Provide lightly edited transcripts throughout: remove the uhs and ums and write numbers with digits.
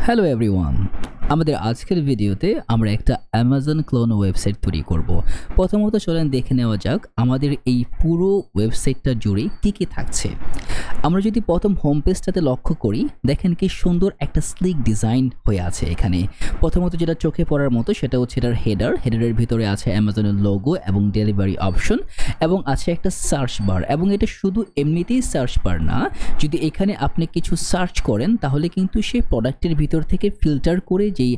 Hello everyone, আমাদের আজকের ভিডিওতে আমরা একটা অ্যামাজন ক্লোন ওয়েবসাইট তৈরি করব। প্রথমত চলেন দেখে নেওয়া যাক আমাদের এই পুরো ওয়েবসাইটটা জুড়ে কী কী থাকছে। আমরা যদি প্রথম হোম পেজটাতে লক্ষ্য করি, দেখেন কি সুন্দর একটা স্লিক ডিজাইন হয়ে আছে এখানে। প্রথমত যেটা চোখে পড়ার মতো সেটা হচ্ছে এটার হেডারের ভিতরে আছে অ্যামাজনের লোগো এবং ডেলিভারি অপশন এবং আছে একটা সার্চ বার। এবং এটা শুধু এমনিতেই সার্চ বার না, যদি এখানে আপনি কিছু সার্চ করেন তাহলে কিন্তু সেই প্রোডাক্টের ভিতর থেকে ফিল্টার করে যেই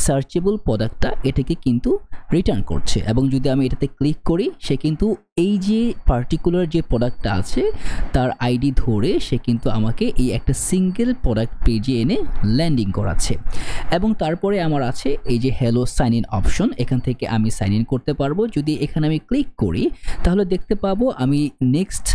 সার্চেবল প্রোডাক্টটা এটাকে কিন্তু রিটার্ন করছে। এবং যদি আমি এটাতে ক্লিক করি, সে কিন্তু এই যে পার্টিকুলার যে প্রোডাক্টটা আছে তার আইডি ধরে সে কিন্তু আমাকে এই একটা সিঙ্গেল প্রোডাক্ট পেজে এনে ল্যান্ডিং করাচ্ছে। এবং তারপরে আমার আছে এই যে হ্যালো সাইন ইন অপশন, এখান থেকে আমি সাইন ইন করতে পারবো। যদি এখানে আমি ক্লিক করি তাহলে দেখতে পাবো আমি নেক্সট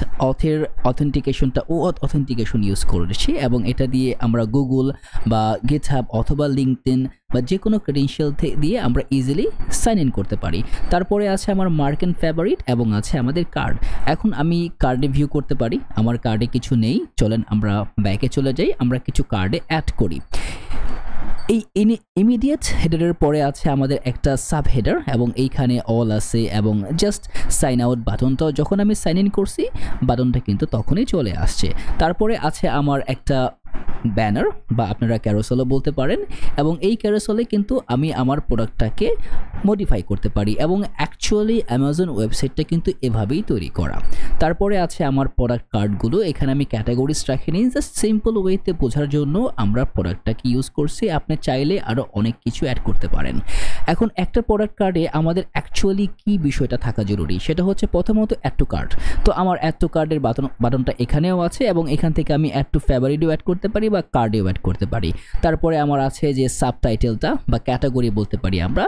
অথেন্টিকেশনটা অথেন্টিকেশন ইউজ করেছি এবং এটা দিয়ে আমরা গুগল বা গিটহাব অথবা লিঙ্কডইন বা যে কোনো ক্রেডেনশিয়াল দিয়ে আমরা ইজিলি সাইন ইন করতে পারি। তারপরে আছে আমার মার্ক অ্যান্ড ফেভারিট এবং আছে আমাদের কার্ড। এখন আমি কার্ডে ভিউ করতে পারি, আমার কার্ডে কিছু নেই। চলেন আমরা ব্যাকে চলে যাই, আমরা কিছু কার্ডে অ্যাড করি। এই ইমিডিয়েট হেডারের পরে আছে আমাদের একটা সাব হেডার এবং এইখানে অল আছে এবং জাস্ট সাইন আউট বাটনটাও যখন আমি সাইন ইন করছি বাটনটা কিন্তু তখনই চলে আসছে। তারপরে আছে আমার একটা ব্যানার বা আপনারা ক্যারোসেলও বলতে পারেন এবং এই ক্যারোসেলে কিন্তু আমি আমার প্রোডাক্টটাকে মডিফাই করতে পারি এবং অ্যাকচুয়ালি অ্যামাজন ওয়েবসাইটটা কিন্তু এভাবেই তৈরি করা। তারপরে আছে আমার প্রোডাক্ট কার্ডগুলো, এখানে আমি ক্যাটাগরিজ রাখিনি, জাস্ট সিম্পল ওয়েতে বোঝার জন্য আমরা প্রোডাক্টটাকে ইউজ করছি। আপনি চাইলে আরও অনেক কিছু অ্যাড করতে পারেন। এখন একটা প্রোডাক্ট কার্ডে আমাদের অ্যাকচুয়ালি কী বিষয়টা থাকা জরুরি সেটা হচ্ছে প্রথমত অ্যাড টু কার্ট। তো আমার অ্যাড টু কার্ডের বাটনটা এখানেও আছে এবং এখান থেকে আমি অ্যাড টু ফেভারিটও অ্যাড করতে পারি বা কার্ডেও অ্যাড করতে পারি। তারপরে আমার আছে যে সাবটাইটেলটা বা ক্যাটাগরি বলতে পারি আমরা।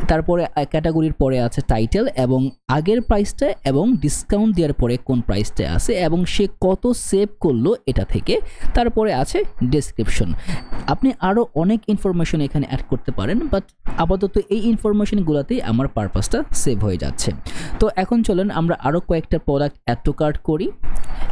তারপরে ক্যাটাগরির পরে আছে টাইটেল এবং আগের প্রাইসটা এবং ডিসকাউন্ট দেওয়ার পরে কোন প্রাইসটা আছে এবং সে কত সেভ করলো এটা থেকে। তারপরে আছে ডেসক্রিপশন। আপনি আরও অনেক ইনফরমেশন এখানে অ্যাড করতে পারেন, বাট আপাতত এই ইনফরমেশনগুলোতেই আমার পারপাসটা সেভ হয়ে যাচ্ছে। তো এখন চলেন আমরা আরও কয়েকটা প্রোডাক্ট অ্যাড টু কার্ট করি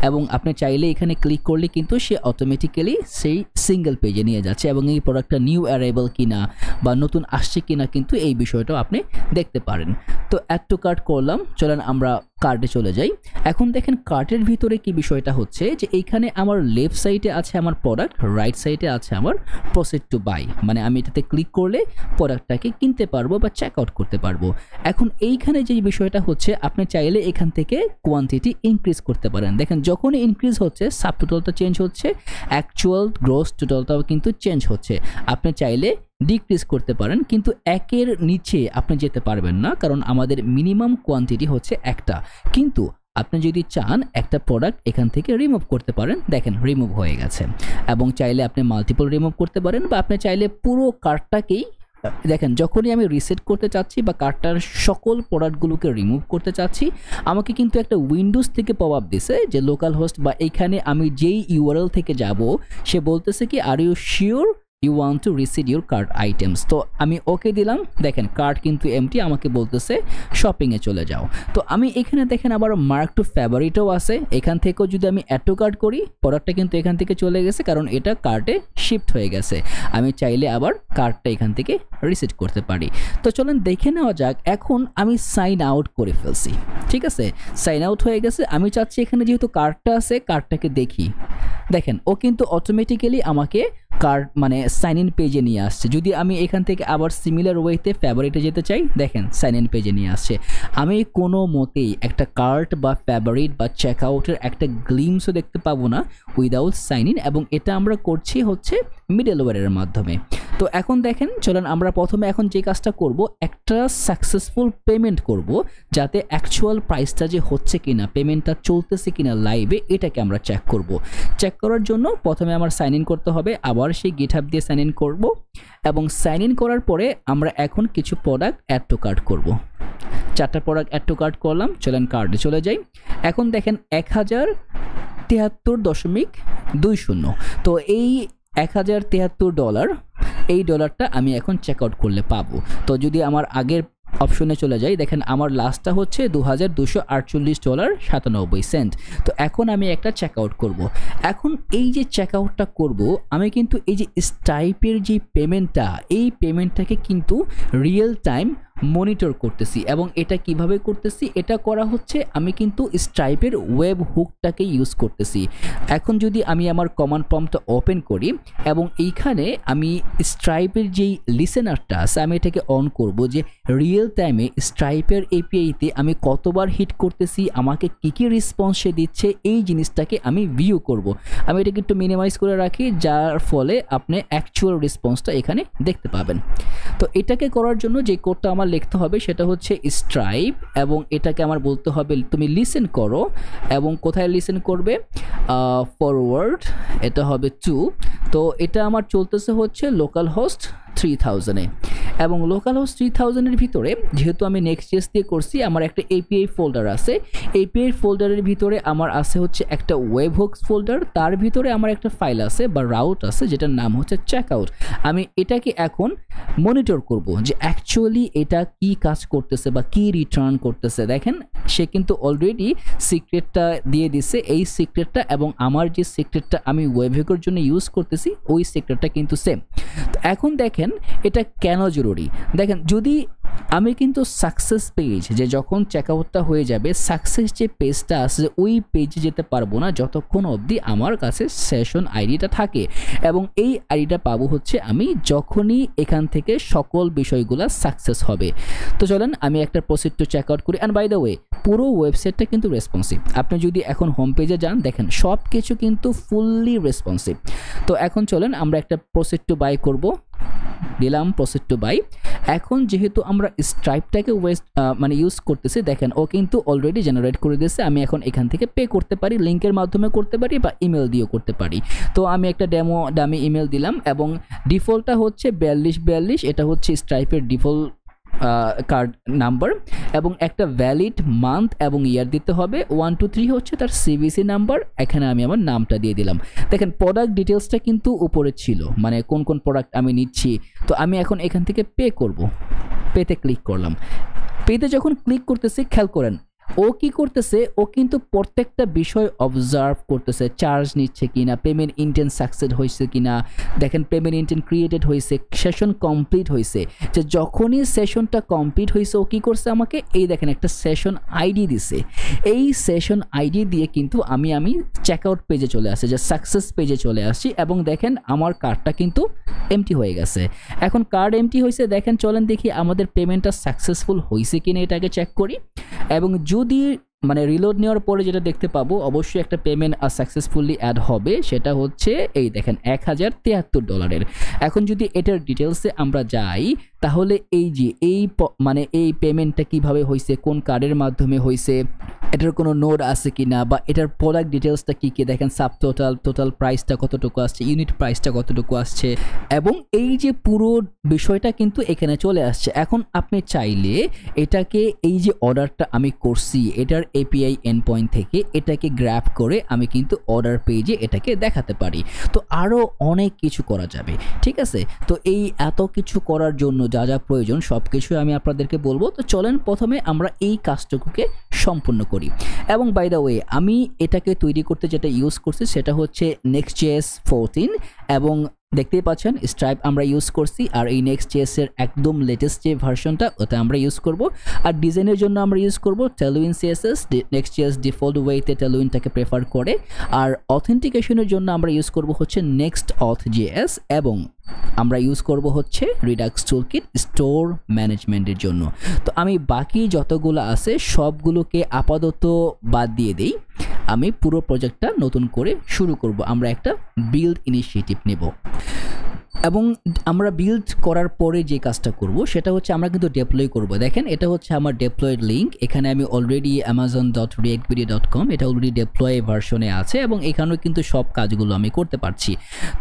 এবং আপনি চাইলে এখানে ক্লিক করলে কিন্তু সে অটোমেটিক্যালি সেই সিঙ্গেল পেজে নিয়ে যাচ্ছে এবং এই প্রোডাক্টটা নিউ অ্যারাইভাল কিনা বা নতুন আসছে কিনা কিন্তু এই বিষয়টাও আপনি দেখতে পারেন। তো অ্যাড টু কার্ট করলাম, চলেন আমরা কার্টে চলে যাই। এখন দেখেন কার্টের ভিতরে কি বিষয়টা হচ্ছে যে এইখানে আমার লেফট সাইডে আছে আমার প্রোডাক্ট, রাইট সাইডে আছে আমার প্রসিড টু বাই, মানে আমি এটাতে ক্লিক করলে প্রোডাক্টটাকে কিনতে পারবো বা চেক আউট করতে পারবো। এখন এইখানে যে বিষয়টা হচ্ছে আপনি চাইলে এখান থেকে কোয়ান্টিটি ইনক্রিজ করতে পারেন। দেখেন যখনই ইনক্রিজ হচ্ছে সাব টোটালটা চেঞ্জ হচ্ছে, অ্যাকচুয়াল গ্রোস টোটালটাও কিন্তু চেঞ্জ হচ্ছে। আপনি চাইলে ডিক্রিজ করতে পারেন, কিন্তু একের নিচে আপনি যেতে পারবেন না, কারণ আমাদের মিনিমাম কোয়ান্টিটি হচ্ছে একটা। কিন্তু আপনি যদি চান একটা প্রোডাক্ট এখান থেকে রিমুভ করতে পারেন, দেখেন রিমুভ হয়ে গেছে। এবং চাইলে আপনি মাল্টিপল রিমুভ করতে পারেন বা আপনি চাইলে পুরো কার্টটাকেই, দেখেন যখনই আমি রিসেট করতে চাচ্ছি বা কার্টটার সকল প্রোডাক্টগুলোকে রিমুভ করতে চাচ্ছি, আমাকে কিন্তু একটা উইন্ডোজ থেকে পপ আপ দিছে যে লোকাল হোস্ট বা এইখানে আমি যেই ইউআরএল থেকে যাব সে বলতেছে কি are you sure you want to receive your cart items. তো আমি ওকে দিলাম, দেখেন কার্ট কিন্তু এমটি, আমাকে বলতেছে শপিংয়ে চলে যাও। তো আমি এখানে দেখেন আবার মার্ক টু ফেভারিটও আছে, এখান থেকেও যদি আমি অ্যাড টু কার্ট করি প্রোডাক্টটা কিন্তু এখান থেকে চলে গেছে কারণ এটা কার্টে শিফট হয়ে গেছে। আমি চাইলে আবার কার্টটা এখান থেকে রিসেট করতে পারি। তো চলেন দেখে নেওয়া যাক। এখন আমি সাইন আউট করে ফেলছি, ঠিক আছে, সাইন আউট হয়ে গেছে। আমি চাচ্ছি এখানে যেহেতু কার্টটা আছে কার্টটাকে দেখি, দেখেন ও কিন্তু অটোমেটিক্যালি আমাকে কার্ড মানে সাইন ইন পেজে নিয়ে আসছে। যদি আমি এখান থেকে আবার সিমিলার ওয়েতে ফেভারিটে যেতে চাই, দেখেন সাইন ইন পেজে নিয়ে আসছে। আমি কোনো মতেই একটা কার্ট বা ফেভারিট বা চেক আউটের একটা গ্লিমসও দেখতে পাবো না উইদাউট সাইন ইন, এবং এটা আমরা করছি হচ্ছে মিডলওয়্যারের মাধ্যমে। তো এখন দেখেন চলেন আমরা প্রথমে এখন যে কাজটা করব, একটা সাকসেসফুল পেমেন্ট করব যাতে অ্যাকচুয়াল প্রাইসটা যে হচ্ছে কিনা, পেমেন্টটা চলতেছে কিনা লাইভে, এটাকে আমরা চেক করব। চেক করার জন্য প্রথমে আমার সাইন ইন করতে হবে, আবার সেই গিটহাব দিয়ে সাইন ইন করব এবং সাইন ইন করার পরে আমরা এখন কিছু প্রোডাক্ট অ্যাড টু কার্ট করব। 4টা প্রোডাক্ট অ্যাড টু কার্ট করলাম, চলেন কার্টে চলে যাই। এখন দেখেন 1073.20। তো এই $1073 এই ডলারটা আমি এখন চেক আউট করলে পাবো। তো যদি আমার আগের অপশনে চলে যাই, দেখেন আমার লাস্টটা হচ্ছে $2248.97। তো এখন আমি একটা চেক আউট করবো। এখন এই যে চেক আউটটা করবো, আমি কিন্তু এই যে স্ট্রাইপের যে পেমেন্টটা, এই পেমেন্টটাকে কিন্তু রিয়েল টাইম মনিটর করতেছি। এবং এটা কিভাবে করতেছি, এটা করা হচ্ছে আমি কিন্তু স্ট্রাইপের ওয়েব হুকটাকে ইউজ করতেছি। এখন যদি আমি আমার কমান্ড প্রম্পটটা ওপেন করি এবং এইখানে আমি স্ট্রাইপের যেই লিসেনারটা আছে আমি এটাকে অন করব, যে রিয়েল টাইমে স্ট্রাইপের এপিআইতে আমি কতবার হিট করতেছি, আমাকে কী কী রেসপন্স সে দিচ্ছে, এই জিনিসটাকে আমি ভিউ করব। আমি এটাকে একটু মিনিমাইজ করে রাখি, যার ফলে আপনি অ্যাকচুয়াল রেসপন্সটা এখানে দেখতে পাবেন। তো এটাকে করার জন্য যে কোডটা আমার লিখতে হবে সেটা হচ্ছে স্ট্রাইপ, এবং এটাকে আমার বলতে হবে তুমি লিসেন করো, এবং কোথায় লিসেন করবে, ফরওয়ার্ড এটা হবে 2। তো এটা আমার চলতেছে হচ্ছে লোকাল হোস্ট 3000-এ, এবং লোকাল হোস্ট 3000-এর ভিতরে যেহেতু আমি নেক্সট.js দিয়ে করছি, আমার একটা এপিআই ফোল্ডার আছে। এপিআই ফোল্ডারের ভিতরে আমার আছে হচ্ছে একটা ওয়েব হুকস ফোল্ডার, তার ভিতরে আমার একটা ফাইল আছে বা রাউট আছে যেটার নাম হচ্ছে চেকআউট। আমি এটাকে এখন মনিটর করব যে অ্যাকচুয়ালি এটা কি কাজ করতেছে বা কি রিটার্ন করতেছে। দেখেন সে কিন্তু অলরেডি সিক্রেটটা দিয়ে দিছে, এই সিক্রেটটা এবং আমার যে সিক্রেটটা আমি ওয়েব হুকের জন্য ইউজ করতেছি ওই সিক্রেটটা কিন্তু সেম। তো এখন দেখেন এটা কেন জরুরি। দেখেন যদি আমি কিন্তু সাকসেস পেজ, যে যখন চেকআউটটা হয়ে যাবে সাকসেস যে পেজটা আছে ওই পেজে যেতে পারবো না যতক্ষণ অবধি আমার কাছে সেশন আইডিটা থাকে, এবং এই আইডিটা পাবো হচ্ছে আমি যখনই এখান থেকে সকল বিষয়গুলো সাকসেস হবে। তো চলেন আমি একটা প্রসিড টু চেকআউট করি। অ্যান্ড বাই দ্য ওয়ে পুরো ওয়েবসাইটটা কিন্তু রেসপন্সিভ। আপনি যদি এখন হোম পেজে যান দেখেন সব কিছু কিন্তু ফুললি রেসপন্সিভ। তো এখন চলেন আমরা একটা প্রসিড টু বাই করব, দিলাম প্রসিড টু বাই। এখন যেহেতু আমরা স্ট্রাইপটাকে মানে ইউজ করতেছি, দেখেন ও কিন্তু অলরেডি জেনারেট করে দিয়েছে। আমি এখন এখান থেকে পে করতে পারি, লিঙ্কের মাধ্যমে করতে পারি বা ইমেল দিয়েও করতে পারি। তো আমি একটা ডামি ইমেল দিলাম, এবং ডিফল্টটা হচ্ছে 4242, এটা হচ্ছে স্ট্রাইপের ডিফল্ট কার্ড নাম্বার, এবং একটা ভ্যালিড মান্থ এবং ইয়ার দিতে হবে। 123 হচ্ছে তার সিভিসি নাম্বার, এখানে আমি আমার নামটা দিয়ে দিলাম। দেখেন প্রোডাক্ট ডিটেলসটা কিন্তু উপরে ছিল, মানে কোন কোন প্রোডাক্ট আমি নিচ্ছি। তো আমি এখন এখান থেকে পে করব, পেতে ক্লিক করলাম। পেতে যখন ক্লিক করতেছি খেয়াল করেন ও কি করতেছে, ও কিন্তু প্রত্যেকটা বিষয় অবজার্ভ করতেছে, চার্জ নিচ্ছে কিনা, পেমেন্ট ইন্টেন্ট সাকসেস হয়েছে কিনা। দেখেন পেমেন্ট ইন্টেন্ট ক্রিয়েটেড হয়েছে, সেশন কমপ্লিট হয়েছে। যে যখনই সেশনটা কমপ্লিট হয়েছে ও কি করছে আমাকে এই দেখেন একটা সেশন আইডি দিছে। এই সেশন আইডি দিয়ে কিন্তু আমি চেকআউট পেজে চলে আসছি, যে সাকসেস পেজে চলে আসছি, এবং দেখেন আমার কার্ডটা কিন্তু এমটি হয়ে গেছে। এখন কার্ড এমটি হয়েছে, দেখেন চলেন দেখি আমাদের পেমেন্টটা সাকসেসফুল হয়েছে কিনা এটাকে চেক করি। এবং যদি মানে রিলোড নেওয়ার পরে যেটা দেখতে পাবো অবশ্যই একটা পেমেন্ট সাকসেসফুলি অ্যাড হবে, সেটা হচ্ছে এই দেখেন $1073। এখন যদি এটার ডিটেলসে আমরা যাই তাহলে এই যে মানে এই পেমেন্টটা কিভাবে হয়েছে, কোন কার্ডের মাধ্যমে হয়েছে, এটার কোনো নোড আছে কিনা, বা এটার প্রোডাক্ট ডিটেলসটা কি কি, দেখেন সাব টোটাল প্রাইসটা কতটুকু আসছে, ইউনিট প্রাইসটা কতটুকু আসছে, এবং এই যে পুরো বিষয়টা কিন্তু এখানে চলে আসছে। এখন আপনি চাইলে এটাকে এই যে অর্ডারটা আমি করছি এটার এপিআই এন্ড পয়েন্ট থেকে এটাকে গ্র্যাব করে আমি কিন্তু অর্ডার পেজে এটাকে দেখাতে পারি। তো আরও অনেক কিছু করা যাবে, ঠিক আছে। তো এই এত কিছু করার জন্য যা যা প্রয়োজন সব কিছু আমি আপনাদেরকে বলবো। তো চলেন প্রথমে আমরা এই কাজটুকুকে সম্পূর্ণ করি। এবং বাই দ্য ওয়ে আমি এটাকে তৈরি করতে যেটা ইউজ করছি সেটা হচ্ছে Next.js 14, এবং দেখতেই পাচ্ছেন স্ট্রাইপ আমরা ইউজ করছি, আর এই Next.js এর একদম লেটেস্ট যে ভার্সনটা ওটা আমরা ইউজ করব। আর ডিজাইনের জন্য আমরা ইউজ করব Tailwind CSS। Next.js ডিফল্ট ওয়েতে Tailwind-টাকে প্রেফার করে। আর অথেন্টিকেশনের জন্য আমরা ইউজ করব হচ্ছে Next.auth.js, এবং আমরা ইউজ করব হচ্ছে Redux Toolkit স্টোর ম্যানেজমেন্টের জন্য। তো আমি বাকি যতগুলো আছে সবগুলোকে আপাতত বাদ দিয়ে দেই, আমি পুরো প্রজেক্টটা নতুন করে শুরু করব। আমরা একটা বিল্ড ইনিশিয়েটিভ নেব, এবং আমরা বিল্ড করার পরে যে কাজটা করব সেটা হচ্ছে আমরা কিন্তু ডেপ্লয় করব। দেখেন এটা হচ্ছে আমার ডেপ্লয়েড লিঙ্ক, এখানে আমি অলরেডি amazon.reactvideo.com এটা অলরেডি ডেপ্লয় ভার্সনে আছে, এবং এখানেও কিন্তু সব কাজগুলো আমি করতে পারছি।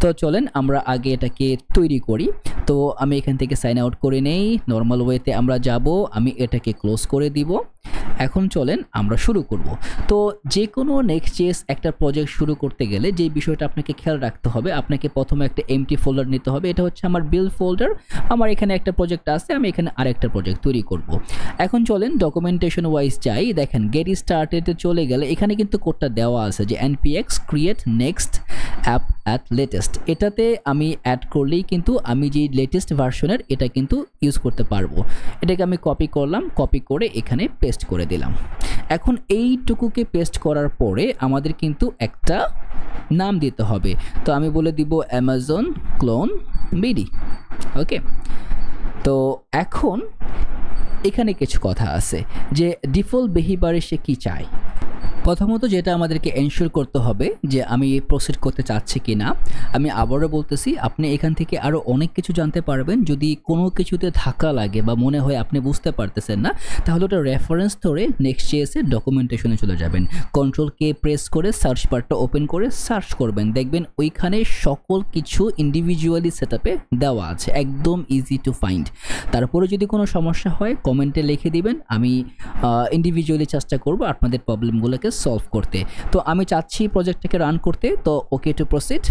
তো চলেন আমরা আগে এটাকে তৈরি করি। তো আমি এখান থেকে সাইন আউট করে নেই, নর্মাল ওয়েতে আমরা যাব, আমি এটাকে ক্লোজ করে দিব। এখন চলেন আমরা শুরু করব। তো যে কোনো Next.js একটা প্রজেক্ট শুরু করতে গেলে যে বিষয়টা আপনাকে খেয়াল রাখতে হবে, আপনাকে প্রথমে একটা এমটি ফোল্ডার নিতে হবে। এটা হচ্ছে আমার বিল্ড ফোল্ডার, আমার এখানে একটা প্রজেক্ট আছে, আমি এখানে আরেকটা প্রজেক্ট তৈরি করব। এখন চলেন ডকুমেন্টেশন ওয়াইজ যাই। দেখেন গেট স্টার্টেডে চলে গেলে এখানে কিন্তু কোডটা দেওয়া আছে যে npx create next app at latest। এটাতে আমি অ্যাড করলেই কিন্তু আমি যে লেটেস্ট ভার্সনের এটা কিন্তু ইউজ করতে পারবো। এটাকে আমি কপি করলাম, কপি করে এখানে পেস্ট করে দিলাম। এখন এইটুকুকে পেস্ট করার পরে আমাদের কিন্তু একটা নাম দিতে হবে। তো আমি বলে দিব অ্যামাজন ক্লোন বিডি। ওকে, তো এখন এখানে কিছু কথা আছে যে ডিফল্ট বিহেভিয়ারে সে কি চায়। প্রথমত যেটা আমাদেরকে এনশিওর করতে হবে যে আমি প্রসিড করতে চাচ্ছি কি না। আমি আবারও বলতেছি, আপনি এখান থেকে আরও অনেক কিছু জানতে পারবেন। যদি কোনো কিছুতে ধাক্কা লাগে বা মনে হয় আপনি বুঝতে পারতেছেন না, তাহলে ওটা রেফারেন্স ধরে Next.js এর ডকুমেন্টেশনে চলে যাবেন। Ctrl-K প্রেস করে সার্চ বারটা ওপেন করে সার্চ করবেন, দেখবেন ওইখানে সকল কিছু ইন্ডিভিজুয়ালি সেটআপে দেওয়া আছে, একদম ইজি টু ফাইন্ড। তারপরে যদি কোনো সমস্যা হয় কমেন্টে লিখে দিবেন, আমি ইন্ডিভিজুয়ালি চেষ্টা করব আপনাদের প্রবলেমগুলোকে সলভ করতে। তো আমি চাচ্ছি প্রজেক্টটাকে রান করতে, তো ওকে টু প্রসিড।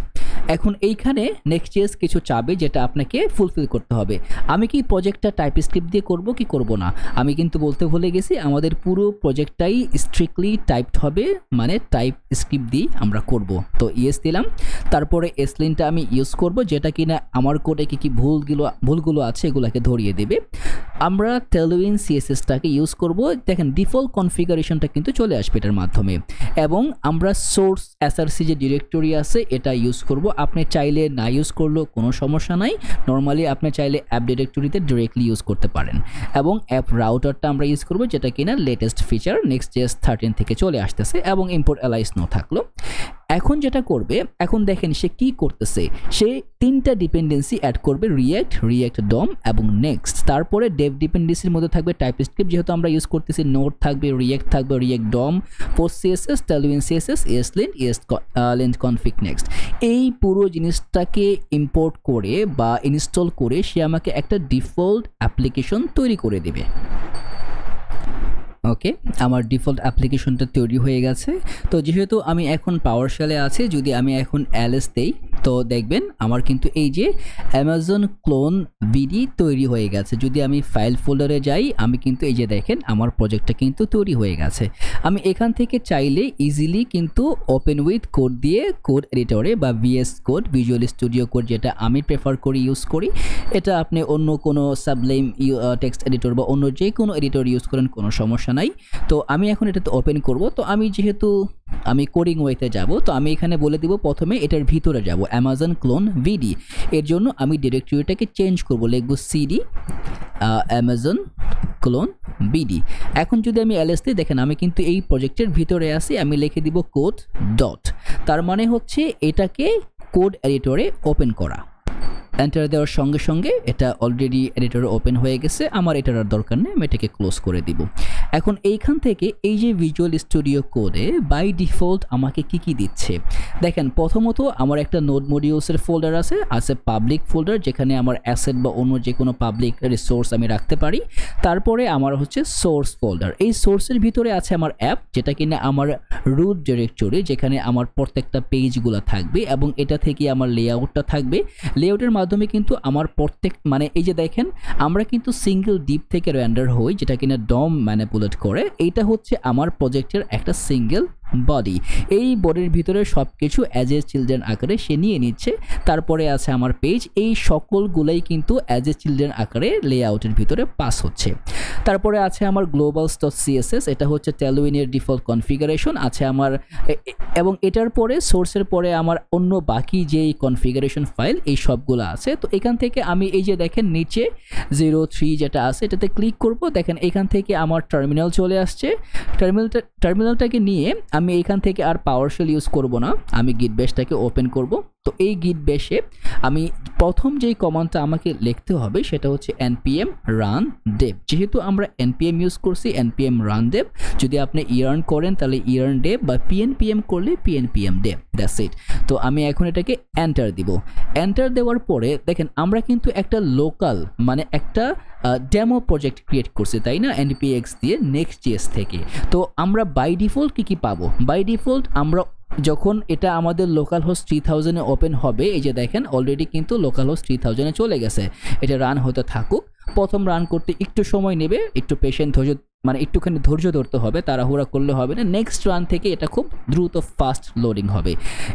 এখন এইখানে Next.js কিছু চাবে যেটা আপনাকে ফুলফিল করতে হবে। আমি কি প্রজেক্টটা টাইপস্ক্রিপ্ট দিয়ে করব কি করব না, আমি কিন্তু বলতে ভুলে গেছি। আমাদের পুরো প্রজেক্টটাই স্ট্রিক্টলি টাইপড হবে, মানে টাইপস্ক্রিপ্ট দিয়ে আমরা করব। তো ইয়েস দিলাম, তারপরে এসলিনটা আমি ইউজ করব, যেটা কিনা আমার কোডে কি ভুলগুলো আছে এগুলোকে ধরিয়ে দেবে। আমরা টেলউইন সিএসএসটাকে ইউজ করব। দেখেন ডিফল্ট কনফিগারেশনটা কিন্তু চলে আসবে এটার মাধ্যমে, এবং আমরা সোর্স এসআরসি যে ডিরেক্টরি আছে এটা ইউজ করব। আপনি চাইলে না ইউজ করলেও কোনো সমস্যা নাই, নর্মালি আপনি চাইলে অ্যাপ ডিরেক্টরিতে ডিরেক্টলি ইউজ করতে পারেন। এবং অ্যাপ রাউটারটা আমরা ইউজ করব, যেটা কিনা লেটেস্ট ফিচার Next.js 13 থেকে চলে আসতেছে, এবং ইম্পোর্ট অ্যালাইস নো থাকলো। এখন যেটা করবে, এখন দেখেন সে কি করতেছে, সে তিনটা ডিপেন্ডেন্সি অ্যাড করবে, রিয়াক্ট ডম এবং নেক্সট। তারপরে ডেভ ডিপেন্ডেন্সির মধ্যে থাকবে টাইপস্ক্রিপ্ট, যেহেতু আমরা ইউজ করতেছি নোড থাকবে, রিয়াক্ট থাকবে, React DOM, post CSS, tailwind CSS, ESLint config next। এই পুরো জিনিসটাকে ইম্পোর্ট করে বা ইনস্টল করে সে আমাকে একটা ডিফল্ট অ্যাপ্লিকেশন তৈরি করে দেবে। ওকে, আমার ডিফল্ট অ্যাপ্লিকেশনটা তৈরি হয়ে গেছে। তো যেহেতু আমি এখন পাওয়ারশেলে আছি, যদি আমি এখন ls দেই তো দেখবেন আমার কিন্তু এই যে অ্যামাজন ক্লোন বিডি তৈরি হয়ে গেছে। যদি আমি ফাইল ফোল্ডারে যাই, আমি কিন্তু এই যে দেখেন আমার প্রজেক্টটা কিন্তু তৈরি হয়ে গেছে। আমি এখান থেকে চাইলে ইজিলি কিন্তু ওপেন উইথ কোড দিয়ে কোড এডিটরে বা VS code, visual studio code যেটা আমি প্রেফার করি ইউজ করি, এটা আপনি অন্য কোনো সাবলাইম টেক্সট এডিটর বা অন্য যে কোনো এডিটর ইউজ করেন, কোনো সমস্যা নাই। তো আমি এখন এটাতে ওপেন করব। তো আমি যেহেতু আমি কোডিং ওয়েতে যাব, তো আমি এখানে বলে দিব প্রথমে এটার ভিতরে যাব অ্যামাজন ক্লোন ভিডি। এর জন্য আমি ডিরেক্টরিটাকে চেঞ্জ করব, লিখব সিডি অ্যামাজন ক্লোন বিডি। এখন যদি আমি ls দিই, দেখেন আমি কিন্তু এই প্রজেক্টের ভিতরে আছি। আমি লিখে দিব কোড ডট, তার মানে হচ্ছে এটাকে কোড এডিটরে ওপেন করা। এন্টার দেওয়ার সঙ্গে সঙ্গে এটা অলরেডি এডিটরে ওপেন হয়ে গেছে। আমার এটার আর দরকার নেই, আমি এটাকে ক্লোজ করে দিব। এখন এইখান থেকে এই যে ভিজুয়াল স্টুডিও কোডে বাই ডিফল্ট আমাকে কি দিচ্ছে দেখেন। প্রথমত আমার একটা নোড মডিউলসের ফোল্ডার আছে পাবলিক ফোল্ডার, যেখানে আমার অ্যাসেট বা অন্য যে কোনো পাবলিক রিসোর্স আমি রাখতে পারি। তারপরে আমার হচ্ছে সোর্স ফোল্ডার, এই সোর্সের ভিতরে আছে আমার অ্যাপ, যেটা কিনা আমার রুট ডিরেক্টরি, যেখানে আমার প্রত্যেকটা পেজগুলো থাকবে, এবং এটা থেকে আমার লেআউটটা থাকবে। লেআউটের মাধ্যমে কিন্তু আমার প্রত্যেক, মানে এই যে দেখেন আমরা কিন্তু সিঙ্গেল ডিপ থেকে রেন্ডার হই, যেটা কিনা ডম ম্যানিপুলেট করে। এইটা হচ্ছে আমার প্রজেক্টের একটা সিঙ্গেল বডি। এই বডির ভিতরে সব কিছু অ্যাজ এ চিলড্রেন আকারে সে নিয়ে নিচ্ছে। তারপরে আছে আমার পেজ, এই সকলগুলাই কিন্তু অ্যাজ এ চিলড্রেন আকারে লেআউটের ভিতরে পাস হচ্ছে। তারপরে আছে আমার globals.css, এটা হচ্ছে টেলউইনের ডিফল্ট কনফিগারেশন আছে আমার, এবং এটার পরে সোর্সের পরে আমার অন্য বাকি যেই কনফিগারেশন ফাইল এই সবগুলো আছে। তো এখান থেকে আমি এই যে দেখেন নিচে 03 যেটা আছে এটাতে ক্লিক করব। দেখেন এখান থেকে আমার টার্মিনাল চলে আসছে। টার্মিনালটাকে নিয়ে আমি এখান থেকে আর পাওয়ারশেল ইউজ করব না, আমি গিট বেসটাকে ওপেন করব। তো এই git bash-এ আমি প্রথম যেই কমান্ডটা আমাকে লিখতে হবে সেটা হচ্ছে npm run dev। যেহেতু আমরা npm ইউজ করছি npm run dev, যদি আপনি yarn করেন তাহলে yarn dev বা pnpm করলে pnpm dev, দ্যাটস ইট। তো আমি এখন এটাকে এন্টার দিব। এন্টার দেওয়ার পরে দেখেন আমরা কিন্তু একটা লোকাল মানে একটা ডেমো প্রজেক্ট ক্রিয়েট করছি, তাই না, npx দিয়ে next.js থেকে। তো আমরা বাই ডিফল্ট কি পাবো? বাই ডিফল্ট আমরা যখন এটা আমাদের লোকাল হোস্ট 3000 এ ওপেন হবে, এই যে দেখেন অলরেডি কিন্তু লোকাল হোস্ট 3000 এ চলে গেছে। এটা রান হতে থাকুক। প্রথম রান করতে একটু সময় নেবে, একটু পেশেন্ট মানে একটুখানি ধৈর্য ধরতে হবে, তাড়াহুড়া করলে হবে না। নেক্সট রান থেকে এটা খুব দ্রুত ফাস্ট লোডিং হবে।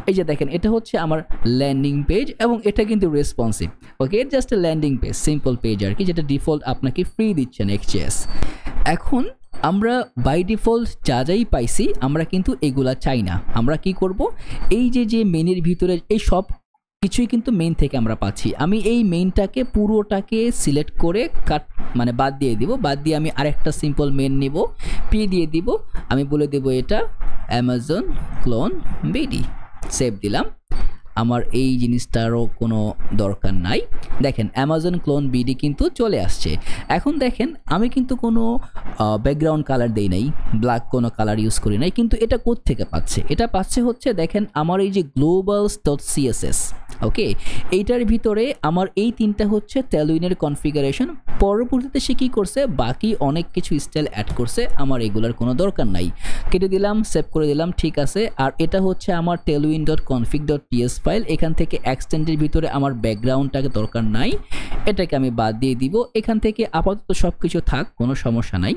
এই যে দেখেন এটা হচ্ছে আমার ল্যান্ডিং পেজ এবং এটা কিন্তু responsive. Okay, just landing page, simple page আর কি, যেটা ডিফল্ট আপনাকে ফ্রি দিচ্ছে Next.js। এখন আমরা বাই ডিফল্ট যা যাই পাইছি আমরা কিন্তু এগুলা চাই না। আমরা কি করব, এই যে মেনের ভিতরে এই সব কিছুই কিন্তু মেইন থেকে আমরা পাচ্ছি। আমি এই মেইনটাকে পুরোটাকে সিলেক্ট করে মানে বাদ দিয়ে দিব। বাদ দিয়ে আমি আরেকটা সিম্পল মেইন নিব, পি দিয়ে দিব, আমি বলে দেব এটা অ্যামাজন ক্লোন বিডি, সেভ দিলাম। আমার এই জিনিসটারও কোনো দরকার নাই। দেখেন অ্যামাজন ক্লোন বিডি কিন্তু চলে আসছে। এখন দেখেন আমি কিন্তু কোনো ব্যাকগ্রাউন্ড কালার দেই নাই, ব্ল্যাক কোনো কালার ইউজ করি নাই, কিন্তু এটা কোত্থেকে পাচ্ছে? এটা পাচ্ছে হচ্ছে দেখেন আমার এই যে globals.css, ওকে, এইটার ভিতরে আমার এই তিনটা হচ্ছে টেলউইনের কনফিগারেশন। পরবর্তীতে সে কী করছে, বাকি অনেক কিছু স্টাইল অ্যাড করছে, আমার এগুলার কোনো দরকার নাই, কেটে দিলাম, সেভ করে দিলাম, ঠিক আছে। আর এটা হচ্ছে আমার tailwind.config.ts ফাইল, এখান থেকে এক্সটেন্ডের ভিতরে আমার ব্যাকগ্রাউন্ডটাকে দরকার নাই, এটাকে আমি বাদ দিয়ে দিব। এখান থেকে আপাতত সব কিছু থাক, কোনো সমস্যা নাই।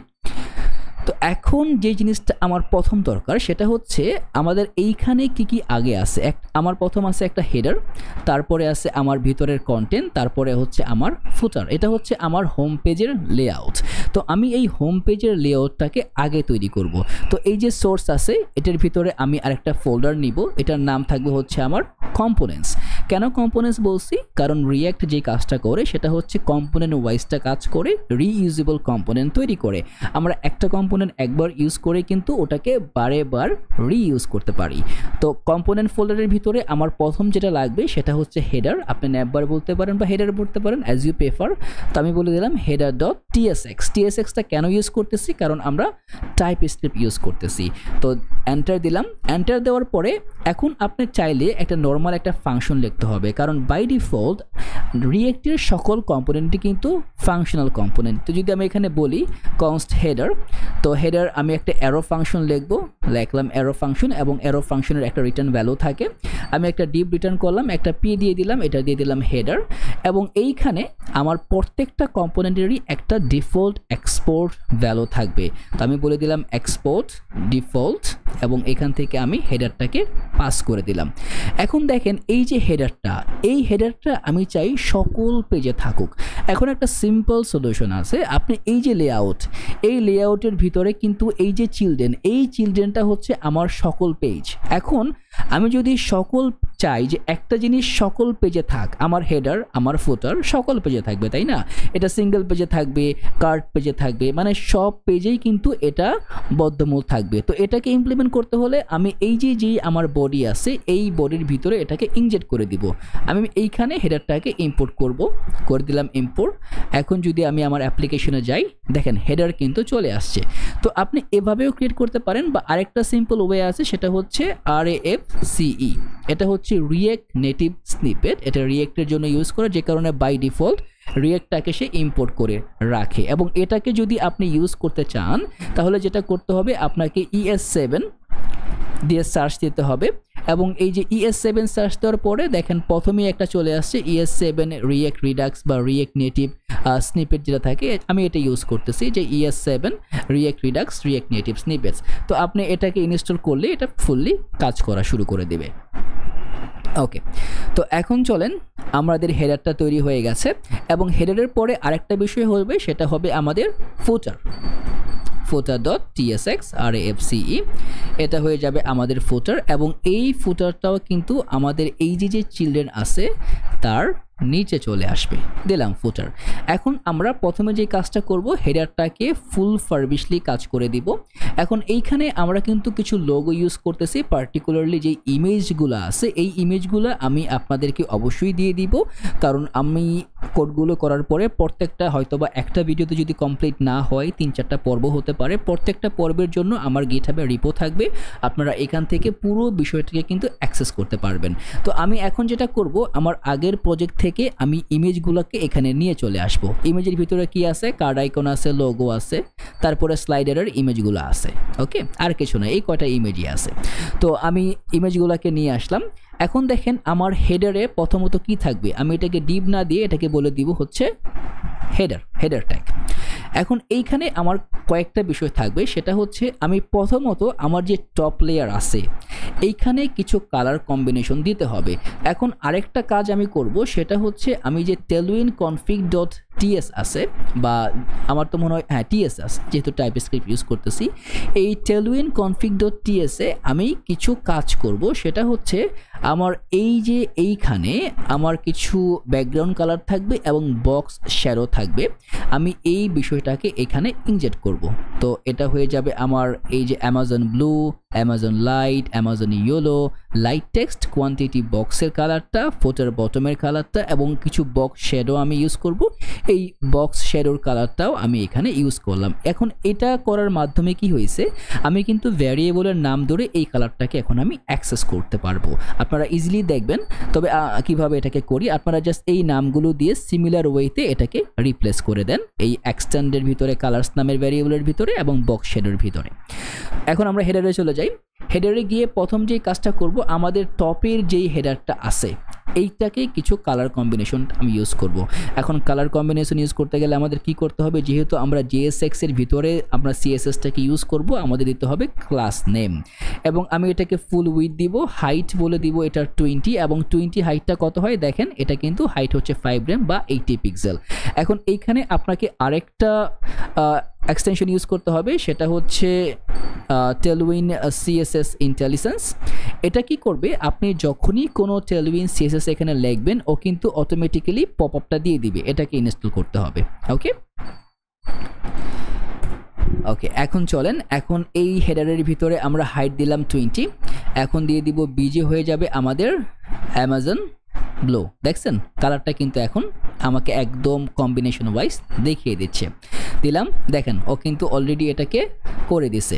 তো এখন যে জিনিসটা আমার প্রথম দরকার সেটা হচ্ছে আমাদের এইখানে কি আগে আছে। আমার প্রথম আছে একটা হেডার, তারপরে আছে আমার ভিতরের কন্টেন্ট, তারপরে হচ্ছে আমার ফুটার। এটা হচ্ছে আমার হোম পেজের লেআউট। তো আমি এই হোম পেজের লেআউটটাকে আগে তৈরি করব। তো এই যে সোর্স আছে এটার ভিতরে আমি আরেকটা ফোল্ডার নিব, এটার নাম থাকবে হচ্ছে আমার কম্পোনেন্টস। কেন কম্পোনেন্টস বলছি? কারণ রিঅ্যাক্ট যে কাজটা করে সেটা হচ্ছে কম্পোনেন্ট ওয়াইজটা কাজ করে, রিইউজেবল কম্পোনেন্ট তৈরি করে। আমরা একটা কম্পোনেন্ট একবার ইউজ করে কিন্তু ওটাকে বারেবার রিইউজ করতে পারি। তো কম্পোনেন্ট ফোল্ডারের ভিতরে আমার প্রথম যেটা লাগবে সেটা হচ্ছে হেডার। আপনি ন্যাববার বলতে পারেন বা হেডার বলতে পারেন, অ্যাজ ইউ প্রেফার। তো আমি বলে দিলাম header.tsx। tsxটা কেন ইউজ করতেছি? কারণ আমরা টাইপ স্ক্রিপ্ট ইউজ করতেছি। তো এন্টার দিলাম। এন্টার দেওয়ার পরে এখন আপনি চাইলে একটা নর্মাল একটা ফাংশন লিখতে হবে, কারণ বাই ডিফল্ট রিঅ্যাক্টের সকল কম্পোনেন্টই কিন্তু ফাংশনাল কম্পোনেন্ট। তো যদি আমি এখানে বলি কনস্ট হেডার, তো হেডার আমি একটা অ্যারো ফাংশন লিখবো, লিখলাম অ্যারো ফাংশন, এবং অ্যারো ফাংশনের একটা রিটার্ন ভ্যালু থাকে। আমি একটা ডিপ রিটার্ন করলাম, একটা পি দিয়ে দিলাম, এটা দিয়ে দিলাম হেডার। এবং এইখানে আমার প্রত্যেকটা কম্পোনেন্টেরই একটা ডিফল্ট এক্সপোর্ট ভ্যালু থাকবে। তো আমি বলে দিলাম এক্সপোর্ট ডিফল্ট, এবং এখান থেকে আমি হেডারটাকে পাস করে দিলাম। এখন দেখেন এই যে হেডারটা, এই হেডারটা আমি চাই সকল পেজে থাকুক। এখন একটা সিম্পল সলিউশন আছে। আপনি এই যে লেআউট, এই লেআউটের ভিতরে কিন্তু এই যে চিলড্রেন, এই চিলড্রেনটা হচ্ছে আমার সকল পেজ। এখন আমি যদি সকল চাই যে একটা জিনিস সকল পেজে থাক, আমার হেডার আমার ফুটার সকল পেজে থাকবে, তাই না? এটা সিঙ্গেল পেজে থাকবে, কার্ট পেজে থাকবে, মানে সব পেজেই কিন্তু এটা বদ্ধমূল থাকবে। তো এটাকে ইমপ্লিমেন্ট করতে হলে আমি এই যে আমার বডি আছে এই বডির ভিতরে এটাকে ইনজেক্ট করে দিব। আমি এইখানে হেডারটাকে ইম্পোর্ট করে দিলাম ইম্পোর্ট। এখন যদি আমি আমার অ্যাপ্লিকেশনে যাই, দেখেন হেডার কিন্তু চলে আসছে। তো আপনি এভাবেও ক্রিয়েট করতে পারেন, বা আরেকটা সিম্পল ওয়ে আছে সেটা হচ্ছে RAFCE। এটা হচ্ছে রিঅ্যাক্ট নেটিভ স্নিপেট। এটা রিঅ্যাক্টের জন্য ইউজ করে, যে কারণে বাই ডিফল্ট রিঅ্যাক্টটাকে সে ইম্পোর্ট করে রাখে। এবং এটাকে যদি আপনি ইউজ করতে চান তাহলে যেটা করতে হবে, আপনাকে ES7 দিয়ে সার্চ দিতে হবে। এবং এই যে ES7 সার্চ দেওয়ার পরে দেখেন প্রথমেই একটা চলে আসছে ES7 রিঅ্যাক্ট রিডাক্স বা রিঅ্যাক্ট নেটিভ স্নিপেট যেটা থাকে, আমি এটা ইউজ করতেছি যে ES7 react Redux react native snippets. তো আপনি এটাকে ইনস্টল করলে এটা ফুললি কাজ করা শুরু করে দেবে। ওকে, তো এখন চলেন, আমাদের হেডারটা তৈরি হয়ে গেছে, এবং হেডারের পরে আরেকটা বিষয় হবে, সেটা হবে আমাদের ফুটার। footer.tsx RAFCE, এটা হয়ে যাবে আমাদের ফুটার। এবং এই ফুটারটাও কিন্তু আমাদের এই যে চিলড্রেন আছে তার নিচে চলে আসবে, দিলাম ফুটার। এখন আমরা প্রথমে যে কাজটা করব, হেডারটাকে ফুল ফার্বিশলি কাজ করে দিব। এখন এইখানে আমরা কিন্তু কিছু লোগো ইউজ করতেছি, পার্টিকুলারলি যে ইমেজগুলো আছে এই ইমেজগুলো আমি আপনাদেরকে অবশ্যই দিয়ে দিব, কারণ আমি কোডগুলো করার পরে প্রত্যেকটা হয়তোবা একটা ভিডিওতে যদি কমপ্লিট না হয় 3-4টা পর্ব হতে পারে, প্রত্যেকটা পর্বের জন্য আমার গিটহাবে রিপো থাকবে, আপনারা এখান থেকে পুরো বিষয়টাকে কিন্তু অ্যাক্সেস করতে পারবেন। তো আমি এখন যেটা করব, আমার আগের প্রজেক্ট থেকে আমি ইমেজগুলোকে এখানে নিয়ে চলে আসব। ইমেজের ভিতরে কি আছে, কার্ড আইকন আছে, লোগো আছে, তারপরে স্লাইডারের ইমেজগুলো আছে, ওকে, আর কিছু না, এই কয়টা ইমেজই আছে। তো আমি ইমেজগুলোকে নিয়ে আসলাম। এখন দেখেন আমার হেডারে প্রথমত কি থাকবে, আমি এটাকে ডিভ না দিয়ে এটাকে বলে দিব হচ্ছে হেডার ট্যাগ। এখন এইখানে আমার কয়েকটা বিষয় থাকবে, সেটা হচ্ছে আমি প্রথমত আমার যে টপ লেয়ার আছে এইখানে কিছু কালার কম্বিনেশন দিতে হবে। এখন আরেকটা কাজ আমি করব, সেটা হচ্ছে আমি যে tailwind config.ts আছে, বা আমার তো মনে হয় হ্যাঁ টিএস আছে, যেহেতু টাইপস্ক্রিপ্ট ইউজ করতেছি, এই tailwind config.ts এ আমি কিছু কাজ করব। সেটা হচ্ছে আমার এই যে এইখানে আমার কিছু ব্যাকগ্রাউন্ড কালার থাকবে এবং বক্স শ্যাডো থাকবে, আমি এই বিষয়টাকে এখানে ইনজেক্ট করব। তো এটা হয়ে যাবে আমার এই যে Amazon blue, Amazon light, Amazon yellow, light text, quantity বক্সের কালারটা, ফুটার বটমের কালারটা এবং কিছু বক্স শ্যাডো আমি ইউজ করব। এই বক্স শ্যাডোর কালারটাও আমি এখানে ইউজ করলাম। এখন এটা করার মাধ্যমে কি হয়েছে, আমি কিন্তু ভ্যারিয়েবলের নাম ধরে এই কালারটাকে এখন আমি অ্যাক্সেস করতে পারবো, আপনারা ইজিলি দেখবেন। তবে কিভাবে এটাকে করি, আপনারা জাস্ট এই নামগুলো দিয়ে সিমিলার ওয়েতে এটাকে রিপ্লেস করে দেন এই এক্সটেন্ডের ভিতরে, কালার্স নামের ভ্যারিয়েবলের ভিতরে এবং বক্স শ্যাডোর ভিতরে। এখন আমরা হেডারে চলে যাই। হেডারে গিয়ে প্রথম যেই কাজটা করব, আমাদের টপের যেই হেডারটা আছে এইটাকে কিছু কালার কম্বিনেশন আমি ইউজ করব। এখন কালার কম্বিনেশন ইউজ করতে গেলে আমাদের কি করতে হবে, যেহেতু আমরা JSX এর ভিতরে আমরা CSSটাকে ইউজ করব, আমাদের দিতে হবে ক্লাস নেম, এবং আমি এটাকে ফুল উইথ দিব, হাইট বলে দিব এটার 20, এবং 20 হাইটটা কত হয় দেখেন, এটা কিন্তু হাইট হচ্ছে 5 rem বা 80 পিক্সেল। এখন এইখানে আপনাকে আরেকটা এক্সটেনশন ইউজ করতে হবে, সেটা হচ্ছে tailwind CSS ইন্টেলিজেন্স। এটা কি করবে, আপনি যখনই কোনো tailwind CSS এখানে লিখবেন ও কিন্তু অটোমেটিক্যালি পপআপটা দিয়ে দিবে, এটাকে ইনস্টল করতে হবে। ওকে, এখন চলেন, এখন এই হেডারের ভিতরে আমরা হাইট দিলাম 20, এখন দিয়ে দিব বিজে, হয়ে যাবে আমাদের অ্যামাজন ব্লু। দেখছেন কালারটা কিন্তু এখন আমাকে একদম কম্বিনেশন ওয়াইজ দেখিয়ে দিচ্ছে, দিলাম, দেখেন ও কিন্তু অলরেডি এটাকে করে দিছে।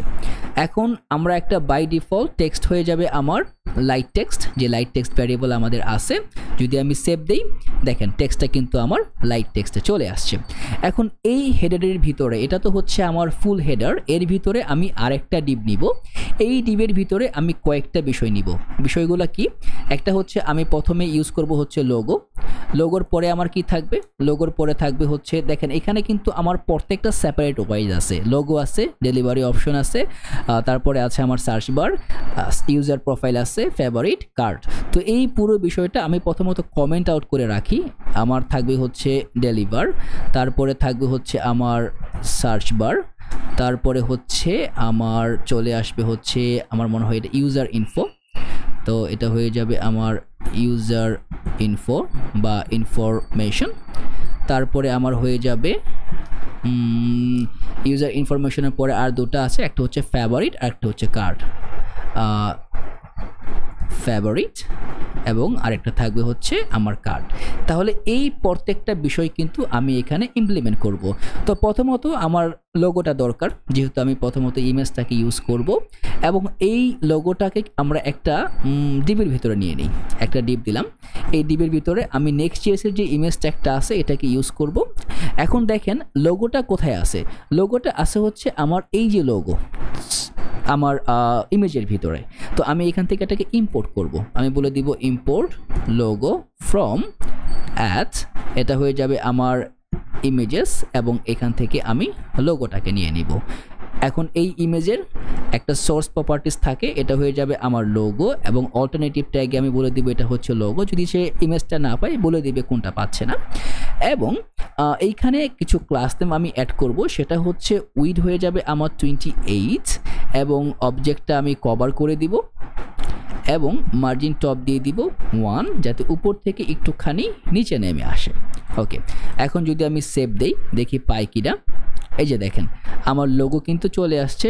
এখন আমরা একটা বাই ডিফল্ট টেক্সট হয়ে যাবে আমার লাইট টেক্সট, যে লাইট টেক্সট ভ্যারিয়েবল আমাদের আছে, যদি আমি সেভ দেই দেখেন টেক্সটটা কিন্তু আমার লাইট টেক্সটে চলে আসছে। এখন এই হেডারের ভিতরে, এটা তো হচ্ছে আমার ফুল হেডার, এর ভিতরে আমি আরেকটা ডিভ নিব। এই ডিভের ভিতরে আমি কয়েকটা বিষয় নিব। বিষয়গুলো কি, একটা হচ্ছে আমি প্রথমে ইউজ করব হচ্ছে লোগো। লোগোর পরে আমার কি থাকবে, লোগোর পরে থাকবে হচ্ছে, দেখেন এখানে কিন্তু আমার প্রত্যেকটা সেপারেট ওয়াইজ আছে, লোগো আছে, ডেলিভারি অপশন আছে, তারপরে আছে আমার সার্চ বার, ইউজার প্রোফাইল আছে, ফেভারিট, কার্ড। তো এই পুরো বিষয়টা আমি প্রথমত কমেন্ট আউট করে রাখি। আমার থাকবে হচ্ছে ডেলিভার, তারপরে থাকবে হচ্ছে আমার সার্চ বার, তারপরে হচ্ছে আমার চলে আসবে হচ্ছে আমার মনে হয় এটা ইউজার ইনফো। তো এটা হয়ে যাবে আমার ইউজার ইনফো বা ইনফরমেশন। তারপরে আমার হয়ে যাবে ইউজার ইনফরমেশনের পরে আর দুটো আছে, একটা হচ্ছে ফেভারিট আর একটা হচ্ছে কার্ড। ফেভারিট এবং আরেকটা থাকবে হচ্ছে আমার কার্ড। তাহলে এই প্রত্যেকটা বিষয় কিন্তু আমি এখানে ইমপ্লিমেন্ট করব। তো প্রথমত আমার লোগোটা দরকার, যেহেতু আমি প্রথমত ইমেজটাকে ইউজ করব, এবং এই লোগোটাকে আমরা একটা ডিবের ভিতরে নিয়ে নিই। একটা ডিব দিলাম, এই ডিবের ভিতরে আমি নেক্সট.js-এর যে ইমেজ ট্যাগটা আছে এটাকে ইউজ করব। এখন দেখেন লোগোটা কোথায় আছে, লোগোটা আছে হচ্ছে আমার এই যে লোগো আমার ইমেজের ভিতরে। তো আমি এখান থেকে এটাকে ইম্পোর্ট করব, আমি বলে দিব ইম্পোর্ট লোগো ফ্রম অ্যাট, এটা হয়ে যাবে আমার ইমেজেস, এবং এখান থেকে আমি লোগোটাকে নিয়ে নিব। এখন এই ইমেজের একটা সোর্স প্রপার্টিস থাকে, এটা হয়ে যাবে আমার লোগো, এবং অল্টারনেটিভ ট্যাগে আমি বলে দিব এটা হচ্ছে লোগো, যদি সে ইমেজটা না পায় বলে দিবে কোনটা পাচ্ছে না। এবং এইখানে কিছু ক্লাস নেম আমি অ্যাড করব, সেটা হচ্ছে উইড হয়ে যাবে আমার 28, এবং অবজেক্টটা আমি কভার করে দিব। এবং মার্জিন টপ দিয়ে দিব 1 যাতে উপর থেকে একটুখানি নিচে নেমে আসে। ওকে, এখন যদি আমি সেভ দেই দেখি পাই কিনা। এই যে দেখেন আমার লোগো কিন্তু চলে আসছে।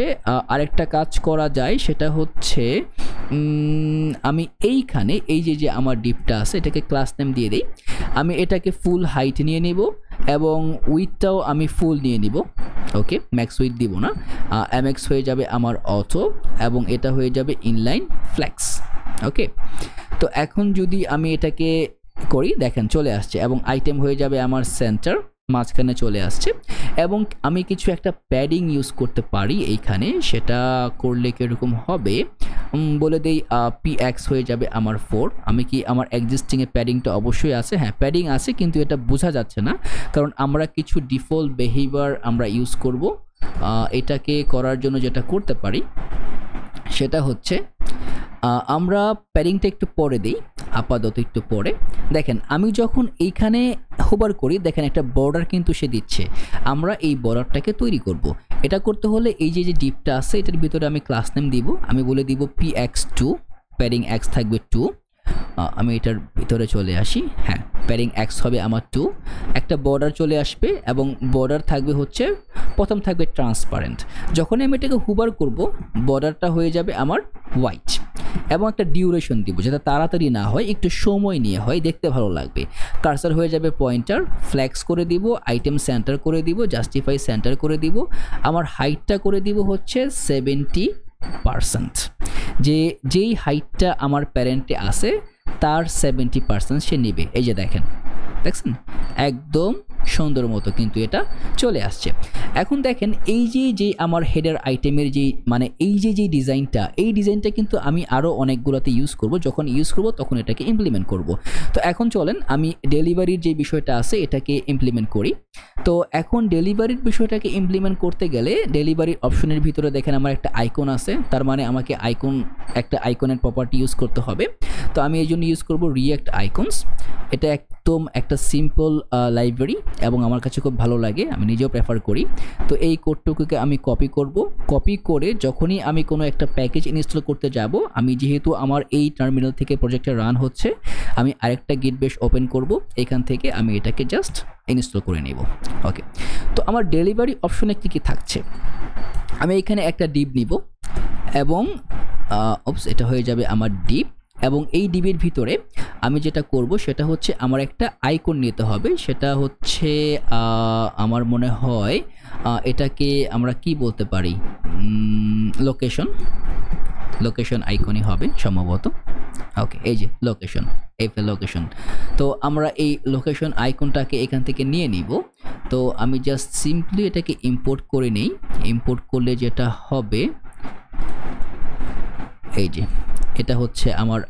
আরেকটা কাজ করা যায়, সেটা হচ্ছে আমি এইখানে এই যে আমার ডিপটা আছে এটাকে ক্লাস নেম দিয়ে দিই। আমি এটাকে ফুল হাইট নিয়ে নিব এবং উইথটাও আমি ফুল নিয়ে নিব। ওকে, ম্যাক্স উইথ দিব না, এমএক্স হয়ে যাবে আমার অটো এবং এটা হয়ে যাবে ইনলাইন ফ্লেক্স। ওকে, তো এখন যদি আমি এটাকে করি দেখেন চলে আসছে এবং আইটেম হয়ে যাবে আমার সেন্টার, মাঝখানে চলে আসছে। এবং আমি কিছু একটা প্যাডিং ইউজ করতে পারি এইখানে, সেটা করলে কীরকম হবে বলে দেই। px হয়ে যাবে আমার 4। আমি কি আমার এক্সিস্টিংয়ে প্যাডিংটা অবশ্যই আছে, হ্যাঁ প্যাডিং আছে, কিন্তু এটা বোঝা যাচ্ছে না কারণ আমরা কিছু ডিফল্ট বিহেভিয়ার আমরা ইউজ করব। এটাকে করার জন্য যেটা করতে পারি সেটা হচ্ছে আমরা প্যাডিংটা একটু পরে দিই, আপাতত একটু পরে। দেখেন আমি যখন এইখানে হোভার করি দেখেন একটা বর্ডার কিন্তু সে দিচ্ছে, আমরা এই বর্ডারটাকে তৈরি করব। এটা করতে হলে এই যে ডিপটা আছে এটার ভিতরে আমি ক্লাস নেম দিব, আমি বলে দিব px2, প্যাডিং x থাকবে 2। আমি এটার ভিতরে চলে আসি, হ্যাঁ প্যাডিং x হবে আমার 2। একটা বর্ডার চলে আসবে এবং বর্ডার থাকবে হচ্ছে প্রথম থাকবে ট্রান্সপারেন্ট। যখন আমি এটাকে হুবার করব বর্ডারটা হয়ে যাবে আমার হোয়াইট এবং একটা ডিউরেশন দিব যাতে তাড়াতাড়ি না হয়, একটু সময় নিয়ে হয়, দেখতে ভালো লাগবে। কার্সার হয়ে যাবে পয়েন্টার, ফ্ল্যাক্স করে দিব, আইটেম সেন্টার করে দিব, জাস্টিফাই সেন্টার করে দিব। আমার হাইটটা করে দিব হচ্ছে 70%, যেই হাইটটা আমার প্যারেন্টে আছে তার 70% সে নেবে। এই যে দেখেন, দেখছেন একদম সুন্দর মতো কিন্তু এটা চলে আসছে। এখন দেখেন এই যে আমার হেডার আইটেমের যে মানে এই যে ডিজাইনটা, এই ডিজাইনটা কিন্তু আমি আরও অনেকগুলোতে ইউজ করব, যখন ইউজ করব তখন এটাকে ইমপ্লিমেন্ট করব। তো এখন চলেন আমি ডেলিভারির যে বিষয়টা আছে এটাকে ইমপ্লিমেন্ট করি। তো এখন ডেলিভারির বিষয়টাকে ইমপ্লিমেন্ট করতে গেলে ডেলিভারির অপশনের ভিতরে দেখেন আমার একটা আইকন আছে, তার মানে আমাকে একটা আইকনের প্রপার্টি ইউজ করতে হবে। তো আমি এই জন্য ইউজ করব রিঅ্যাক্ট আইকনস। এটা একদম একটা সিম্পল লাইব্রেরি এবং আমার কাছে খুব ভালো লাগে, আমি নিজেও প্রেফার করি। তো এই কোডটুকুকে আমি কপি করব, কপি করে যখনই আমি কোনো একটা প্যাকেজ ইনস্টল করতে যাব, আমি যেহেতু আমার এই টার্মিনাল থেকে প্রজেক্টটা রান হচ্ছে, আমি আরেকটা গিট বেশ ওপেন করব, এখান থেকে আমি এটাকে জাস্ট ইনস্টল করে নেব। ওকে, তো আমার ডেলিভারি অপশনে কী থাকছে, আমি এখানে একটা ডিপ নিব এবং এটা হয়ে যাবে আমার ডিপ। এবং এই ডিবের ভিতরে আমি যেটা করব সেটা হচ্ছে আমার একটা আইকন নিতে হবে, সেটা হচ্ছে আমার মনে হয় এটাকে আমরা কি বলতে পারি, লোকেশন আইকনই হবে সম্ভবত। ওকে, এই যে লোকেশন। তো আমরা এই লোকেশন আইকনটাকে এখান থেকে নিয়ে নিব। তো আমি জাস্ট সিম্পলি এটাকে ইম্পোর্ট করে নেই। ইম্পোর্ট করলে যেটা হবে এই যে এটা হচ্ছে আমার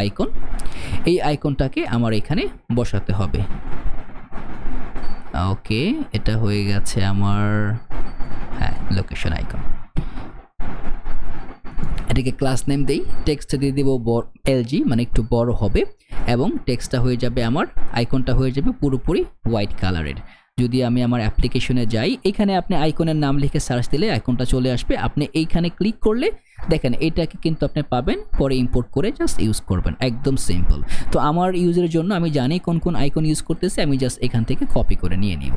আইকন, এই আইকনটাকে আমার এখানে বসাতে হবে। ওকে, এটা হয়ে গেছে আমার হ্যাঁ লোকেশন আইকন। এটাকে ক্লাস নেম দেই, টেক্সট দিয়ে দেব LG মানে একটু বড় হবে এবং টেক্সটটা হয়ে যাবে আমার আইকনটা হয়ে যাবে পুরোপুরি হোয়াইট কালারের। যদি আমি আমার অ্যাপ্লিকেশনে যাই, এখানে আপনি আইকনের নাম লিখে সার্চ দিলে আইকনটা চলে আসবে, আপনি এইখানে ক্লিক করলে দেখেন এইটাকে কিন্তু আপনি পাবেন, পরে ইম্পোর্ট করে জাস্ট ইউজ করবেন, একদম সিম্পল। তো আমার ইউজের জন্য আমি জানি কোন আইকন ইউজ করতেছে, আমি জাস্ট এখান থেকে কপি করে নিয়ে নিব।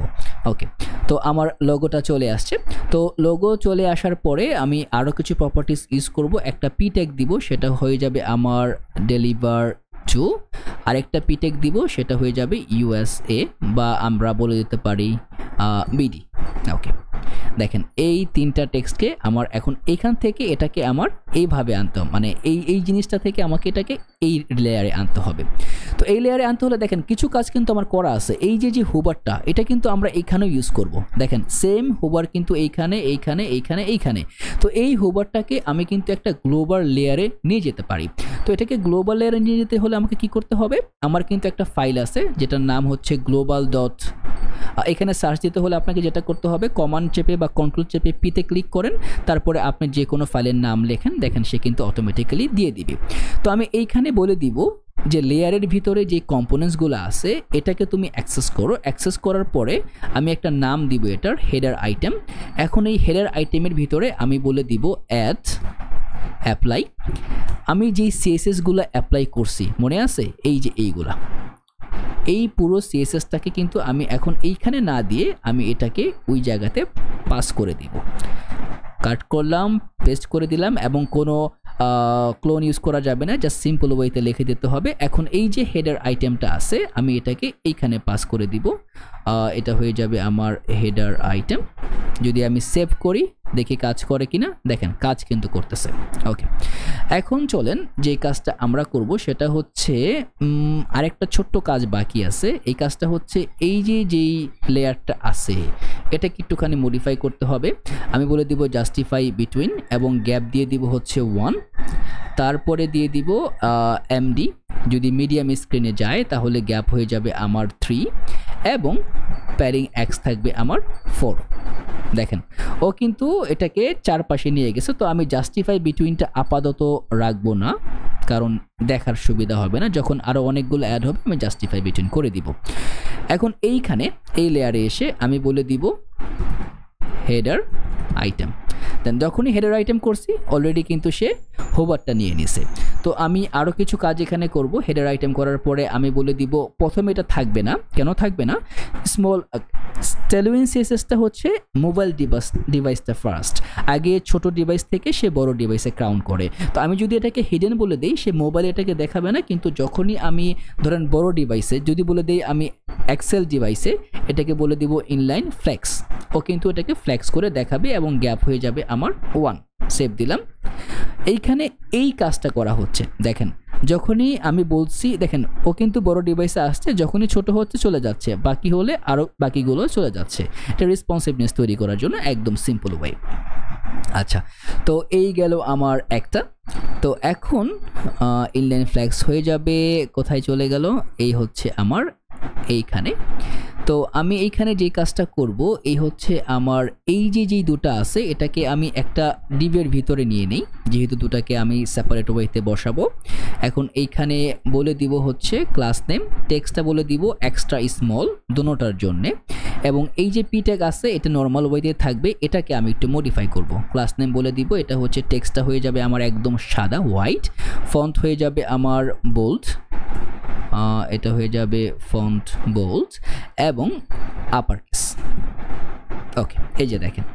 ওকে, তো আমার লোগোটা চলে আসছে। তো লোগো চলে আসার পরে আমি আরও কিছু প্রপার্টিস ইউজ করব, একটা পি ট্যাগ দিব, সেটা হয়ে যাবে আমার ডেলিভার টু, আরেকটা পি ট্যাগ দিব, সেটা হয়ে যাবে USA বা আমরা বলে দিতে পারি BD। ওকে, দেখেন এই তিনটা টেক্সটকে আমার এখন এখান থেকে এটাকে আমার এইভাবে আনতে হবে, মানে এই জিনিসটা থেকে আমাকে এটাকে এই লেয়ারে আনতে হবে। তো এই লেয়ারে আনতে হলে দেখেন কিছু কাজ কিন্তু আমার করা আছে। এই যে হোভারটা এটা কিন্তু আমরা এইখানেও ইউজ করব, দেখেন সেম হোভার কিন্তু এইখানে। তো এই হোভারটাকে আমি কিন্তু একটা গ্লোবাল লেয়ারে নিয়ে যেতে পারি। তো এটাকে গ্লোবাল লেয়ারে নিয়ে যেতে হলে আমাকে কি করতে হবে, আমার কিন্তু একটা ফাইল আছে যেটার নাম হচ্ছে গ্লোবাল ডট। এখানে সার্চ দিতে হলে আপনাকে যেটা করতে হবে কমান্ড চেপে বা কন্ট্রোল চেপে পিতে ক্লিক করেন, তারপরে আপনি যে কোনো ফাইলের নাম লেখেন, দেখেন সে কিন্তু অটোমেটিক্যালি দিয়ে দিবে। তো আমি এইখানে বলে দিব যে লেয়ারের ভিতরে যে কম্পোনেন্টসগুলো আছে এটাকে তুমি অ্যাক্সেস করো। অ্যাক্সেস করার পরে আমি একটা নাম দিব এটার হেডার আইটেম। এখন এই হেডার আইটেমের ভিতরে আমি বলে দিব অ্যাড অ্যাপ্লাই, আমি যেই সিএসএসগুলো অ্যাপ্লাই করছি মনে আছে, এই যে এইগুলা, এই পুরো সিএসএসটাকে কিন্তু আমি এখন এইখানে না দিয়ে আমি এটাকে ওই জায়গাতে পাস করে দিব। কাট করলাম, পেস্ট করে দিলাম, এবং কোনো ক্লোন ইউজ করা যাবে না, জাস্ট সিম্পল ওয়েতে লিখে দিতে হবে। এখন এই যে হেডার আইটেমটা আছে আমি এটাকে এইখানে পাস করে দিব, এটা হয়ে যাবে আমার হেডার আইটেম। যদি আমি সেভ করি দেখি কাজ করে কিনা, দেখেন কাজ কিন্তু করতেছে। ওকে, এখন চলেন যে কাজটা আমরা করব সেটা হচ্ছে আরেকটা ছোট্ট কাজ বাকি আছে। এই কাজটা হচ্ছে এই যে যেই লেয়ারটা আছে এটাকে একটুখানি মডিফাই করতে হবে। আমি বলে দিব জাস্টিফাই বিটুইন এবং গ্যাপ দিয়ে দিব হচ্ছে 1, তারপরে দিয়ে দিব এমডি, যদি মিডিয়াম স্ক্রিনে যায় তাহলে গ্যাপ হয়ে যাবে আমার 3 এবং প্যারিং এক্স থাকবে আমার 4। দেখেন ও কিন্তু এটাকে চারপাশে নিয়ে গেছে। তো আমি জাস্টিফাই বিটুইনটা আপাতত রাখবো না, কারণ দেখার সুবিধা হবে না, যখন আরও অনেকগুলো অ্যাড হবে আমি জাস্টিফাই বিটুইন করে দিব। এখন এইখানে এই লেয়ারে এসে আমি বলে দিব হেডার আইটেম। দেন যখনই হেডার আইটেম করছি অলরেডি কিন্তু সে হোভারটা নিয়ে নিছে। তো আমি আরও কিছু কাজ এখানে করব। হেডার আইটেম করার পরে আমি বলে দিব প্রথমে এটা থাকবে না, কেন থাকবে না, স্মল টেলউইন সিএসএসটা হচ্ছে মোবাইল ডিভাইসটা ফার্স্ট, আগে ছোট ডিভাইস থেকে সে বড় ডিভাইসে কাউন্ট করে। তো আমি যদি এটাকে হিডেন বলে দিই সে মোবাইলে এটাকে দেখাবে না, কিন্তু যখনই আমি ধরেন বড় ডিভাইসে যদি বলে দিই আমি এক্সেল ডিভাইসে এটাকে বলে দিব ইনলাইন ফ্লেক্স, ও কিন্তু এটাকে ফ্লেক্স করে দেখাবে এবং গ্যাপ হয়ে যাবে আমার 1। সেভ দিলাম। এইখানে এই কাজটা করা হচ্ছে, দেখেন যখনই আমি বলছি দেখেন ও কিন্তু বড় ডিভাইসে আসছে, যখনই ছোট হচ্ছে চলে যাচ্ছে, বাকি হলে আরও বাকিগুলো চলে যাচ্ছে। এটা রেসপন্সিভনেস তৈরি করার জন্য একদম সিম্পল ওয়ে। আচ্ছা, তো এই গেল আমার একটা। তো এখন ইনলাইন ফ্ল্যাক্স হয়ে যাবে, কোথায় চলে গেল, এই হচ্ছে আমার এইখানে। তো আমি এইখানে যে কাজটা করব এই হচ্ছে আমার এই যে যেই দুটো আছে এটাকে আমি একটা ডিভের ভিতরে নিয়ে নেই, যেহেতু দুটাকে আমি সেপারেট ওয়েতে বসাবো। এখন এইখানে বলে দিব হচ্ছে ক্লাস নেম, টেক্সটটা বলে দিব এক্সট্রা স্মল দুটোটার জন্য, এবং এই যে পি ট্যাগ আছে এটা নর্মাল ওয়েতে থাকবে, এটাকে আমি একটু মডিফাই করব। ক্লাস নেম বলে দিব এটা হচ্ছে টেক্সটটা হয়ে যাবে আমার একদম সাদা হোয়াইট, ফন্ট হয়ে যাবে আমার বোল্ড, এটা হয়ে যাবে ফন্ট বোল্ড এবং আপার কেস। ওকে, এই যে দেখেন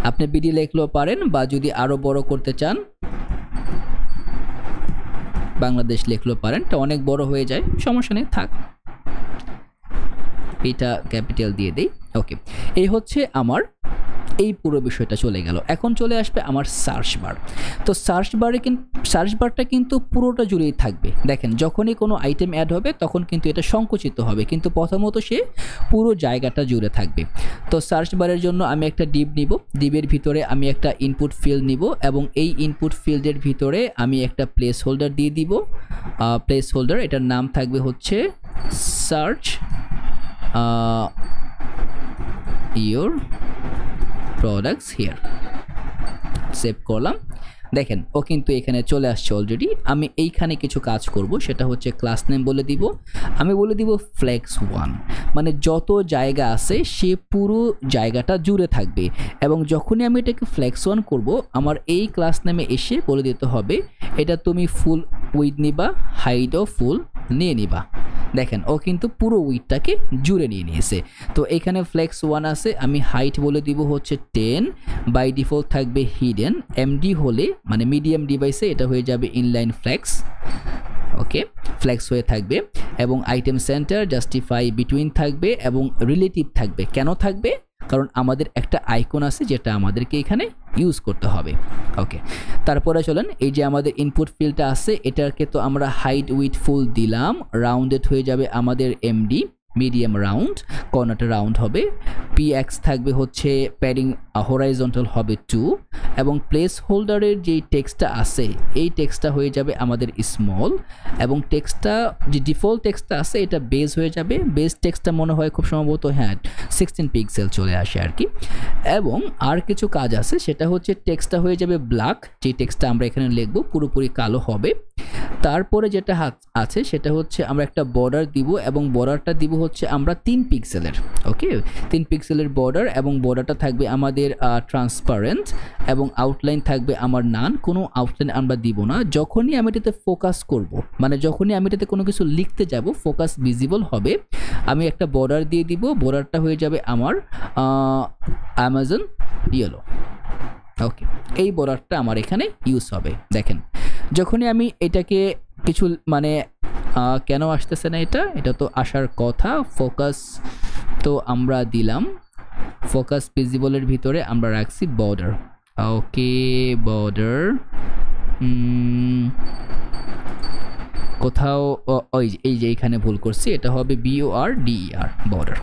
আপনি বিডি লিখলেও পারেন, বা যদি আরও বড় করতে চান বাংলাদেশ লিখলেও পারেন, এটা অনেক বড় হয়ে যায়, সমস্যা নেই, থাক, এটা ক্যাপিটাল দিয়ে দেই। ওকে, এই হচ্ছে আমার এই পুরো বিষয়টা চলে গেল। এখন চলে আসবে আমার সার্চ বার। তো সার্চ বারটা কিন্তু পুরোটা জুড়েই থাকবে। দেখেন যখনই কোনো আইটেম অ্যাড হবে তখন কিন্তু এটা সংকুচিত হবে, কিন্তু প্রথমত সে পুরো জায়গাটা জুড়ে থাকবে। তো সার্চ বারের জন্য আমি একটা ডিভ নিব, ডিভের ভিতরে আমি একটা ইনপুট ফিল্ড নিব এবং এই ইনপুট ফিল্ডের ভিতরে আমি একটা প্লেস হোল্ডার দিয়ে দিব। প্লেস হোল্ডার এটার নাম থাকবে হচ্ছে search your products here. Save করলাম। দেখেন ও কিন্তু এখানে চলে আসছে অলরেডি। আমি এইখানে কিছু কাজ করব, সেটা হচ্ছে ক্লাস নেম বলে দিব, আমি বলে দিব ফ্লেক্স 1, মানে যত জায়গা আছে সে পুরো জায়গাটা জুড়ে থাকবে। এবং যখনই আমি এটাকে ফ্লেক্স 1 করব আমার এই ক্লাস নেমে এসে বলে দিতে হবে এটা তুমি ফুল উইথ নিবা, হাইটও ফুল নিয়ে নিবা। দেখেন ও কিন্তু পুরো উইথটাকে জুড়ে নিয়ে নিয়েছে। তো এখানে ফ্লেক্স 1 আছে, আমি হাইট বলে দিব হচ্ছে 10, বাই ডিফল্ট থাকবে হিডেন, এমডি হলে মানে মিডিয়াম ডিভাইসে এটা হয়ে যাবে ইনলাইন ফ্লেক্স। ওকে, ফ্লেক্স হয়ে থাকবে এবং আইটেম সেন্টার জাস্টিফাই বিটুইন থাকবে এবং রিলেটিভ থাকবে। কেন থাকবে? কারণ আমাদের একটা আইকন আছে যেটা আমাদেরকে এখানে ইউজ করতে হবে। ওকে, তারপরে চলেন এই যে আমাদের ইনপুট ফিল্ডটা আছে এটাকে তো আমরা হাইট উইথ ফুল দিলাম, রাউন্ডেড হয়ে যাবে আমাদের এমডি, মিডিয়াম রাউন্ড, কর্নারটা রাউন্ড হবে, px থাকবে হচ্ছে প্যাডিং হরাইজন্টাল হবে 2 এবং প্লেস হোল্ডারের যেই টেক্সটটা আছে এই টেক্সটটা হয়ে যাবে আমাদের স্মল এবং টেক্সটটা যে ডিফল্ট টেক্সটটা আছে এটা বেজ হয়ে যাবে। বেজ টেক্সটটা মনে হয় খুব সম্ভবত হ্যাঁ 16 পিক্সেল চলে আসে আর কি। এবং আর কিছু কাজ আছে, সেটা হচ্ছে টেক্সটটা হয়ে যাবে ব্ল্যাক, যে টেক্সটটা আমরা এখানে লিখবো পুরোপুরি কালো হবে। তারপরে যেটা আছে সেটা হচ্ছে আমরা একটা বর্ডার দিব, এবং বর্ডারটা দিব হচ্ছে আমরা 3 পিক্সেলের। ওকে, 3 পিক্সেলের বর্ডার, এবং বর্ডারটা থাকবে আমাদের ট্রান্সপারেন্ট, এবং আউটলাইন থাকবে আমার নান, কোনো আউটলাইন আমরা দিব না। যখনই আমি এটাতে ফোকাস করব, মানে যখনই আমি এটাতে কোনো কিছু লিখতে যাব, ফোকাস ভিজিবল হবে, আমি একটা বর্ডার দিয়ে দিব। বর্ডারটা হয়ে যাবে আমার অ্যামাজন ইয়েলো। ওকে, এই বর্ডারটা আমার এখানে ইউজ হবে। দেখেন, যখনই আমি এটাকে কিছু মানে কেন আসতেছে না, এটা তো আসার কথা। ফোকাস তো আমরা দিলাম, ফোকাস ভিজিবলের ভিতরে আমরা রাখছি বর্ডার। ওকে, বর্ডার কোথাও এই যে এখানে ভুল করছি, এটা হবে BORDER, বর্ডার।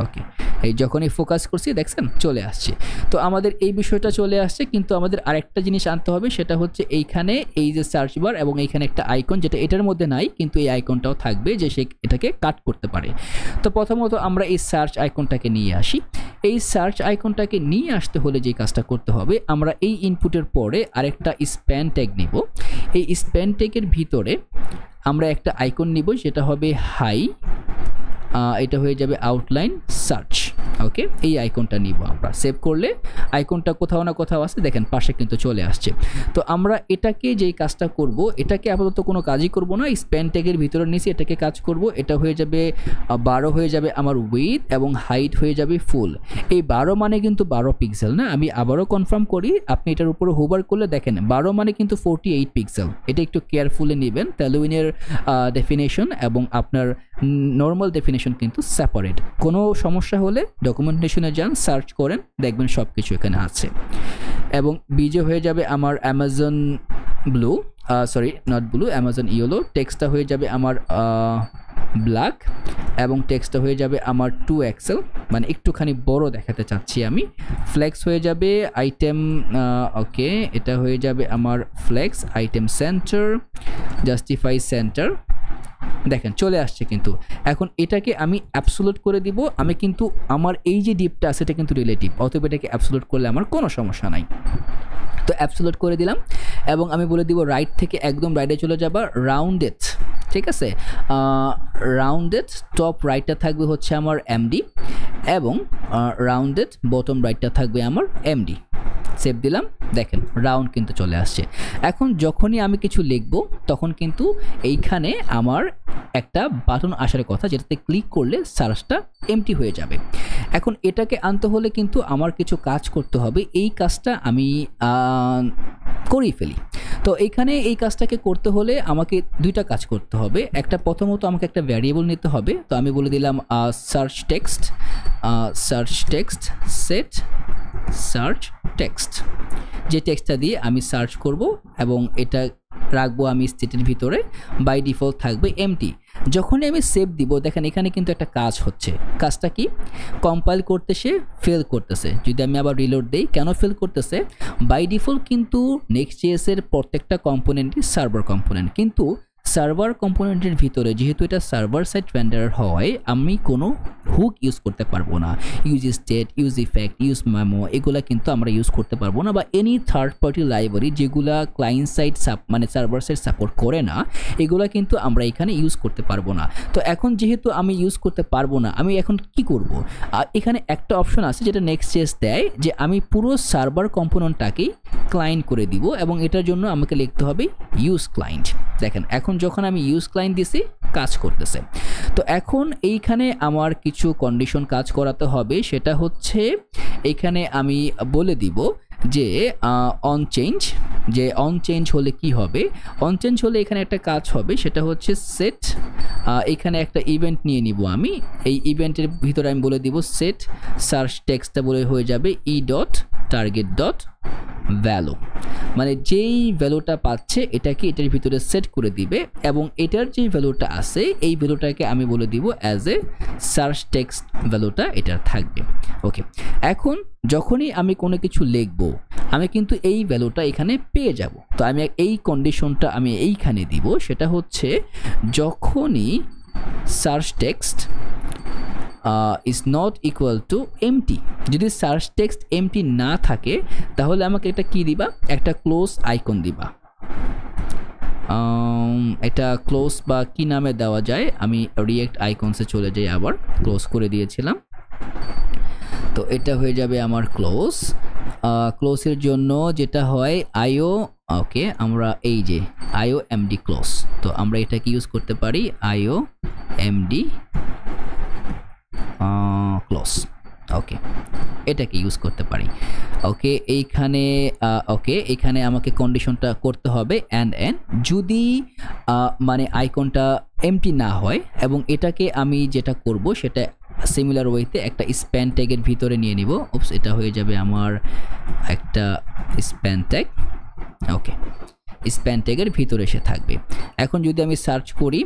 ওকে, এই যখনই ফোকাস করছি দেখছেন চলে আসছে। তো আমাদের এই বিষয়টা চলে আসছে, কিন্তু আমাদের আরেকটা জিনিস আনতে হবে, সেটা হচ্ছে এইখানে এই যে সার্চ বার এবং এইখানে একটা আইকন, যেটা এটার মধ্যে নাই, কিন্তু এই আইকনটাও থাকবে যে সে এটাকে কাট করতে পারে। তো প্রথমত আমরা এই সার্চ আইকনটাকে নিয়ে আসি। এই সার্চ আইকনটাকে নিয়ে আসতে হলে যে কাজটা করতে হবে, আমরা এই ইনপুটের পরে আরেকটা স্প্যান ট্যাগ নিব। এই স্প্যান ট্যাগের ভিতরে আমরা একটা আইকন নিব, সেটা হবে হাই, এটা হয়ে যাবে আউটলাইন সার্চ। ওকে, এই আইকনটা নিব আমরা। সেভ করলে আইকনটা কোথাও না কোথাও আছে, দেখেন পাশে কিন্তু চলে আসছে। তো আমরা এটাকে যেই কাজটা করব, এটাকে আপাতত কোনো কাজই করব না, স্প্যান ট্যাগের ভিতরে নিচে এটাকে কাজ করব। এটা হয়ে যাবে 12 হয়ে যাবে আমার উইথ, এবং হাইট হয়ে যাবে ফুল। এই 12 মানে কিন্তু 12 পিক্সেল না, আমি আবারও কনফার্ম করি, আপনি এটার উপরে হোভার করলে দেখেন 12 মানে কিন্তু 48 পিক্সেল। এটা একটু কেয়ারফুলি নেবেন, তেলুইনের ডেফিনেশন এবং আপনার নর্মাল ডেফিনেশন কিন্তু সেপারেট। কোনো সমস্যা হলে ডকুমেন্টেশনে যান, সার্চ করেন, দেখবেন সব কিছু এখানে আছে। এবং বিজে হয়ে যাবে আমার Amazon blue, sorry not blue, Amazon yellow. টেক্সটটা হয়ে যাবে আমার ব্ল্যাক, এবং টেক্সটটা হয়ে যাবে আমার 2XL, মানে একটুখানি বড় দেখাতে চাচ্ছি আমি। ফ্লেক্স হয়ে যাবে আইটেম, ওকে, এটা হয়ে যাবে আমার flex item center, justify center. দেখেন চলে আসছে, কিন্তু এখন এটাকে আমি অ্যাবসোলুট করে দিব। আমি কিন্তু আমার এই যে ডিপটা আছে এটা কিন্তু রিলেটিভ, অতএব এটাকে অ্যাবসোলুট করলে আমার কোনো সমস্যা নাই। তো অ্যাবসোলুট করে দিলাম, এবং আমি বলে দিব রাইট থেকে একদম রাইটে চলে যাবা, রাউন্ডেড, ঠিক আছে, রাউন্ডেড টপ রাইটটা থাকবে হচ্ছে আমার MD, এবং রাউন্ডেড বটম রাইটটা থাকবে আমার MD। সেভ দিলাম, দেখেন রাউন্ড কিন্তু চলে আসছে। এখন যখনই আমি কিছু লিখব, তখন কিন্তু এইখানে আমার একটা বাটন আসার কথা, যেটাতে ক্লিক করলে সার্চটা এমটি হয়ে যাবে। এখন এটাকে আনতে হলে কিন্তু আমার কিছু কাজ করতে হবে, এই কাজটা আমি করেই ফেলি। তো এইখানে এই কাজটাকে করতে হলে আমাকে দুইটা কাজ করতে হবে। একটা, প্রথমত আমাকে একটা ভ্যারিয়েবল নিতে হবে। তো আমি বলে দিলাম search text set search text, যে টেক্সটটা দিয়ে আমি সার্চ করব, এবং এটা রাখবো আমি স্টেটের ভিতরে, বাই ডিফল্ট থাকবে এমটি। যখনই আমি সেভ দিব, দেখেন এখানে কিন্তু একটা কাজ হচ্ছে। কাজটা কি? কম্পাইল করতে সে ফেল করতেছে। যদি আমি আবার রিলোড দেই, কেন ফেল করতেছে? বাই ডিফল্ট কিন্তু নেক্সট.js এর প্রত্যেকটা কম্পোনেন্টই সার্ভার কম্পোনেন্ট, কিন্তু সার্ভার কম্পোনেন্টের ভিতরে যেহেতু এটা সার্ভার সাইড রেন্ডার হয়, আমি কোনো হুক ইউজ করতে পারবো না। Use state, use effect, use memo, এগুলা কিন্তু আমরা ইউজ করতে পারবো না, বা এনি থার্ড পার্টি লাইব্রেরি যেগুলা ক্লায়েন্ট সাইড মানে সার্ভার সাইড সাপোর্ট করে না, এগুলা কিন্তু আমরা এখানে ইউজ করতে পারবো না। তো এখন যেহেতু আমি ইউজ করতে পারবো না, আমি এখন কি করব? এখানে একটা অপশন আছে যেটা নেক্সট.js দেয়, যে আমি পুরো সার্ভার কম্পোনেন্টটাকেই ক্লায়েন্ট করে দিব, এবং এটার জন্য আমাকে লিখতে হবে ইউজ ক্লায়েন্ট। দেখেন এখন যখন আমি ইউজ ক্লায়েন্ট দিছি, কাজ করতেছে। তো এখন এইখানে আমার কিছু কন্ডিশন কাজ করাতে হবে, সেটা হচ্ছে এইখানে আমি বলে দিব যে অন চেঞ্জ, যে অন চেঞ্জ হলে কি হবে। অন চেঞ্জ হলে এখানে একটা কাজ হবে, সেটা হচ্ছে সেট, এখানে একটা ইভেন্ট নিয়ে নিব আমি। এই ইভেন্টের ভিতরে আমি বলে দিব সেট সার্চ টেক্সটটা বলে হয়ে যাবে e.target.value, মানে যেই ভ্যালুটা পাচ্ছে এটাকে এটার ভিতরে সেট করে দিবে, এবং এটার যে ভ্যালুটা আছে এই ভ্যালুটাকে আমি বলে দিব অ্যাজ এ সার্চ টেক্সট ভ্যালুটা এটার থাকবে। ওকে, এখন যখনই আমি কোনো কিছু লিখব, আমি কিন্তু এই ভ্যালুটা এখানে পেয়ে যাব। তো আমি এই কন্ডিশনটা আমি এইখানে দিব, সেটা হচ্ছে যখনই search text is not equal to empty. যদি সার্চ টেক্সট এমটি না থাকে তাহলে আমাকে এটা কি দিবা, একটা ক্লোজ আইকন দিবা। এটা ক্লোজ বা কি নামে দেওয়া যায়, আমি রিয়েক্ট আইকনসে চলে যাই, আবার ক্লোজ করে দিয়েছিলাম। তো এটা হয়ে যাবে আমার ক্লোজ। ক্লোজের জন্য যেটা হয় আইও, ওকে আমরা এই যে আইও এমডি ক্লোজ, তো আমরা এটাকে ইউজ করতে পারি আইও এমডি ক্লোজ। ওকে, এটাকে ইউজ করতে পারি। ওকে, এইখানে এখানে আমাকে কন্ডিশনটা করতে হবে অ্যান্ড যদি মানে আইকনটা এমটি না হয়, এবং এটাকে আমি যেটা করব সেটা সিমিলার ওয়েতে একটা স্প্যান ট্যাগের ভিতরে নিয়ে নিব। উপস, এটা হয়ে যাবে আমার একটা স্প্যান ট্যাগ। ওকে, স্প্যান ট্যাগের ভিতরে এসে থাকবে। এখন যদি আমি সার্চ করি,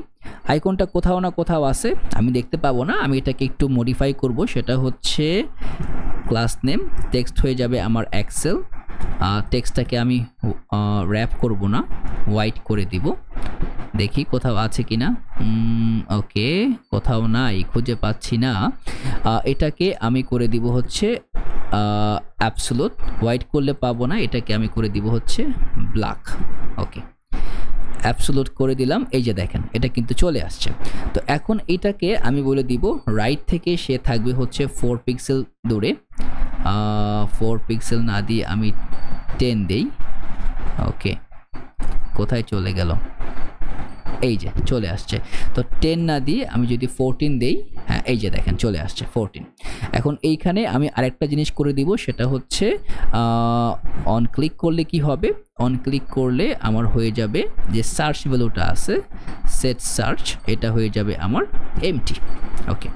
আইকনটা কোথাও না কোথাও আছে, আমি দেখতে পাবো না, আমি এটাকে একটু মডিফাই করব। সেটা হচ্ছে ক্লাস নেম, টেক্সট হয়ে যাবে আমার এক্সেল। টেক্সটটাকে আমি র্যাপ করব না, হোয়াইট করে দিব। দেখি কোথাও আছে কি না। ওকে, কোথাও নাই, খুঁজে পাচ্ছি না। এটাকে আমি করে দিব হচ্ছে অ্যাবসোলুট, হোয়াইট করলে পাবো না, এটাকে আমি করে দিব হচ্ছে ব্ল্যাক। ওকে, অ্যাবসোলুট করে দিলাম, এই যে দেখেন এটা কিন্তু চলে আসছে। তো এখন এটাকে আমি বলে দিব রাইট থেকে সে থাকবে হচ্ছে 4 পিক্সেল দূরে। 4 পিক্সেল না দিয়ে আমি 10 দেই। ওকে, কোথায় চলে গেল, এই যে চলে আসছে। তো 10 না দিয়ে আমি যদি 14 দেই, হ্যাঁ এই যে দেখেন চলে আসছে 14। এখন এইখানে আমি আরেকটা জিনিস করে দিব, সেটা হচ্ছে অন ক্লিক করলে কি হবে, অন ক্লিক করলে আমার হয়ে যাবে যে সার্চ ভ্যালুটা আছে সেট সার্চ, এটা হয়ে যাবে আমার এমটি। ওকে,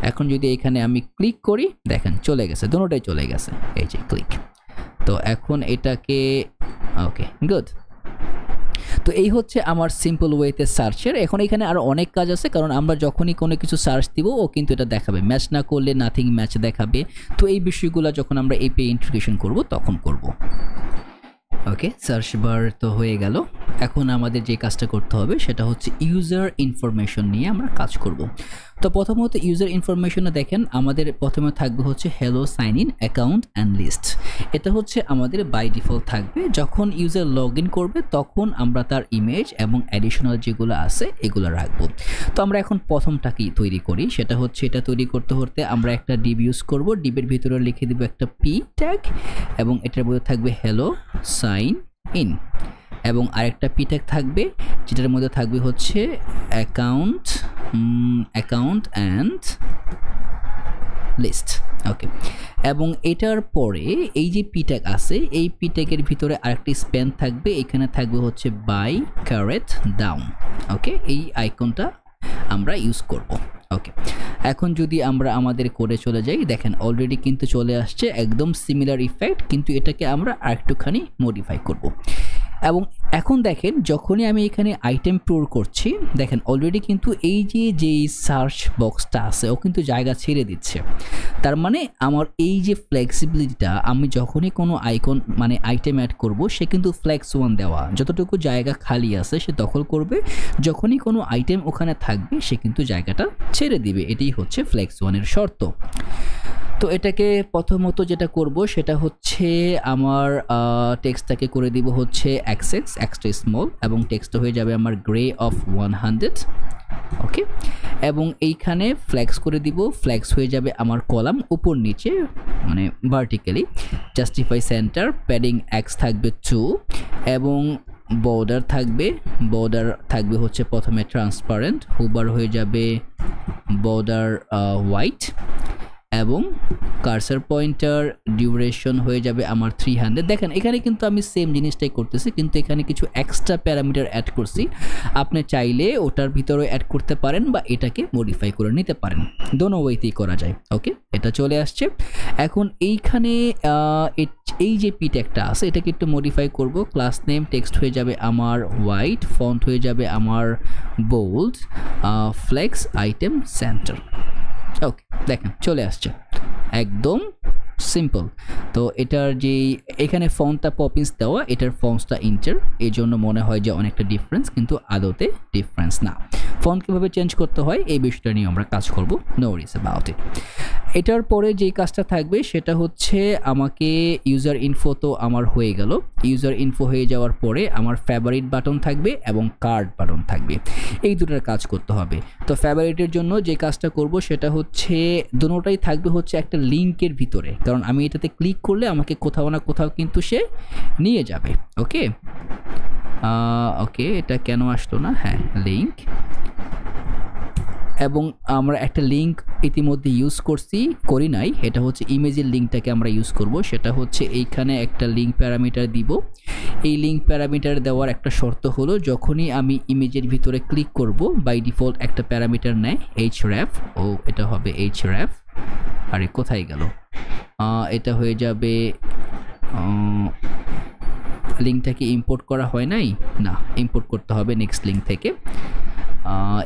এখন যদি এখানে আমি ক্লিক করি, দেখেন চলে গেছে, দুটোটাই চলে গেছে, এই যে ক্লিক। তো এখন এটাকে ওকে গুড। তো এই হচ্ছে আমার সিম্পল ওয়েতে সার্চের। এখন এখানে আরও অনেক কাজ আছে, কারণ আমরা যখনই কোনো কিছু সার্চ দিব ও কিন্তু এটা দেখাবে, ম্যাচ না করলে নাথিং ম্যাচ দেখাবে। তো এই বিষয়গুলো যখন আমরা এপিআই ইন্টিগ্রেশন করব তখন করব। ওকে, সার্চ বার তো হয়ে গেল। এখন আমাদের যে কাজটা করতে হবে সেটা হচ্ছে ইউজার ইনফরমেশন নিয়ে আমরা কাজ করব। তো প্রথমত ইউজার ইনফরমেশনে দেখেন আমাদের প্রথমে থাকবে হচ্ছে hello sign in account and list. এটা হচ্ছে আমাদের বাই ডিফল্ট থাকবে, যখন ইউজার লগ ইন করবে তখন আমরা তার ইমেজ এবং অ্যাডিশনাল যেগুলো আছে এগুলো রাখবো। তো আমরা এখন প্রথমটাকেই তৈরি করি, সেটা হচ্ছে এটা তৈরি করতে করতে আমরা একটা ডিব ইউজ করব। ডিবের ভিতরে লিখে দেবো একটা পি ট্যাগ, এবং এটার মধ্যে থাকবে হ্যালো সাইন ইন, এবং আরেকটা পি ট্যাগ থাকবে যেটার মধ্যে থাকবে হচ্ছে অ্যাকাউন্ট অ্যান্ড লিস্ট। ওকে, এবং এটার পরে এই যে পি ট্যাগ আছে, এই পি ট্যাগের ভিতরে আরেকটি স্প্যান থাকবে, এখানে থাকবে হচ্ছে বাই ক্যারেট ডাউন। ওকে, এই আইকনটা আমরা ইউজ করব। ওকে, এখন যদি আমরা আমাদের কোডে চলে যাই, দেখেন অলরেডি কিন্তু চলে আসছে একদম সিমিলার ইফেক্ট, কিন্তু এটাকে আমরা আরেকটুখানি মডিফাই করব। এবং এখন দেখেন যখনই আমি এখানে আইটেম প্রোর করছি, দেখেন অলরেডি কিন্তু এই যে সার্চ বক্সটা আছে ও কিন্তু জায়গা ছেড়ে দিচ্ছে। তার মানে আমার এই যে ফ্লেক্সিবিলিটিটা, আমি যখনই কোনো আইকন মানে আইটেম অ্যাড করব সে কিন্তু ফ্লেক্স 1 দেওয়া, যতটুকু জায়গা খালি আছে সে দখল করবে, যখনই কোনো আইটেম ওখানে থাকবে সে কিন্তু জায়গাটা ছেড়ে দিবে। এটাই হচ্ছে ফ্লেক্স 1-এর শর্ত। তো এটাকে প্রথমত যেটা করব সেটা হচ্ছে আমার টেক্সটটাকে করে দিব হচ্ছে এক্সট্রা স্মল, এবং টেক্সটটা হয়ে যাবে আমার গ্রে অফ 100। ওকে, এবং এইখানে ফ্ল্যাক্স করে দিব, ফ্ল্যাক্স হয়ে যাবে আমার কলাম উপর নিচে মানে vertically. Justify centre, padding x থাকবে 2, এবং বর্ডার থাকবে হচ্ছে প্রথমে ট্রান্সপারেন্ট, হুবার হয়ে যাবে বর্ডার হোয়াইট, এবং কার্সার পয়েন্টার ডিউরেশন হয়ে যাবে আমার 300। দেখেন এখানে কিন্তু আমি সেম জিনিসটাই করতেছি, কিন্তু এখানে কিছু এক্সট্রা প্যারামিটার অ্যাড করছি। আপনি চাইলে ওটার ভিতরে অ্যাড করতে পারেন বা এটাকে মডিফাই করে নিতে পারেন, দোনো ওয়েতেই করা যায়। ওকে, এটা চলে আসছে। এখন এইখানে এই যে পি ট্যাগটা আছে এটাকে একটু মডিফাই করব। ক্লাস নেম টেক্সট হয়ে যাবে আমার হোয়াইট, ফন্ট হয়ে যাবে আমার বোল্ড, ফ্লেক্স আইটেম সেন্টার। ওকে, দেখেন চলে আসছে একদম সিম্পল। তো এটার যে এখানে ফন্টটা পপিন্স দেওয়া, এটার ফন্টসটা ইন্টার, এই জন্য মনে হয় যে অনেকটা ডিফারেন্স, কিন্তু আদতে ডিফারেন্স না। ফন্ট কীভাবে চেঞ্জ করতে হয় এই বিষয়টা নিয়ে আমরা কাজ করব, নো ওয়ারিজ অ্যাবাউট ইট। এটার পরে যেই কাজটা থাকবে সেটা হচ্ছে আমাকে ইউজার ইনফো তো আমার হয়ে গেল। ইউজার ইনফো হয়ে যাওয়ার পরে আমার ফেভারিট বাটন থাকবে এবং কার্ড বাটন থাকবে, এই দুটোর কাজ করতে হবে। তো ফেভারিটের জন্য যে কাজটা করব সেটা হচ্ছে দুটোটাই থাকবে হচ্ছে একটা লিঙ্কের ভিতরে, কারণ আমি এটাতে ক্লিক করলে আমাকে কোথাও না কোথাও কিন্তু সে নিয়ে যাবে। ওকে ওকে, এটা কেন আসলো না? হ্যাঁ, লিঙ্ক, এবং আমরা একটা লিঙ্ক ইতিমধ্যে ইউজ করি নাই, এটা হচ্ছে ইমেজের লিঙ্কটাকে আমরা ইউজ করব। সেটা হচ্ছে এইখানে একটা লিঙ্ক প্যারামিটার দিব। এই লিঙ্ক প্যারামিটার দেওয়ার একটা শর্ত হলো যখনই আমি ইমেজের ভিতরে ক্লিক করব, বাই ডিফল্ট একটা প্যারামিটার নেয় href, ও এটা হবে href। আরে কোথায় গেল? এটা হয়ে যাবে, লিঙ্কটাকে ইম্পোর্ট করা হয় নাই, না ইম্পোর্ট করতে হবে নেক্সট লিঙ্ক থেকে।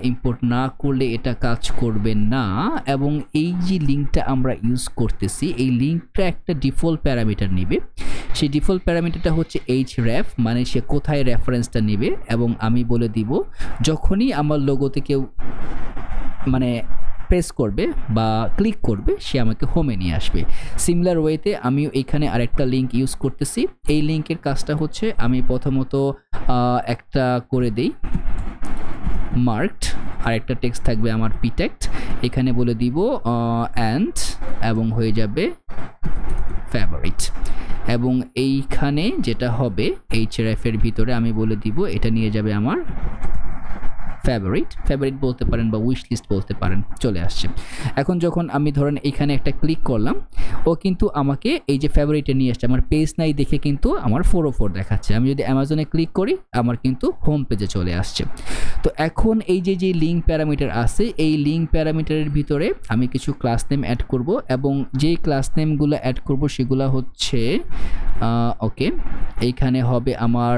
ইম্পোর্ট না করলে এটা কাজ করবে না। এবং এই যে লিঙ্কটা আমরা ইউজ করতেছি, এই লিঙ্কটা একটা ডিফল্ট প্যারামিটার নেবে। সেই ডিফল্ট প্যারামিটারটা হচ্ছে href, মানে সে কোথায় রেফারেন্সটা নেবে, এবং আমি বলে দিব যখনই আমার লোগোতে কেউ মানে প্রেস করবে বা ক্লিক করবে সে আমাকে হোমে নিয়ে আসবে। সিমিলার ওয়েতে আমিও এখানে আরেকটা লিঙ্ক ইউজ করতেছি। এই লিঙ্কের কাজটা হচ্ছে আমি প্রথমত একটা করে দেই মার্কড, আরেকটা টেক্সট থাকবে আমার পিটেক্ট, এখানে বলে দিব অ্যান্ড, এবং হয়ে যাবে ফেভারিট। এবং এইখানে যেটা হবে href এর ভিতরে আমি বলে দিব এটা নিয়ে যাবে আমার ফেভারিট বলতে পারেন বা উইশ লিস্ট বলতে পারেন, চলে আসছে। এখন যখন আমি ধরেন এখানে একটা ক্লিক করলাম, ও কিন্তু আমাকে এই যে ফেভারিটে নিয়ে আসছে, আমার পেজ নাই দেখে কিন্তু আমার 404 দেখাচ্ছে। আমি যদি অ্যামাজনে ক্লিক করি আমার কিন্তু হোম পেজে চলে আসছে। তো এখন এই যে লিঙ্ক প্যারামিটার আছে, এই লিঙ্ক প্যারামিটারের ভিতরে আমি কিছু ক্লাস নেম অ্যাড করব, এবং যেই ক্লাস নেমগুলো অ্যাড করব সেগুলো হচ্ছে ওকে, এইখানে হবে আমার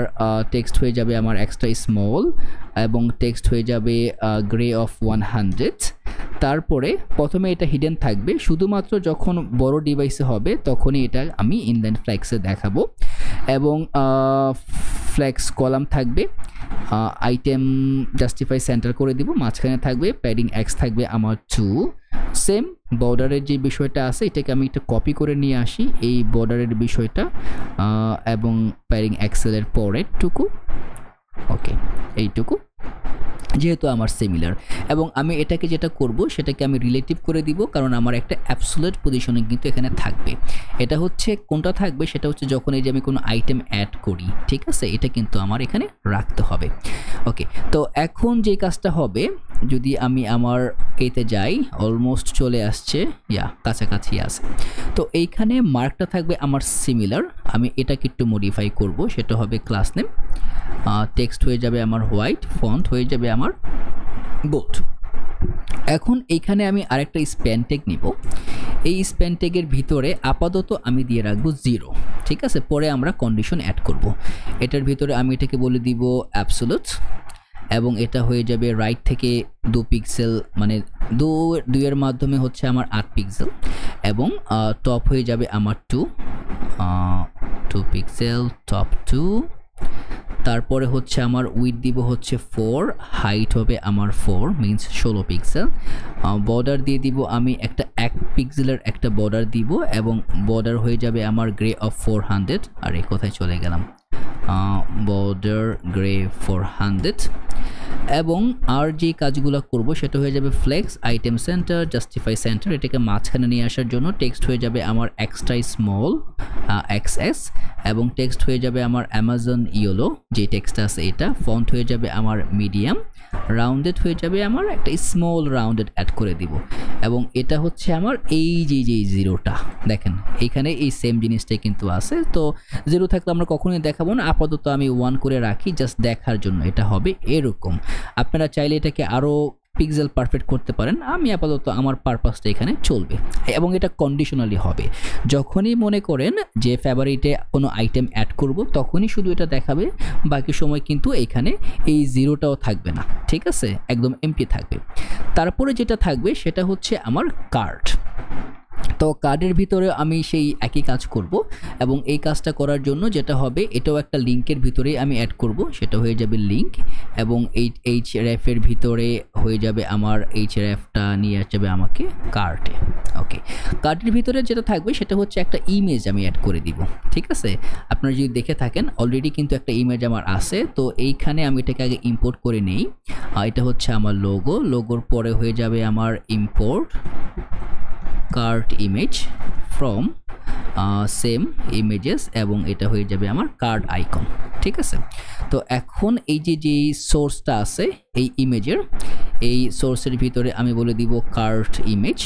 টেক্সট হয়ে যাবে আমার এক্সট্রা স্মল, এবং টেক্সট হয়ে যাবে গ্রে অফ 100। তারপরে প্রথমে এটা হিডেন থাকবে, শুধুমাত্র যখন বড় ডিভাইসে হবে তখনই এটা আমি ইনলাইন ফ্ল্যাক্সে দেখাবো। এবং ফ্ল্যাক্স কলাম থাকবে, আইটেম জাস্টিফাই সেন্টার করে দিব, মাঝখানে থাকবে প্যাডিং x থাকবে আমার 2। সেম বর্ডারের যে বিষয়টা আছে এটাকে আমি একটু কপি করে নিয়ে আসি, এই বর্ডারের বিষয়টা, এবং প্যাডিং এক্সেল এর পরের টুকু, ওকে এইটুকু যেহেতু আমার সিমিলার। এবং আমি এটাকে যেটা করব সেটাকে আমি রিলেটিভ করে দিব, কারণ আমার একটা অ্যাবসোলিউট পজিশনে কিন্তু এখানে থাকবে। এটা হচ্ছে কোনটা থাকবে, সেটা হচ্ছে যখন এই যে আমি কোনো আইটেম অ্যাড করি, ঠিক আছে, এটা কিন্তু আমার এখানে রাখতে হবে। ওকে, তো এখন যে কাজটা হবে, যদি আমি আমার এতে যাই, অলমোস্ট চলে আসছে, কাছাকাছি আছে। তো এইখানে মার্কটা থাকবে আমার সিমিলার, আমি এটাকে একটু মডিফাই করব, সেটা হবে ক্লাস নেম, টেক্সট হয়ে যাবে আমার হোয়াইট, ফন্ট হয়ে যাবে আমার বোল্ড। এখন এইখানে আমি আরেকটা স্প্যান ট্যাগ নিব, এই স্প্যান ট্যাগের ভিতরে আপাতত আমি দিয়ে রাখবো 0, ঠিক আছে, পরে আমরা কন্ডিশন অ্যাড করব। এটার ভিতরে আমি এটাকে বলে দিব অ্যাবসোলিউট, এবং এটা হয়ে যাবে রাইট থেকে 2 পিক্সেল, মানে 2 এর মাধ্যমে হচ্ছে আমার 8 পিক্সেল, এবং টপ হয়ে যাবে আমার 2 পিক্সেল, টপ 2। তারপরে হচ্ছে আমার উইথ দিব হচ্ছে 4, হাইট হবে আমার 4, মিন্স 16 পিক্সেল। বর্ডার দিয়ে দিব আমি একটা 1 পিক্সেলের একটা বর্ডার দিব, এবং বর্ডার হয়ে যাবে আমার গ্রে অফ 400। আরে কোথায় চলে গেলাম, বর্ডার গ্রে 400। এবং আর যে কাজগুলো করব সেটা হয়ে যাবে flex, item center, justify center, এটাকে মাঝখানে নিয়ে আসার জন্য টেক্সট হয়ে যাবে আমার এক্সট্রা স্মল XS, এবং টেক্সট হয়ে যাবে আমার অ্যামাজন ইয়েলো, যে টেক্সট আছে এটা, ফন্ট হয়ে যাবে আমার মিডিয়াম, রাউন্ডেড হয়ে যাবে আমার একটা স্মল রাউন্ডেড অ্যাড করে দিব। এবং এটা হচ্ছে আমার এই যে 0টা দেখেন এইখানে এই সেম জিনিসটাই কিন্তু আছে। তো 0 থাকলে আমরা কখনোই দেখাবো না, আপাতত আমি 1 করে রাখি জাস্ট দেখার জন্য। এটা হবে এরকম, আপনারা চাইলে এটাকে আরও পিক্সেল পারফেক্ট করতে পারেন, আমি আপাতত আমার পারপাসটা এখানে চলবে। এবং এটা কন্ডিশনালি হবে, যখনই মনে করেন যে ফেভারিটে কোনো আইটেম অ্যাড করব তখনই শুধু এটা দেখাবে, বাকি সময় কিন্তু এখানে এই 0টাও থাকবে না, ঠিক আছে, একদম এমটি থাকবে। তারপরে যেটা থাকবে সেটা হচ্ছে আমার কার্ড। তো কার্ডের ভিতরে আমি সেই একই কাজ করব এবং এই কাজটা করার জন্য যেটা হবে এটাও একটা লিঙ্কের ভিতরেই আমি অ্যাড করব, সেটা হয়ে যাবে লিঙ্ক এবং এই href-এর ভিতরে হয়ে যাবে আমার href-টা নিয়ে যাবে আমাকে কার্টে। ওকে, কার্ডের ভিতরে যেটা থাকবে সেটা হচ্ছে একটা ইমেজ আমি অ্যাড করে দিব। ঠিক আছে, আপনারা যদি দেখে থাকেন অলরেডি কিন্তু একটা ইমেজ আমার আছে। তো এইখানে আমি এটাকে আগে ইম্পোর্ট করে নেই। এটা হচ্ছে আমার লোগোর পরে হয়ে যাবে আমার import cart image from same images এবং এটা হয়ে যাবে আমার কার্ড আইকন। ঠিক আছে, তো এখন এই যে সোর্সটা আছে এই ইমেজের, এই সোর্সের ভিতরে আমি বলে দিব কার্ট ইমেজ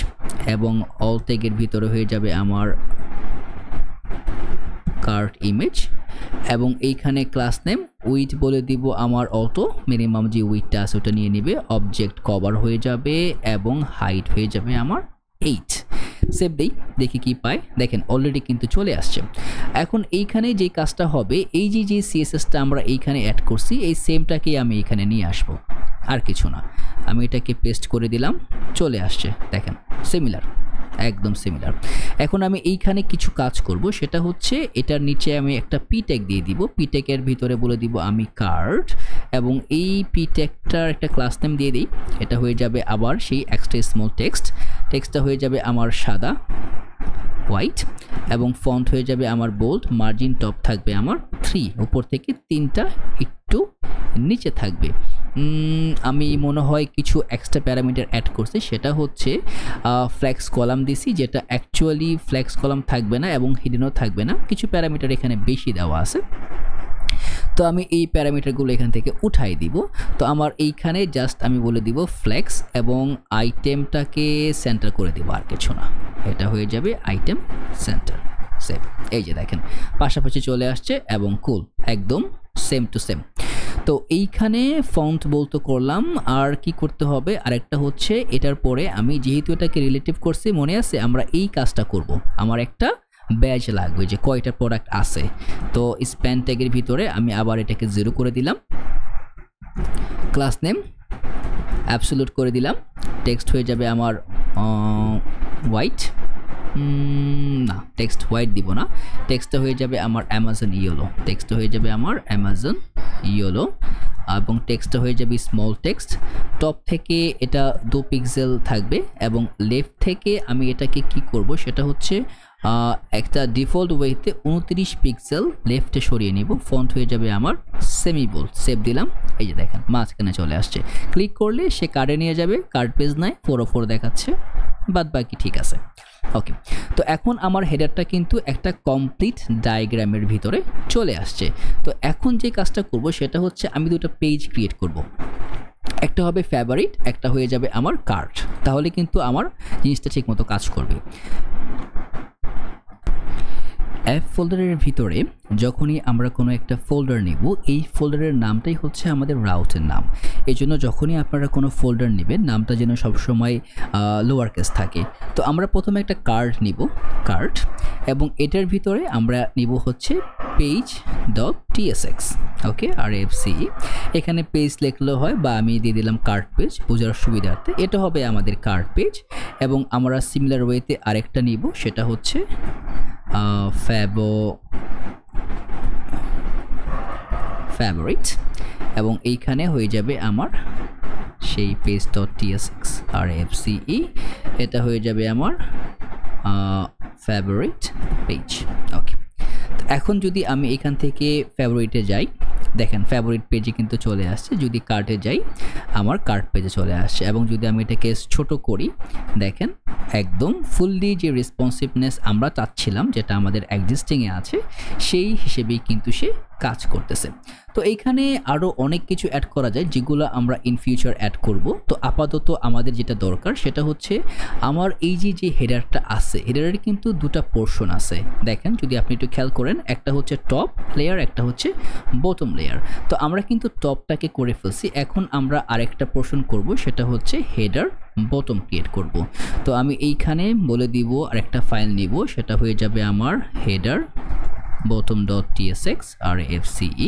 এবং অল ট্যাগের ভিতরে হয়ে যাবে আমার কার্ট ইমেজ এবং এইখানে ক্লাস নেম উইথ বলে দিব আমার অটো, মিনিমাম যে উইথটা আছে ওটা নিয়ে নেবে। অবজেক্ট কভার হয়ে যাবে এবং হাইট হয়ে যাবে আমার 8। সেভ দেই, দেখি কি পাই। দেখেন অলরেডি কিন্তু চলে আসছে। এখন এইখানে যে কাজটা হবে এই যে সিএসএসটা আমরা এইখানে অ্যাড করছি এই সেমটাকেই আমি এখানে নিয়ে আসব, আর কিছু না। আমি এটাকে পেস্ট করে দিলাম, চলে আসছে। দেখেন সিমিলার, একদম সিমিলার। এখন আমি এইখানে কিছু কাজ করব, সেটা হচ্ছে এটার নিচে আমি একটা পি ট্যাগ দিয়ে দিব। পি ট্যাগের ভিতরে বলে দিব আমি কার্ড এবং এই পি ট্যাগটার একটা ক্লাস নেম দিয়ে দিই। এটা হয়ে যাবে আবার সেই এক্সট্রা স্মল টেক্সটটা হয়ে যাবে আমার সাদা হোয়াইট এবং ফন্ট হয়ে যাবে আমার বোল্ড। মার্জিন টপ থাকবে আমার 3, উপর থেকে 3টা একটু নিচে থাকবে। আমি মনে হয় কিছু এক্সট্রা প্যারামিটার অ্যাড করছি, সেটা হচ্ছে ফ্লেক্স কলাম দিছি, যেটা অ্যাকচুয়ালি ফ্লেক্স কলাম থাকবে না এবং হিডেনও থাকবে না। কিছু প্যারামিটার এখানে বেশি দেওয়া আছে, তো আমি এই প্যারামিটারগুলো এখান থেকে উঠাই দিব। তো আমার এইখানে জাস্ট আমি বলে দিব ফ্লেক্স এবং আইটেমটাকে সেন্টার করে দিব, আর কিছু না। এটা হয়ে যাবে আইটেম সেন্টার। সেভ, এই যে দেখেন পাশাপাশি চলে আসছে এবং কুল, একদম সেম টু সেম। তো এইখানে ফন্ট বলতে করলাম, আর কি করতে হবে আরেকটা হচ্ছে এটার পরে আমি যেহেতু এটাকে রিলেটিভ করছি, মনে আছে আমরা এই কাজটা করব। আমার একটা ব্যাজ লাগবে যে কয়টা প্রোডাক্ট আছে। তো স্প্যান ট্যাগের ভিতরে আমি আবার এটাকে 0 করে দিলাম, ক্লাস নেম অ্যাবসলিউট করে দিলাম। টেক্সট হয়ে যাবে আমার হোয়াইট, না টেক্সট হোয়াইট দিব না, টেক্সটটা হয়ে যাবে আমার অ্যামাজন ইয়েলো। টেক্সটটা হয়ে যাবে আমার অ্যামাজন ইয়েলো এবং টেক্সটটা হয়ে যাবে স্মল টেক্সট। টপ থেকে এটা 2 পিক্সেল থাকবে এবং লেফট থেকে আমি এটাকে কি করব সেটা হচ্ছে একটা ডিফল্ট ওয়েতে 29 পিক্সেল লেফটে সরিয়ে নিব। ফন্ট হয়ে যাবে আমার সেমি বোল্ড। সেভ দিলাম, এই যে দেখেন মাঝখানে চলে আসছে। ক্লিক করলে সে কার্ডে নিয়ে যাবে, কার্ড পেজ নাই 404 দেখাচ্ছে, বাদ বাকি ঠিক আছে। ওকে, তো এখন আমার হেডারটা কিন্তু একটা কমপ্লিট ডায়াগ্রামের ভিতরে চলে আসছে। তো এখন যে কাজটা করব সেটা হচ্ছে আমি দুটো পেজ ক্রিয়েট করব, একটা হবে ফেভারিট, একটা হয়ে যাবে আমার কার্ড। তাহলে কিন্তু আমার জিনিসটা ঠিকমতো কাজ করবে। অ্যাপ ফোল্ডারের ভিতরে যখনই আমরা কোনো একটা ফোল্ডার নেব, এই ফোল্ডারের নামটাই হচ্ছে আমাদের রাউটের নাম। এই জন্য যখনই আপনারা কোনো ফোল্ডার নেবেন নামটা যেন সবসময় লোয়ার কেস থাকে। তো আমরা প্রথমে একটা কার্ড নিব, কার্ড, এবং এটার ভিতরে আমরা নিব হচ্ছে page.tsx। ওকে, RFC, এখানে পেজ লিখলেও হয় বা আমি দিয়ে দিলাম কার্ড পেজ বোঝার সুবিধার্থে। এটা হবে আমাদের কার্ড পেজ এবং আমরা সিমিলার ওয়েতে আরেকটা নিব, সেটা হচ্ছে ফেভারিট এবং এইখানে হয়ে যাবে আমার সেই page.tsx RFCE, এটা হয়ে যাবে আমার ফেভারিট পেজ। ওকে, এখন যদি আমি এখান থেকে ফেভারিটে যাই, দেখেন ফেভারিট পেজে কিন্তু চলে আসছে। যদি কার্টে যাই আমার কার্ট পেজে চলে আসছে এবং যদি আমি এটাকে ছোট করি দেখেন একদম ফুললি যে রেসপন্সিভনেস আমরা চাচ্ছিলাম যেটা আমাদের এক্সিস্টিংয়ে আছে সেই হিসেবেই কিন্তু সে কাজ করতেছে। তো এইখানে আরও অনেক কিছু অ্যাড করা যায় যেগুলো আমরা ইন ফিউচার অ্যাড করব। তো আপাতত আমাদের যেটা দরকার সেটা হচ্ছে আমার এই যে হেডারটা আছে, হেডারের কিন্তু দুটা পোর্শন আছে। দেখেন যদি আপনি একটু খেয়াল করেন, একটা হচ্ছে টপ লেয়ার, একটা হচ্ছে বটম লেয়ার। তো আমরা কিন্তু টপটাকে করে ফেলছি, এখন আমরা আরেকটা পোর্শন করব, সেটা হচ্ছে হেডার বটম ক্রিয়েট করব। তো আমি এইখানে বলে দিব আরেকটা ফাইল নিব, সেটা হয়ে যাবে আমার হেডার bottom.tsx RFCE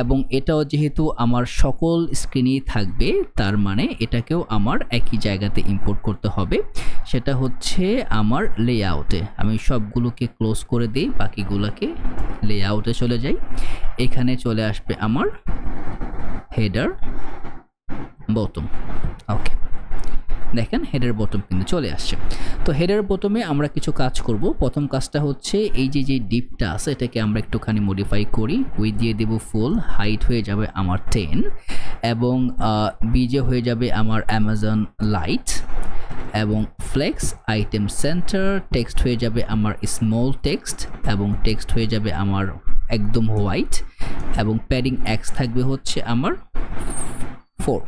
এবং এটাও যেহেতু আমার সকল স্ক্রিনেই থাকবে, তার মানে এটাকেও আমার একই জায়গাতে ইম্পোর্ট করতে হবে, সেটা হচ্ছে আমার লেআউটে। আমি সবগুলোকে ক্লোজ করে দিই, বাকিগুলোকে লেআউটে চলে যাই। এখানে চলে আসবে আমার হেডার বটম। ওকে, দেখেন হেডার বটম কিন্তু চলে আসছে। তো হেডার বটমে আমরা কিছু কাজ করব। প্রথম কাজটা হচ্ছে এই যে ডিপটা আছে এটাকে আমরা একটুখানি মডিফাই করি। উইথ দিয়ে দেব ফুল, হাইট হয়ে যাবে আমার 10 এবং বিজে হয়ে যাবে আমার অ্যামাজন লাইট এবং ফ্লেক্স আইটেম সেন্টার, টেক্সট হয়ে যাবে আমার স্মল টেক্সট এবং টেক্সট হয়ে যাবে আমার একদম হোয়াইট এবং প্যাডিং এক্স থাকবে হচ্ছে আমার 4।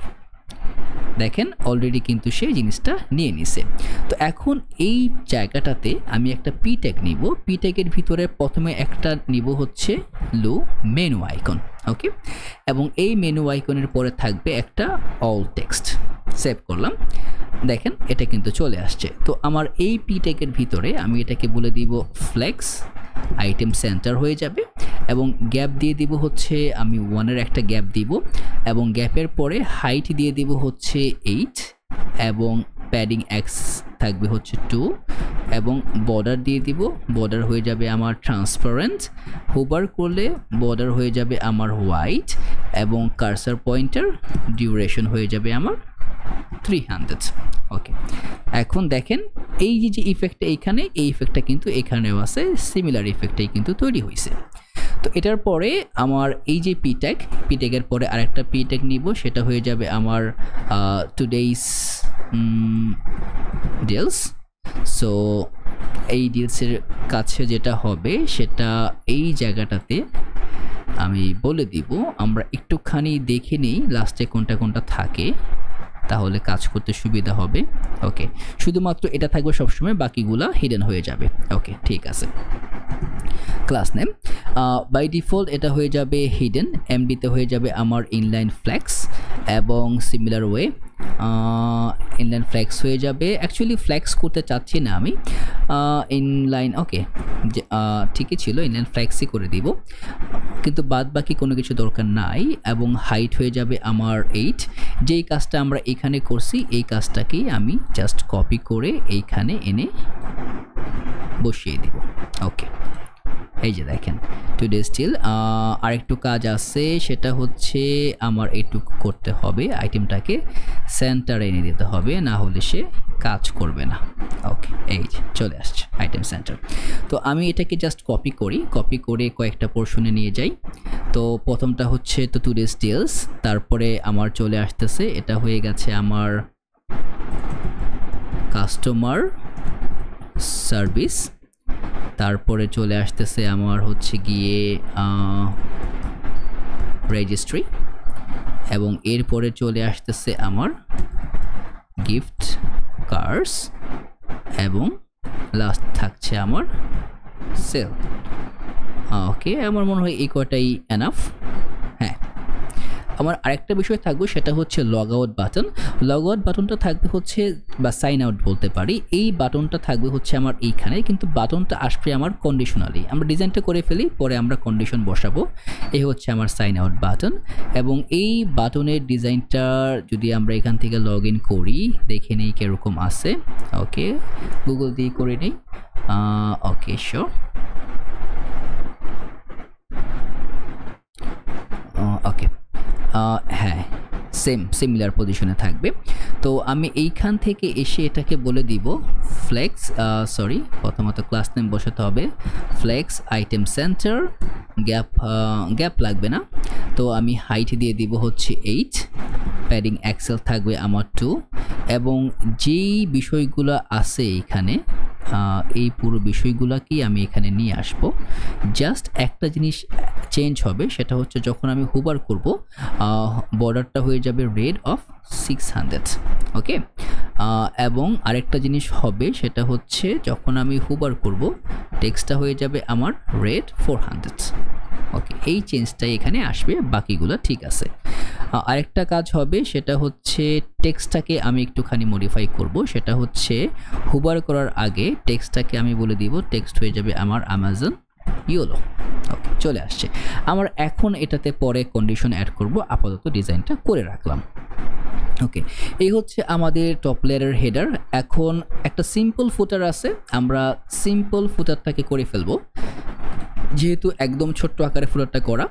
দেখেন অলরেডি কিন্তু সেই জিনিসটা নিয়ে নিছে। তো এখন এই জায়গাটাতে আমি একটা পি ট্যাগ নিব। পি ট্যাগের ভিতরে প্রথমে একটা নিব হচ্ছে লো মেনু আইকন। ওকে, এবং এই মেনু আইকনের পরে থাকবে একটা অল টেক্সট। সেভ করলাম, দেখেন এটা কিন্তু চলে আসছে। তো আমার এই পি ট্যাগের ভিতরে আমি এটাকে বলে দিব ফ্লেক্স আইটেম সেন্টার হয়ে যাবে এবং গ্যাপ দিয়ে দিব হচ্ছে আমি 1-এর একটা গ্যাপ দিব এবং গ্যাপের পরে হাইট দিয়ে দিব হচ্ছে 8 এবং প্যাডিং এক্স থাকবে হচ্ছে 2 এবং বর্ডার দিয়ে দিব। বর্ডার হয়ে যাবে আমার ট্রান্সপারেন্ট, হোভার করলে বর্ডার হয়ে যাবে আমার হোয়াইট এবং কার্সার পয়েন্টার ডিউরেশন হয়ে যাবে আমার 300। ওকে, এখন দেখেন এই যে ইফেক্টটা এইখানে, এই ইফেক্টটা কিন্তু এখানেও আছে, সিমিলার ইফেক্টটাই কিন্তু তৈরি হয়েছে। তো এটার পরে আমার এই যে পি ট্যাগের পরে আরেকটা পি ট্যাগ নিব, সেটা হয়ে যাবে আমার টুডেইস ডিলস। সো এই ডিলসের কাছে যেটা হবে সেটা এই জায়গাটাতে আমি বলে দিব। আমরা একটুখানি দেখে নিই লাস্টে কোনটা কোনটা থাকে, তাহলে কাজ করতে সুবিধা হবে। ওকে, শুধুমাত্র এটা থাকবে সবসময়, বাকিগুলা হিডেন হয়ে যাবে। ওকে, ঠিক আছে। ক্লাস নেম বাই ডিফল্ট এটা হয়ে যাবে হিডেন, এমডিতে হয়ে যাবে আমার ইনলাইন ফ্ল্যাক্স এবং সিমিলার ওয়ে ইনলাইন ফ্ল্যাক্স হয়ে যাবে। অ্যাকচুয়ালি ফ্ল্যাক্স করতে চাচ্ছি না আমি, ইনলাইন ওকে ঠিকই ছিল, ইনলাইন ফ্ল্যাক্সই করে দিব, কিন্তু বাদ বাকি কোনো কিছু দরকার নাই। এবং হাইট হয়ে যাবে আমার 8। যেই কাজটা আমরা এখানে করছি এই কাজটাকেই আমি জাস্ট কপি করে এইখানে এনে বসিয়ে দিব। ওকে, এই যে দেখেন টুডে স্টিল। আরেকটু কাজ আছে, সেটা হচ্ছে আমার এইটুকু করতে হবে, আইটেমটাকে সেন্টারে এনে দিতে হবে, না হলে সে কাজ করবে না। ওকে, এই যে চলে আসছে আইটেম সেন্টার। তো আমি এটাকে জাস্ট কপি করি, কপি করে কয়েকটা পোর্শনে নিয়ে যাই। তো প্রথমটা হচ্ছে তো টুডে স্টিলস, তারপরে আমার চলে আসতেছে এটা হয়ে গেছে আমার কাস্টমার সার্ভিস, তারপরে চলে আসতেছে আমার হচ্ছে গিয়ে রেজিস্ট্রি এবং এরপরে চলে আসতেছে আমার গিফট কার্ডস এবং লাস্ট থাকছে আমার সেল। ওকে, আমার মনে হয় এই কয়টাই এনাফ। হ্যাঁ, আমার আরেকটা বিষয় থাকবে, সেটা হচ্ছে log out button. Log out বাটনটা থাকবে হচ্ছে বা সাইন আউট বলতে পারি, এই বাটনটা থাকবে হচ্ছে আমার এইখানে, কিন্তু বাটনটা আসবে আমার কন্ডিশনালি। আমরা ডিজাইনটা করে ফেলি, পরে আমরা কন্ডিশন বসাবো। এই হচ্ছে আমার সাইন আউট বাটন এবং এই বাটনের ডিজাইনটা যদি আমরা এখান থেকে লগ ইন করি, দেখে নিই কীরকম আছে। ওকে, গুগল দিয়ে করে নিই। ওকে, শিওর। ওকে, হ্যাঁ, সিমিলার পজিশনে থাকবে। তো আমি এইখান থেকে এসে এটাকে বলে দিব ফ্লেক্স, প্রথমত ক্লাস নেম বসাতে হবে, ফ্লেক্স আইটেম সেন্টার, গ্যাপ লাগবে না। তো আমি হাইট দিয়ে দিব হচ্ছে 8, প্যাডিং এক্সেল থাকবে আমার 2 এবং যেই বিষয়গুলো আছে এখানে এই পুরো বিষয়গুলোকেই আমি এখানে নিয়ে আসব। জাস্ট একটা জিনিস চেঞ্জ হবে, সেটা হচ্ছে যখন আমি হুবার করব বর্ডারটা হয়ে যাবে রেড অফ 600। ওকে, এবং আরেকটা জিনিস হবে, সেটা হচ্ছে যখন আমি হুবার করব টেক্সটটা হয়ে যাবে আমার রেড 400। ওকে, এই চেঞ্জটাই এখানে আসবে, বাকিগুলো ঠিক আছে। আরেকটা কাজ হবে, সেটা হচ্ছে টেক্সটটাকে আমি একটুখানি মডিফাই করব। সেটা হচ্ছে হুবার করার আগে টেক্সটটাকে আমি বলে দিব টেক্সট হয়ে যাবে আমার অ্যামাজন ইয়েলো। ওকে, চলে আসছে আমার। এখন এটাতে পরে কন্ডিশন অ্যাড করব, আপাতত ডিজাইনটা করে রাখলাম। ওকে, এই হচ্ছে আমাদের টপ লেয়ারের হেডার। এখন একটা সিম্পল ফুটার আছে, আমরা সিম্পল ফুটারটাকে করে ফেলবো। যেহেতু একদম ছোট্ট আকারে ফুটারটা করা,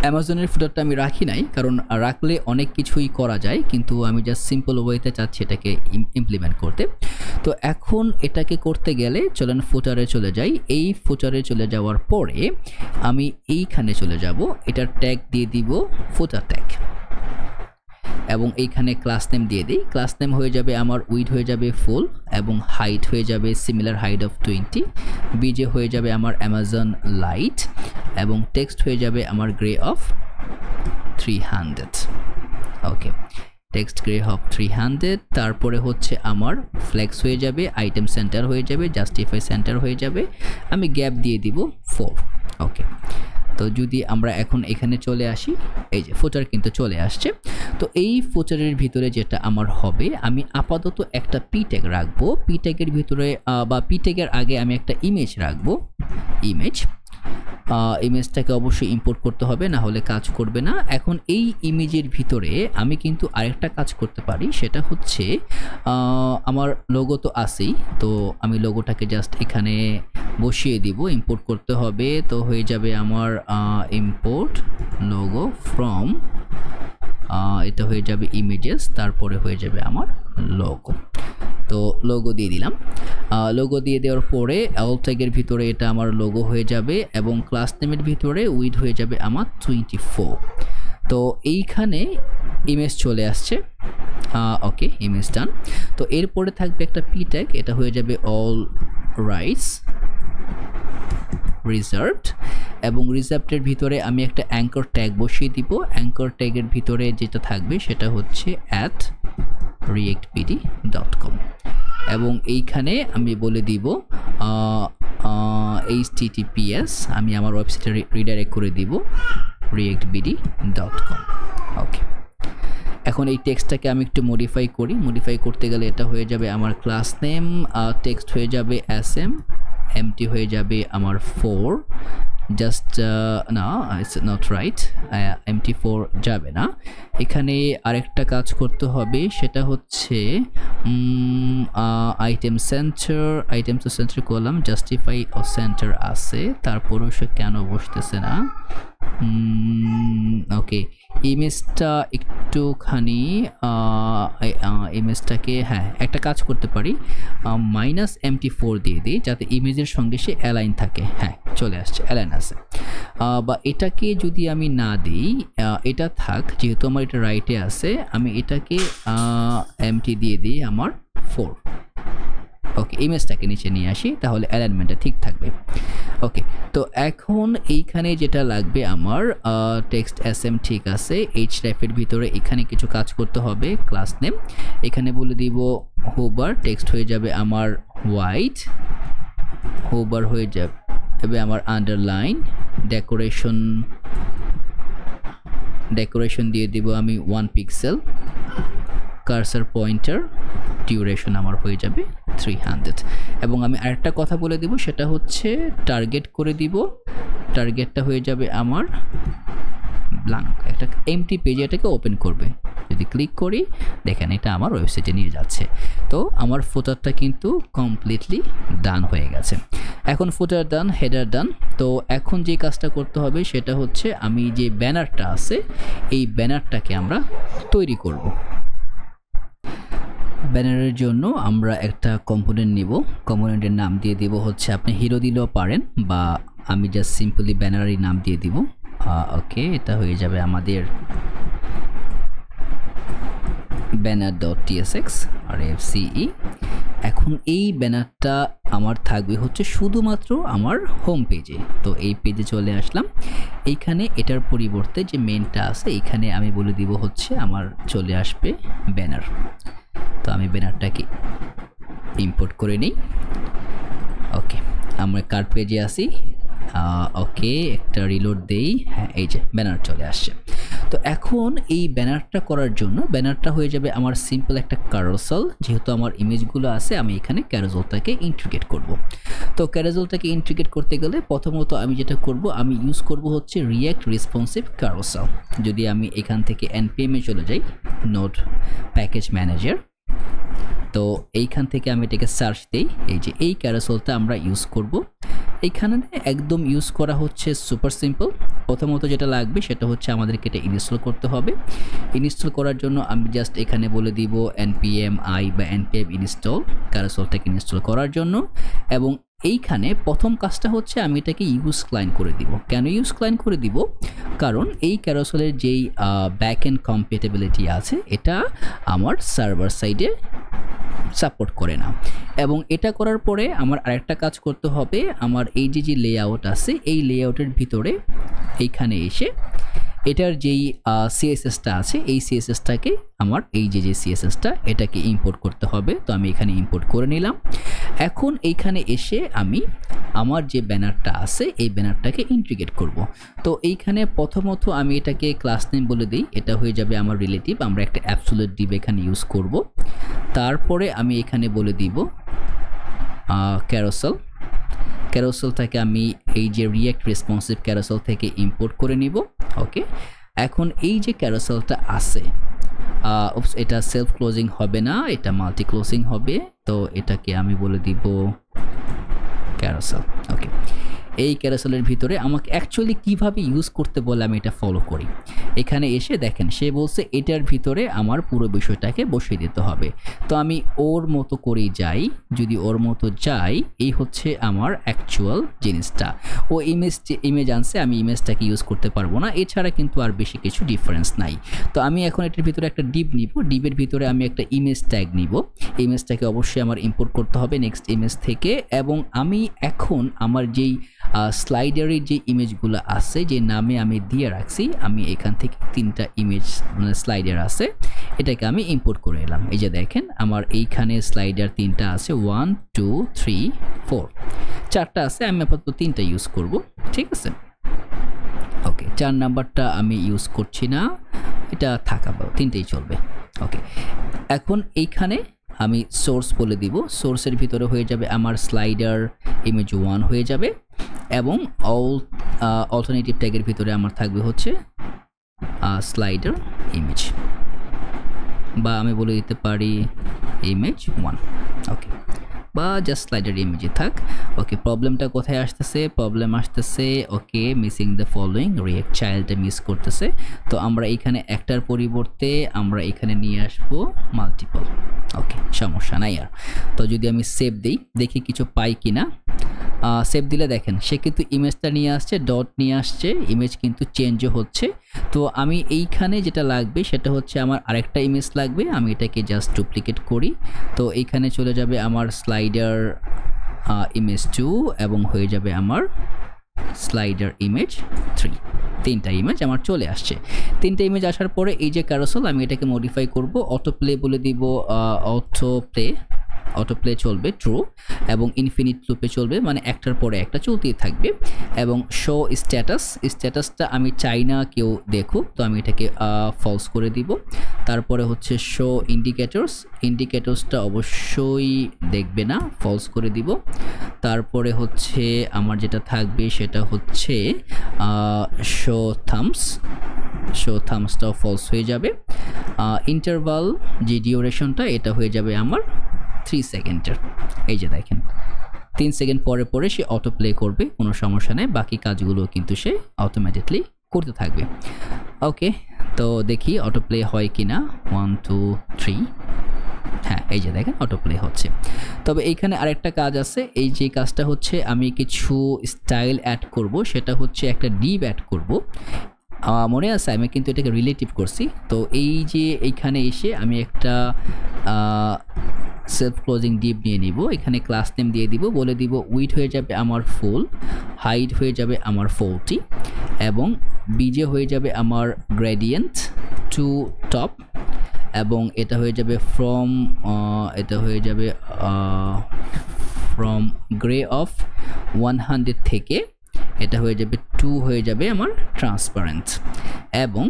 অ্যামাজনের ফুটারটা আমি রাখি নাই, কারণ রাখলে অনেক কিছুই করা যায়, কিন্তু আমি জাস্ট সিম্পল ওয়েতে চাচ্ছি এটাকে ইমপ্লিমেন্ট করতে। তো এখন এটাকে করতে গেলে চলেন ফুটারে চলে যাই। এই ফুটারে চলে যাওয়ার পরে আমি এইখানে চলে যাব, এটার ট্যাগ দিয়ে দিব ফুটার ট্যাগ, এবং এইখানে ক্লাস নেম দিয়ে দিই। ক্লাস নেম হয়ে যাবে আমার উইড হয়ে যাবে ফুল, এবং হাইট হয়ে যাবে সিমিলার হাইট অফ 20, বিজে হয়ে যাবে আমার অ্যামাজন লাইট, এবং টেক্সট হয়ে যাবে আমার grey of 300। Okay, text grey of 300। তারপরে হচ্ছে আমার ফ্লেক্স হয়ে যাবে, আইটেম সেন্টার হয়ে যাবে, জাস্টিফাই সেন্টার হয়ে যাবে, আমি গ্যাপ দিয়ে দিব 4। ওকে, তো যদি আমরা এখন এখানে চলে আসি, এই যে ফুটার কিন্তু চলে আসছে। তো এই ফুটারের ভিতরে যেটা আমার হবে, আমি আপাতত একটা পি ট্যাগ রাখবো। পি ট্যাগের ভিতরে বা পি ট্যাগের আগে আমি একটা ইমেজ রাখবো। ইমেজটাকে অবশ্যই ইম্পোর্ট করতে হবে, না হলে কাজ করবে না। এখন এই ইমেজের ভিতরে আমি কিন্তু আরেকটা কাজ করতে পারি, সেটা হচ্ছে আমার লোগো তো আছেই, তো আমি লোগোটাকে জাস্ট এখানে বসিয়ে দিব। ইম্পোর্ট করতে হবে, তো হয়ে যাবে আমার ইম্পোর্ট লোগো ফ্রম, এটা হয়ে যাবে ইমেজেস, তারপরে হয়ে যাবে আমার লোগো। তো লোগো দিয়ে দিলাম। লোগো দিয়ে দেওয়ার পরে অল ট্যাগের ভিতরে এটা আমার লোগো হয়ে যাবে, এবং ক্লাস নেমের ভিতরে উইড হয়ে যাবে আমার 24। তো এইখানে ইমেজ চলে আসছে। ওকে, ইমেজ ডান। তো এরপরে থাকবে একটা পি ট্যাগ, এটা হয়ে যাবে অল রাইটস রিজার্ভড, এবং রিজার্ভডের ভিতরে আমি একটা অ্যাঙ্কর ট্যাগ বসিয়ে দিব। অ্যাঙ্কর ট্যাগের ভিতরে যেটা থাকবে সেটা হচ্ছে @reactpd.com, এবং এইখানে আমি বলে দিব https, আমি আমার ওয়েবসাইটে রিডাইরেক্ট করে দিব reactpd.com। ওকে, এখন এই টেক্সটটাকে আমি একটু মডিফাই করি। মডিফাই করতে গেলে এটা হয়ে যাবে আমার ক্লাস নেম, টেক্সট হয়ে যাবে sm, এমটি হয়ে যাবে আমার 4, জাস্ট না, ইটস নট রাইট, MT4 যাবে না। এখানে আরেকটা কাজ করতে হবে, সেটা হচ্ছে আইটেম সেন্টার করলাম, জাস্টিফাই ও সেন্টার আছে, তারপরেও সে কেন বসতেছে না। ওকে, ইমেজটা একটুখানি ইমেজটাকে, হ্যাঁ, একটা কাজ করতে পারি, -MT4 দিয়ে দিই, যাতে ইমেজের সঙ্গে সে অ্যালাইন থাকে। হ্যাঁ, চলে আসছে, অ্যালাইন আছে। বা এটাকে যদি আমি না দিই, এটা থাক, যেহেতু আমার এটা রাইটে আছে, আমি এটাকে MT দিয়ে দিই আমার 4। ওকে, ইমেজটাকে নিচে নিয়ে আসি, তাহলে অ্যালাইনমেন্টটা ঠিক থাকবে। ওকে, তো এখন এইখানে যেটা লাগবে আমার টেক্সট sm ঠিক আছে, hrefের ভিতরে এখানে কিছু কাজ করতে হবে। ক্লাস নেম এখানে বলে দিব হোবার, টেক্সট হয়ে যাবে আমার হোয়াইট, হোবার হয়ে যাবে আমার আন্ডারলাইন, ডেকোরেশন দিয়ে দিব আমি 1 পিক্সেল, কার্সার পয়েন্টার, ডিউরেশন আমার হয়ে যাবে 300। এবং আমি আরেকটা কথা বলে দিব, সেটা হচ্ছে টার্গেট করে দিব। টার্গেটটা হয়ে যাবে আমার ব্ল্যাঙ্ক, একটা এমটি পেজ এটাকে ওপেন করবে। যদি ক্লিক করি, দেখেন এটা আমার ওয়েবসাইটে নিয়ে যাচ্ছে। তো আমার ফুটারটা কিন্তু কমপ্লিটলি ডান হয়ে গেছে। এখন ফুটার ডান, হেডার ডান। তো এখন যে কাজটা করতে হবে সেটা হচ্ছে, আমি যে ব্যানারটা আছে, এই ব্যানারটাকে আমরা তৈরি করব। ব্যানারের জন্য আমরা একটা কম্পোনেন্ট নিব। কম্পোনেন্টের নাম দিয়ে দিব হচ্ছে, আপনি হিরো দিলেও পারেন, বা আমি জাস্ট সিম্পলি ব্যানারের নাম দিয়ে দিব। ওকে, এটা হয়ে যাবে আমাদের banner.tsx আর fce। এখন এই ব্যানারটা আমার থাকবে হচ্ছে শুধুমাত্র আমার হোম পেজে। তো এই পেজে চলে আসলাম, এইখানে এটার পরিবর্তে যে মেনটা আছে, এইখানে আমি বলে দিব হচ্ছে আমার চলে আসবে ব্যানার। তো আমি ব্যানারটাকে ইম্পোর্ট করে নিই। ওকে, আমরা কার্ড পেজে আসি। ওকে, একটা রিলোড দেই। হ্যাঁ, এই যে ব্যানার চলে আসছে। তো এখন এই ব্যানারটা করার জন্য, ব্যানারটা হয়ে যাবে আমার সিম্পল একটা ক্যারোসেল। যেহেতু আমার ইমেজগুলো আছে, আমি এখানে ক্যারোসেলটাকে ইন্টিগ্রেট করব। তো ক্যারোসেলটাকে ইন্টিগ্রেট করতে গেলে প্রথমত আমি যেটা করব, আমি ইউজ করব হচ্ছে রিয়্যাক্ট রেসপন্সিভ ক্যারোসেল। যদি আমি এখান থেকে npm এ চলে যাই, নোড প্যাকেজ ম্যানেজার, তো এইখান থেকে আমি এটাকে সার্চ দিই, এই যে এই ক্যারোসেলটা আমরা ইউজ করব। এইখানে একদম ইউজ করা হচ্ছে সুপার সিম্পল। প্রথমত যেটা লাগবে সেটা হচ্ছে আমাদেরকে এটা ইনস্টল করতে হবে। ইনস্টল করার জন্য আমি জাস্ট এখানে বলে দিব npm i বা npm ইনস্টল ক্যারোসেলটাকে ইনস্টল করার জন্য। এবং এইখানে প্রথম কাজটা হচ্ছে আমি এটাকে ইউজ ক্লায়েন্ট করে দিব। কেন ইউজ ক্লায়েন্ট করে দিব? কারণ এই ক্যারোসেলের যেই ব্যাক এন্ড কম্প্যাটিবিলিটি আছে এটা আমার সার্ভার সাইডে সাপোর্ট করে না। এবং এটা করার পরে আমার আরেকটা কাজ করতে হবে, আমার এই যে লেআউট আছে এই লেআউটের ভিতরে এইখানে এসে এটার যেই সিএসএসটা আছে এই সিএসএসটাকে আমার এই যে সিএসএসটা এটাকে ইম্পোর্ট করতে হবে। তো আমি এখানে ইম্পোর্ট করে নিলাম। এখন এইখানে এসে আমি আমার যে ব্যানারটা আছে এই ব্যানারটাকে ইন্টিগ্রেট করব। তো এইখানে প্রথমত আমি এটাকে ক্লাস নেম বলে দিই, এটা হয়ে যাবে আমার রিলেটিভ। আমরা একটা অ্যাবসোলিউট ডিভ এখানে ইউজ করব। তারপরে আমি এখানে বলে দিব ক্যারোসেল। ক্যারোসেলটাকে আমি এই যে রিয়্যাক্ট রেসপন্সিভ ক্যারোসেল থেকে ইম্পোর্ট করে নিব। ওকে, এখন এই যে ক্যারোসেলটা আছে এটা সেলফ ক্লোজিং হবে না, এটা মাল্টি ক্লোজিং হবে। তো এটাকে আমি বলে দিব ক্যারোসেল। ওকে, এই ক্যারোসেলের ভিতরে আমাকে অ্যাকচুয়ালি কিভাবে ইউজ করতে বলে আমি এটা ফলো করি। এখানে এসে দেখেন সে বলছে এটার ভিতরে আমার পুরো বিষয়টাকে বসিয়ে দিতে হবে। তো আমি ওর মতো করেই যাই। যদি ওর মতো যাই, এই হচ্ছে আমার অ্যাকচুয়াল জিনিসটা। ও ইমেজ আনছে, আমি ইমেজটাকে ইউজ করতে পারবো না, এছাড়া কিন্তু আর বেশি কিছু ডিফারেন্স নাই। তো আমি এখন এটার ভিতরে একটা ডিভ নিব, ডিভের ভিতরে আমি একটা ইমেজ ট্যাগ নিব। ইমেজটাকে অবশ্যই আমার ইম্পোর্ট করতে হবে নেক্সট ইমেজ থেকে। এবং আমি এখন আমার যেই স্লাইডারের যে ইমেজগুলো আছে যে নামে আমি দিয়ে রাখছি, আমি এখান থেকে 3টা ইমেজ মানে স্লাইডার আছে, এটাকে আমি ইম্পোর্ট করে এলাম। এই যে দেখেন আমার এইখানে স্লাইডার 3টা আছে, 1 2 3 4, 4টা আছে। আমি আপাতত 3টা ইউজ করব, ঠিক আছে। ওকে, 4 নাম্বারটা আমি ইউজ করছি না, এটা থাকাবো, 3টেই চলবে। ওকে, এখন এইখানে আমি সোর্স বলে দিব। সোর্সের ভিতরে হয়ে যাবে আমার স্লাইডার ইমেজ 1 হয়ে যাবে। এবং অল্টারনেটিভ ট্যাগের ভিতরে আমার থাকবে হচ্ছে স্লাইডার ইমেজ, বা আমি বলে দিতে পারি ইমেজ 1। ওকে, বা জাস্ট স্লাইডার ইমেজে থাক। ওকে, প্রবলেমটা কোথায় আসতেছে? প্রবলেম আসতেছে okay missing the following, React চাইল্ডটা মিস করতেছে। তো আমরা এখানে একটার পরিবর্তে আমরা এখানে নিয়ে আসবো মাল্টিপল। ওকে, সমস্যা নাই আর। তো যদি আমি সেভ দিই, দেখি কিছু পাই কিনা। সেভ দিলে দেখেন সে কিন্তু ইমেজটা নিয়ে আসছে, ডট নিয়ে আসছে, ইমেজ কিন্তু চেঞ্জও হচ্ছে। তো আমি এইখানে যেটা লাগবে সেটা হচ্ছে আমার আরেকটা ইমেজ লাগবে, আমি এটাকে জাস্ট ডুপ্লিকেট করি। তো এইখানে চলে যাবে আমার স্লাইডার ইমেজ 2 এবং হয়ে যাবে আমার স্লাইডার ইমেজ 3। 3টা ইমেজ আমার চলে আসছে। 3টা ইমেজ আসার পরে এই যে ক্যারোসেল, আমি এটাকে মডিফাই করব, অটো প্লে বলে দিব। অটো প্লে চলবে ট্রু, এবং ইনফিনিট লুপে চলবে, মানে একটার পরে একটা চলতেই থাকবে। এবং শো স্ট্যাটাসটা আমি চাই না কেউ দেখুক, তো আমি এটাকে ফলস করে দিব। তারপরে হচ্ছে শো ইন্ডিকেটরসটা অবশ্যই দেখবে না, ফলস করে দিব। তারপরে হচ্ছে আমার যেটা থাকবে সেটা হচ্ছে শো থামসটাও ফলস হয়ে যাবে। ইন্টারভাল যে ডিউরেশনটা এটা হয়ে যাবে আমার 3 সেকেন্ডের। এই যে দেখেন 3 সেকেন্ড পরে পরে সে অটো প্লে করবে, কোনো সমস্যা নেই, বাকি কাজগুলো কিন্তু সে অটোমেটিকলি করতে থাকবে। ওকে, তো দেখি অটো প্লে হয় কিনা। 1 2 3, হ্যাঁ এই যে দেখেন অটো প্লে হচ্ছে। তবে এইখানে আরেকটা কাজ আছে, এই যে কাজটা হচ্ছে আমি কিছু স্টাইল অ্যাড করব, সেটা হচ্ছে একটা ডিভ অ্যাড করব। মনে আছে আমি কিন্তু এটাকে রিলেটিভ করছি। তো এই যে এইখানে এসে আমি একটা সেলফ ক্লোজিং ডিভ নিয়ে নিব, এখানে ক্লাস নেম দিয়ে দিব, বলে দিব উইড হয়ে যাবে আমার ফুল, হাইট হয়ে যাবে আমার 40, এবং বিজে হয়ে যাবে আমার গ্রেডিয়েন্ট টু টপ, এবং এটা হয়ে যাবে ফ্রম গ্রে অফ 100 থেকে এটা হয়ে যাবে 2 হয়ে যাবে আমার ট্রান্সপারেন্ট। এবং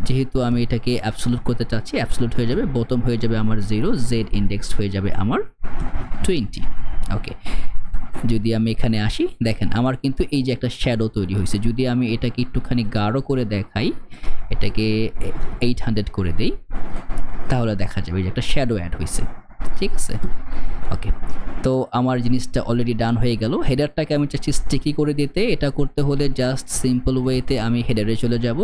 যেহেতু আমি এটাকে অ্যাবসোলুট করতে চাচ্ছি, অ্যাবসোলুট হয়ে যাবে, বটম হয়ে যাবে আমার 0, জেড ইন্ডেক্স হয়ে যাবে আমার 20। ওকে, যদি আমি এখানে আসি দেখেন আমার কিন্তু এই যে একটা শ্যাডো তৈরি হয়েছে। যদি আমি এটাকে একটুখানি গাঢ় করে দেখাই, এটাকে 800 করে দেই, তাহলে দেখা যাবে যে একটা শ্যাডো অ্যাড হয়েছে। ঠিক আছে, ওকে। তো আমার জিনিসটা অলরেডি ডান হয়ে গেল। হেডারটাকে আমি চাচ্ছি স্টিকি করে দিতে। এটা করতে হলে জাস্ট সিম্পল ওয়েতে আমি হেডারে চলে যাব।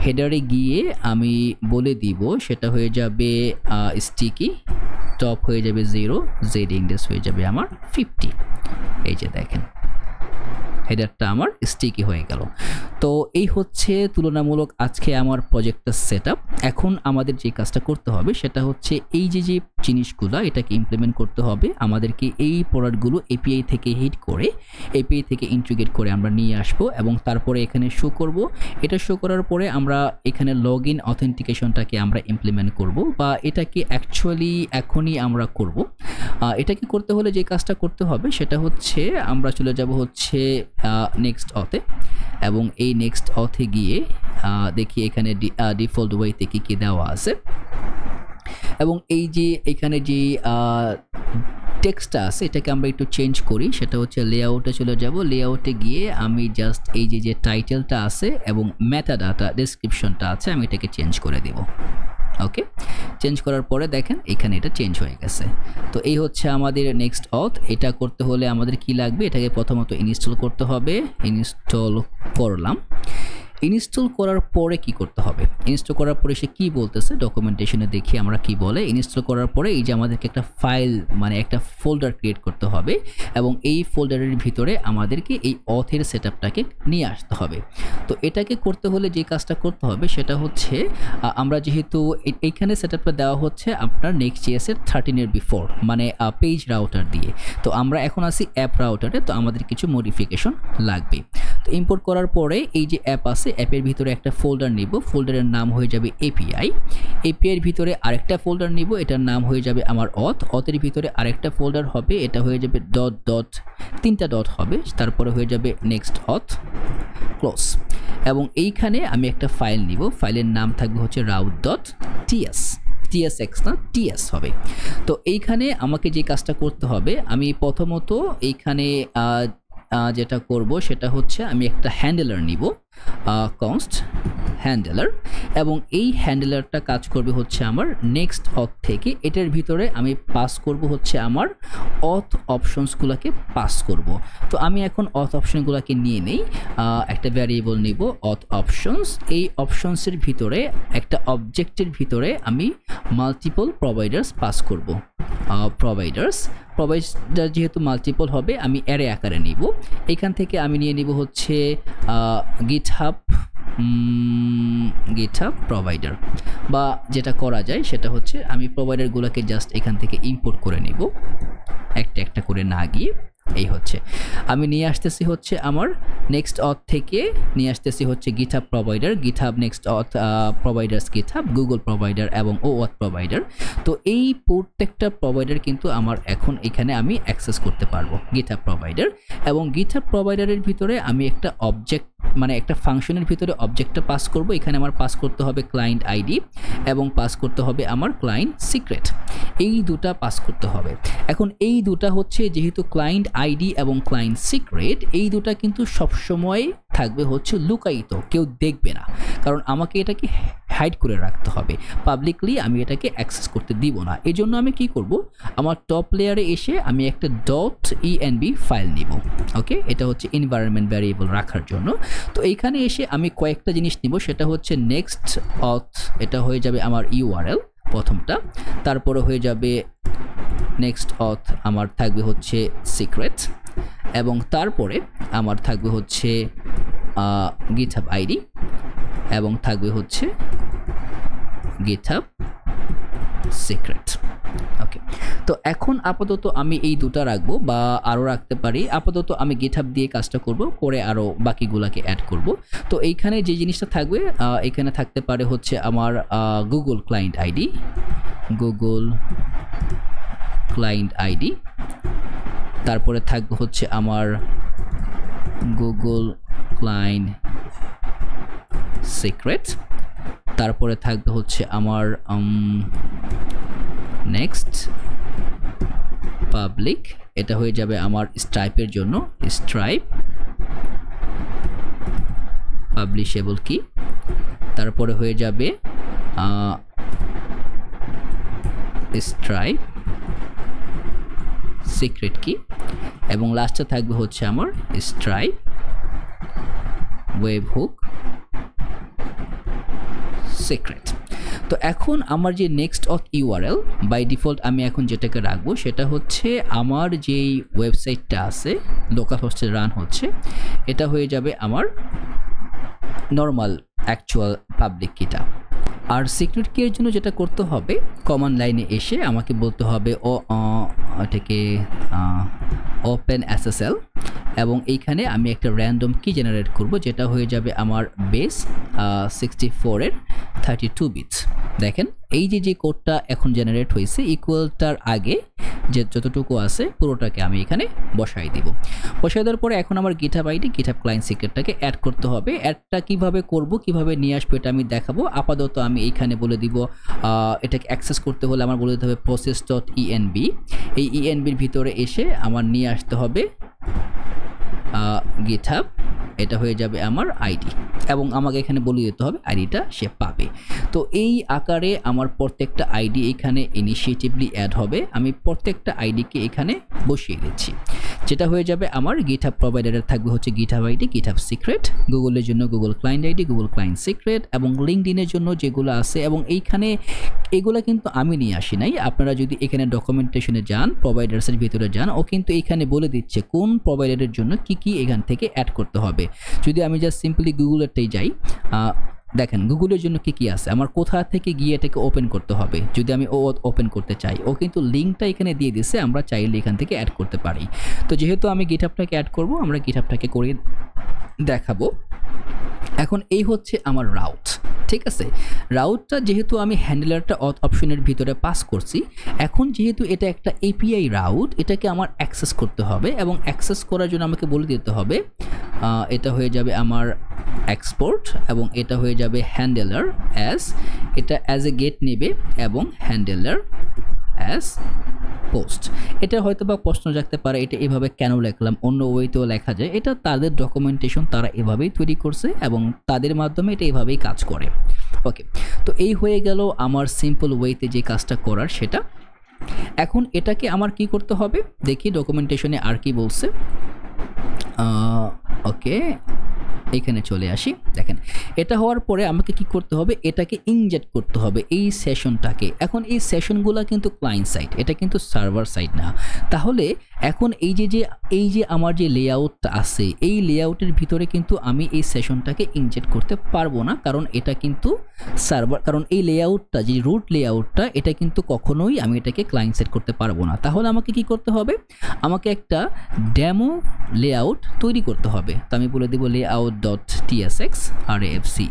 হেডারে গিয়ে আমি বলে দিব সেটা হয়ে যাবে স্টিকি, টপ হয়ে যাবে 0, জেড ইন্ডেক্স হয়ে যাবে আমার 50। এই যে দেখেন হেডারটা আমার স্টিকি হয়ে গেল। তো এই হচ্ছে তুলনামূলক আজকে আমার প্রজেক্টটা সেটআপ। এখন আমাদের যে কাজটা করতে হবে সেটা হচ্ছে এই যে যে জিনিসগুলো এটাকে ইমপ্লিমেন্ট করতে হবে। আমাদেরকে এই প্রোডাক্টগুলো এপিআই থেকে হিট করে, এপিআই থেকে ইন্টিগ্রেট করে আমরা নিয়ে আসব এবং তারপরে এখানে শো করব। এটা শো করার পরে আমরা এখানে লগ ইন অথেন্টিকেশনটাকে আমরা ইমপ্লিমেন্ট করব, বা এটাকে অ্যাকচুয়ালি এখনই আমরা করব। এটাকে করতে হলে যে কাজটা করতে হবে সেটা হচ্ছে আমরা চলে যাব হচ্ছে নেক্সট অথে, এবং এই নেক্সট অথে গিয়ে দেখি এখানে ডিফল্ট ওয়েতে কি দেওয়া আছে, এবং এই যে এখানে যে টেক্সটটা আছে এটাকে আমরা একটু চেঞ্জ করি। সেটা হচ্ছে লেআউটে চলে যাব। লেআউটে গিয়ে আমি জাস্ট এই যে টাইটেলটা আছে এবং মেটাডাটা ডেসক্রিপশনটা আছে আমি এটাকে চেঞ্জ করে দেব। ওকে, চেঞ্জ করার পরে দেখেন এখানে এটা চেঞ্জ হয়ে গেছে। তো এই হচ্ছে আমাদের নেক্সট অথ। এটা করতে হলে আমাদের কি লাগবে, এটাকে প্রথমত ইনস্টল করতে হবে। ইনস্টল করলাম। ইনস্টল করার পরে কি করতে হবে, ইনস্টল করার পরে সে কি বলতেছে ডকুমেন্টেশনে দেখি আমরা কি বলে। ইনস্টল করার পরে এই যে আমাদেরকে একটা ফাইল মানে একটা ফোল্ডার ক্রিয়েট করতে হবে, এবং এই ফোল্ডারের ভিতরে আমাদেরকে এই অথের সেটআপটাকে নিয়ে আসতে হবে। তো এটাকে করতে হলে যে কাজটা করতে হবে সেটা হচ্ছে আমরা যেহেতু এইখানে সেটআপটা দেওয়া হচ্ছে আপনার নেক্সট.js এর 13 এর বিফোর, মানে পেজ রাউটার দিয়ে। তো আমরা এখন আসি অ্যাপ রাউটারে, তো আমাদের কিছু মডিফিকেশন লাগবে। তো ইম্পোর্ট করার পরে এই যে অ্যাপ আছে, অ্যাপের ভিতরে একটা ফোল্ডার নিব, ফোল্ডারের নাম হয়ে যাবে এপিআই। এপিআইয়ের ভিতরে আরেকটা ফোল্ডার নিব, এটার নাম হয়ে যাবে আমার অথের ভিতরে আরেকটা ফোল্ডার হবে, এটা হয়ে যাবে ডট, তিনটা ডট হবে, তারপরে হয়ে যাবে নেক্সট অথ, ক্লোজ। এবং এইখানে আমি একটা ফাইল নিব, ফাইলের নাম থাকবে হচ্ছে route.ts, TSX না TS হবে। তো এইখানে আমাকে যে কাজটা করতে হবে, আমি প্রথমত এইখানে যেটা করব সেটা হচ্ছে আমি একটা হ্যান্ডেলার নিব, কনস্ট হ্যান্ডেলার, এবং এই হ্যান্ডেলারটা কাজ করবে হচ্ছে আমার নেক্সট অথ থেকে। এটার ভিতরে আমি পাস করব হচ্ছে আমার অথ অপশনসগুলোকে পাস করব। তো আমি এখন অথ অপশনগুলোকে নিয়ে নেই, একটা ভ্যারিয়েবল নিব অথ অপশনস। এই অপশনসের ভিতরে একটা অবজেক্টের ভিতরে আমি মাল্টিপল প্রোভাইডার্স পাস করব। প্রোভাইডার যেহেতু মাল্টিপল হবে আমি অ্যারে আকারে নিব। এখান থেকে আমি নিয়ে নিব হচ্ছে গিটহাব প্রোভাইডার, বা যেটা করা যায় সেটা হচ্ছে আমি প্রোভাইডারগুলোকে জাস্ট এখান থেকে ইম্পোর্ট করে নিব, একটা একটা করে না গিয়ে। এই হচ্ছে আমি নিয়ে আসতেছি হচ্ছে আমার নেক্সট অথ থেকে নিয়ে আসতেছি হচ্ছে GitHub provider, GitHub next auth providers, GitHub Google provider এবং ওঅথ প্রোভাইডার। তো এই প্রত্যেকটা প্রোভাইডার কিন্তু আমার এখন এখানে আমি অ্যাক্সেস করতে পারবো গিটহাব প্রোভাইডার। এবং গিটহাব প্রোভাইডারের ভিতরে আমি একটা অবজেক্ট মানে একটা ফাংশনের ভিতরে অবজেক্টটা পাস করব। এখানে আমার পাস করতে হবে ক্লায়েন্ট আইডি এবং পাস করতে হবে আমার ক্লায়েন্ট সিক্রেট, এই দুটা পাস করতে হবে। এখন এই দুটা হচ্ছে যেহেতু ক্লায়েন্ট আইডি এবং ক্লায়েন্ট সিক্রেট, এই দুটা কিন্তু সবসময় থাকবে হচ্ছে লুকায়িত, কেউ দেখবে না, কারণ আমাকে এটাকে হাইড করে রাখতে হবে, পাবলিকলি আমি এটাকে অ্যাক্সেস করতে দিব না। এই জন্য আমি কি করব, আমার টপ লেয়ারে এসে আমি একটা .env ফাইল নিব। ওকে, এটা হচ্ছে এনভায়রনমেন্ট ভ্যারিয়েবল রাখার জন্য। তো এইখানে এসে আমি কয়েকটা জিনিস নিব, সেটা হচ্ছে নেক্সট অথ, এটা হয়ে যাবে আমার ইউআরএল প্রথমটা, তারপরে হয়ে যাবে নেক্সট অথ আমার থাকবে হচ্ছে সিক্রেট, এবং তারপরে আমার থাকবে হচ্ছে গিটহাব আইডি, এবং থাকবে হচ্ছে গিটহাব সিক্রেট। ওকে, তো এখন আপাতত আমি এই দুটো রাখবো, বা আরও রাখতে পারি। আপাতত আমি গিটহাব দিয়ে কাজটা করব, করে আরও বাকিগুলোকে অ্যাড করব। তো এইখানে যে জিনিসটা থাকবে, এখানে থাকতে পারে হচ্ছে আমার Google client ID, Google client ID, তারপরে থাকবে হচ্ছে আমার গুগল ক্লায়েন্ট সিক্রেট, তারপরে থাকবে হচ্ছে আমার নেক্সট পাবলিক এটা হয়ে যাবে আমার স্ট্রাইপের জন্য স্ট্রাইপ পাবলিশেবল কি, তারপরে হয়ে যাবে স্ট্রাইপ সিক্রেট কি, এবং লাস্টে থাকবে হচ্ছে আমার স্ট্রাইপ ওয়েব হুক সিক্রেট। তো এখন আমার যে নেক্সট অথ ইউআরএল বাই ডিফল্ট আমি এখন যেটাকে রাখবো সেটা হচ্ছে আমার যেই ওয়েবসাইটটা আছে লোকাল হোস্টে রান হচ্ছে, এটা হয়ে যাবে আমার নর্মাল অ্যাকচুয়াল পাবলিক কিটা। আর সিক্রেট কি এর জন্য যেটা করতে হবে, কমান্ড লাইনে এসে আমাকে বলতে হবে এটাকে ওপেন এসএসএল, এবং এইখানে আমি একটা র্যান্ডম কি জেনারেট করব যেটা হয়ে যাবে আমার বেস 64 এর 32 বিটস। দেখেন এই যে কোডটা এখন জেনারেট হয়েছে ইকুয়ালটার আগে যে যতটুকু আছে পুরোটাকে আমি এখানে বসাই দিব। বসাই দেওয়ার পরে এখন আমার গিটহাব আইডি গিটহাব ক্লায়েন্ট সিক্রেটটাকে অ্যাড করতে হবে। অ্যাডটা কিভাবে করব, কিভাবে নিয়ে আসবো এটা আমি দেখাবো। আপাতত আমি এইখানে বলে দিব এটাকে অ্যাক্সেস করতে হলে আমার বলে দিতে হবে process.env। এই envর ভিতরে এসে আমার নিয়ে আসতে হবে গিটহাব, এটা হয়ে যাবে আমার আইডি, এবং আমাকে এখানে বলে দিতে হবে আইডিটা সে পাবে। তো এই আকারে আমার প্রত্যেকটা আইডি এখানে ইনিশিয়েটিভলি অ্যাড হবে। আমি প্রত্যেকটা আইডিকে এখানে বসিয়ে দিচ্ছি, যেটা হয়ে যাবে আমার গিটহাব প্রোভাইডারের থাকবে হচ্ছে গিটহাব আইডি গিটহাব সিক্রেট, গুগলের জন্য Google client ID Google client secret, এবং লিঙ্কডইনের জন্য যেগুলো আছে, এবং এইখানে এগুলো কিন্তু আমি নিয়ে আসি নাই। আপনারা যদি এখানে ডকুমেন্টেশনে যান, প্রোভাইডার্সের ভিতরে যান, ও কিন্তু এখানে বলে দিচ্ছে কোন প্রোভাইডারের জন্য কি কি এখান থেকে অ্যাড করতে হবে। যদি আমি জাস্ট সিম্পলি গুগলেরটাই যাই, দেখেন গুগলের জন্য কি কি আছে, আমার কোথা থেকে গিয়ে এটাকে ওপেন করতে হবে। যদি আমি ওপেন করতে চাই, ও কিন্তু লিঙ্কটা এখানে দিয়ে দিচ্ছে, আমরা চাইলে এখান থেকে অ্যাড করতে পারি। তো যেহেতু আমি গিটহাবটাকে অ্যাড করব, আমরা গিটহাবটাকে করে দেখাবো। এখন এই হচ্ছে আমার রাউট, ঠিক আছে। রাউটটা যেহেতু আমি হ্যান্ডেলারটা অপশনের ভিতরে পাস করছি, এখন যেহেতু এটা একটা এপিআই রাউট, এটাকে আমার অ্যাক্সেস করতে হবে, এবং অ্যাক্সেস করার জন্য আমাকে বলে দিতে হবে এটা হয়ে যাবে আমার এক্সপোর্ট, এবং এটা হয়ে যাবে হ্যান্ডেলার অ্যাজ, এটা অ্যাজ এ গেট নেবে, এবং হ্যান্ডেলার অ্যাজ পোস্ট। এটা হয়তো বা প্রশ্ন জাগতে পারে এটা এভাবে কেন লিখলাম, অন্য ওয়েতেও লেখা যায়। এটা তাদের ডকুমেন্টেশন, তারা এভাবেই তৈরি করছে এবং তাদের মাধ্যমে এটা এভাবেই কাজ করে। ওকে, তো এই হয়ে গেল আমার সিম্পল ওয়েতে যে কাজটা করার সেটা। এখন এটাকে আমার কি করতে হবে দেখি ডকুমেন্টেশনে আর কি বলছে। ওকে, এখানে চলে আসি। দেখেন এটা হওয়ার পরে আমাকে কি করতে হবে, এটাকে ইনজেক্ট করতে হবে এই সেশনটাকে। এখন এই সেশনগুলো কিন্তু ক্লায়েন্ট সাইড, এটা কিন্তু সার্ভার সাইড না। তাহলে এখন এই যে আমার যে লেআউটটা আছে, এই লেআউটের ভিতরে কিন্তু আমি এই সেশনটাকে ইনজেক্ট করতে পারবো না, কারণ এটা কিন্তু সার্ভার, কারণ এই লেআউটটা যে রুট লেআউটটা, এটা কিন্তু কখনোই আমি এটাকে ক্লায়েন্ট সাইড করতে পারবো না। তাহলে আমাকে কি করতে হবে, আমাকে একটা ডেমো লেআউট তৈরি করতে হবে। তো আমি বলে দেব layout.tsx rafce।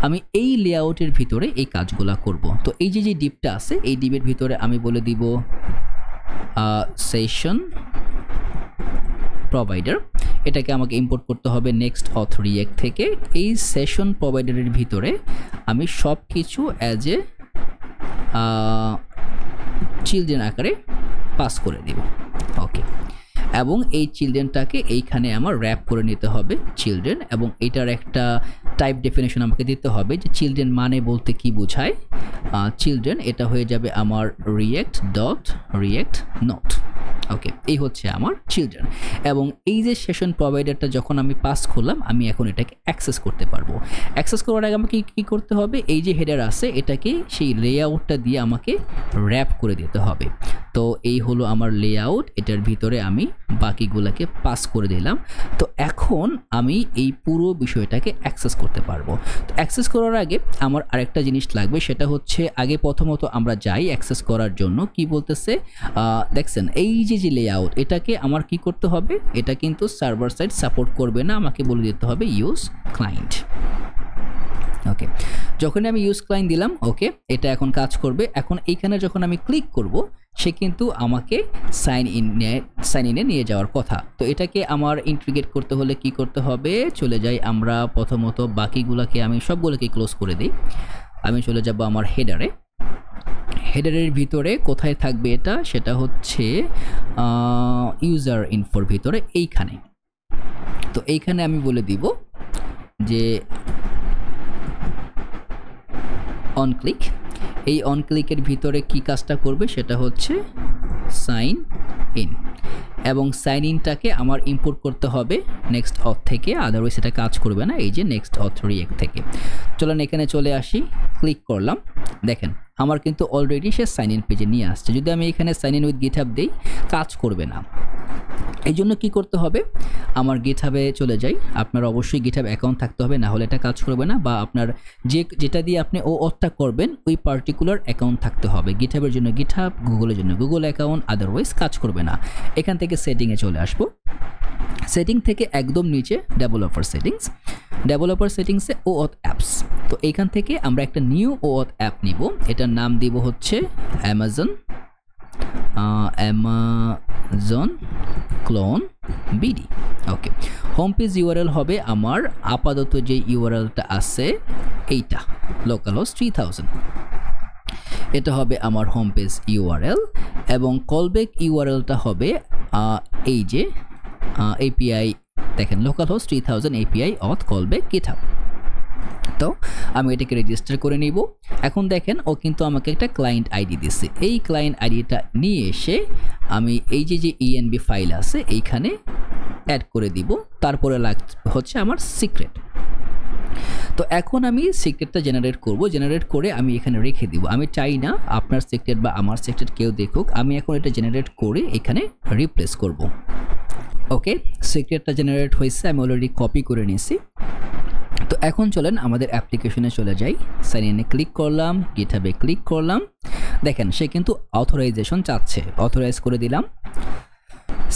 আমি এই লেআউটের ভিতরে এই কাজগুলো করব। তো এই যে ডিপটা আছে, এই ডিপের ভিতরে আমি বলে দিব সেশন প্রোভাইডার। এটাকে আমাকে ইম্পোর্ট করতে হবে নেক্সট অথ রিয়েক্ট থেকে। এই সেশন প্রোভাইডারের ভিতরে আমি সব কিছু অ্যাজ এ চিলড্রেন আকারে পাস করে দিব। ওকে, এবং এই চিলড্রেনটাকে এইখানে আমার র্যাপ করে নিতে হবে চিলড্রেন, এবং এটার একটা টাইপ ডেফিনেশন আমাকে দিতে হবে যে চিলড্রেন মানে বলতে কি বোঝায়। চিলড্রেন এটা হয়ে যাবে আমার react নোট। ওকে, এই হচ্ছে আমার চিলড্রেন, এবং এই যে সেশন প্রোভাইডারটা যখন আমি পাস করলাম, আমি এখন এটাকে অ্যাক্সেস করতে পারবো। অ্যাক্সেস করার আগে আমাকে কি করতে হবে, এই যে হেডার আছে এটাকে সেই লেআউটটা দিয়ে আমাকে র্যাপ করে দিতে হবে। তো এই হলো আমার লেআউট, এটার ভিতরে আমি বাকিগুলোকে পাস করে দিলাম। তো এখন আমি এই পুরো বিষয়টাকে অ্যাক্সেস করতে পারবো। তো অ্যাক্সেস করার আগে আমার আরেকটা জিনিস লাগবে, সেটা হচ্ছে আগে প্রথমত আমরা যাই অ্যাক্সেস করার জন্য। কি বলতেছে দেখছেন, এই যে লেআউট, এটাকে আমার কি করতে হবে, এটা কিন্তু সার্ভার সাইড সাপোর্ট করবে না, আমাকে বলে দিতে হবে ইউজ ক্লায়েন্ট। ওকে, যখন আমি ইউজ ক্লায়েন্ট দিলাম, ওকে, এটা এখন কাজ করবে। এখন এইখানে যখন আমি ক্লিক করব, সে কিন্তু আমাকে সাইন ইনে নিয়ে যাওয়ার কথা। তো এটাকে আমার ইন্টিগ্রেট করতে হলে কি করতে হবে, চলে যাই আমরা প্রথমত বাকিগুলোকে, আমি সবগুলোকে ক্লোজ করে দিই। আমি চলে যাব আমার হেডারে। হেডারের ভিতরে কোথায় থাকবে এটা, সেটা হচ্ছে ইউজার ইনফোর ভিতরে এইখানে। তো এইখানে আমি বলে দিব যে অন ক্লিক। এই অন ক্লিকের ভিতরে কি কাজটা করবে সেটা হচ্ছে সাইন ইন, এবং সাইন ইনটাকে আমার ইম্পোর্ট করতে হবে নেক্সট অথ থেকে, আদারওয়াইজ এটা কাজ করবে না এই যে নেক্সট অথ রিয়েক্ট থেকে। চলেন এখানে চলে আসি, ক্লিক করলাম, দেখেন আমার কিন্তু অলরেডি সে সাইন ইন পেজে নিয়ে আসছে। যদি আমি এখানে সাইন ইন উইথ গিটহাব দিই কাজ করবে না। এই জন্য কী করতে হবে, আমার গিটহাবে চলে যাই। আপনার অবশ্যই গিটহাব অ্যাকাউন্ট থাকতে হবে, না হলে এটা কাজ করবে না, বা আপনার যেটা দিয়ে আপনি ও অথটা করবেন ওই পার্টিকুলার অ্যাকাউন্ট থাকতে হবে। গিটহাবের জন্য গিটহাব, গুগলের জন্য গুগল অ্যাকাউন্ট, আদারওয়াইজ কাজ করবে না। এখান থেকে সেটিংয়ে চলে আসবো, সেটিং থেকে একদম নিচে ডেভেলপার সেটিংস, ডেভেলপার সেটিংসে ও অথ অ্যাপস। তো এইখান থেকে আমরা একটা নিউ ও অথ অ্যাপ নিব, এটার নাম দিব হচ্ছে অ্যামাজন ক্লোন বিডি। ওকে, হোম পেজ ইউআরএল হবে আমার আপাতত যে ইউআরএলটা আছে এইটা, লোকালহোস্ট 3000, এটা হবে আমার হোম পেজ ইউআরএল, এবং কলব্যাক ইউআরএলটা হবে এই যে এপিআই, দেখেন লোকালহোস্ট 3000 এপিআই অথ কলব্যাক গিটহাব। তো আমি এটাকে রেজিস্টার করে নিব। এখন দেখেন ও কিন্তু আমাকে একটা ক্লায়েন্ট আইডি দিচ্ছে, এই ক্লায়েন্ট আইডিটা নিয়ে এসে আমি এই যে ইএনবি ফাইল আছে এইখানে অ্যাড করে দিব, তারপরে হচ্ছে আমার সিক্রেট। তো এখন আমি সিক্রেটটা জেনারেট করব, জেনারেট করে আমি এখানে রেখে দিব। আমি চাই না আপনার সিক্রেট বা আমার সিক্রেট কেউ দেখুক, আমি এখন এটা জেনারেট করে এখানে রিপ্লেস করব। ওকে, সিক্রেটটা জেনারেট হয়েছে, আমি অলরেডি কপি করে নিয়েছি। তো এখন চলেন আমাদের অ্যাপ্লিকেশনে চলে যাই, সাইন ইনে ক্লিক করলাম, গিটহাবে ক্লিক করলাম, দেখেন সে কিন্তু অথরাইজেশন চাচ্ছে, অথরাইজ করে দিলাম,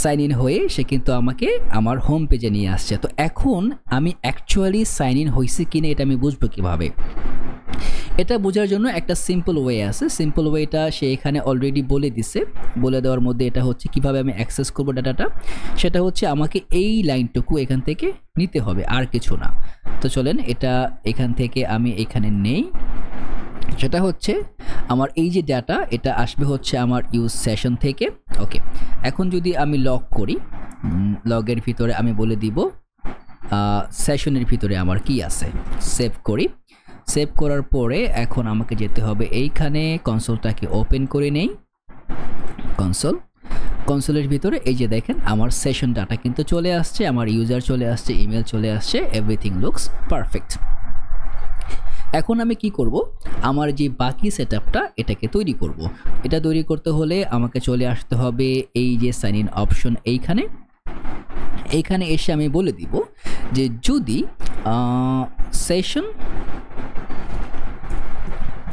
সাইন ইন হয়ে সে কিন্তু আমাকে আমার হোম পেজে নিয়ে আসছে। তো এখন আমি অ্যাকচুয়ালি সাইন ইন হয়েছি কিনা এটা আমি বুঝবো কীভাবে, এটা বোঝার জন্য একটা সিম্পল ওয়ে আছে। সিম্পল ওয়েটা সে এখানে অলরেডি বলে দিছে, বলে দেওয়ার মধ্যে এটা হচ্ছে কিভাবে আমি অ্যাক্সেস করব ডাটাটা, সেটা হচ্ছে আমাকে এই লাইনটুকু এখান থেকে নিতে হবে, আর কিছু না। তো চলেন এটা এখান থেকে আমি এখানে নেই, সেটা হচ্ছে আমার এই যে ডাটা এটা আসবে হচ্ছে আমার ইউজ সেশন থেকে। ওকে, এখন যদি আমি লগ করি, লগের ভিতরে আমি বলে দিব সেশনের ভিতরে আমার কি আছে, সেভ করি। সেভ করার পরে এখন আমাকে যেতে হবে এইখানে, কনসোলটাকে ওপেন করে নেই, কনসোলের ভিতরে এই যে দেখেন আমার সেশন ডাটা কিন্তু চলে আসছে, আমার ইউজার চলে আসছে, ইমেল চলে আসছে, এভরিথিং লুকস পারফেক্ট। এখন আমি কি করব, আমার যে বাকি সেটআপটা এটাকে তৈরি করব। এটা তৈরি করতে হলে আমাকে চলে আসতে হবে এই যে সাইন ইন অপশন, এইখানে এসে আমি বলে দিব যে যদি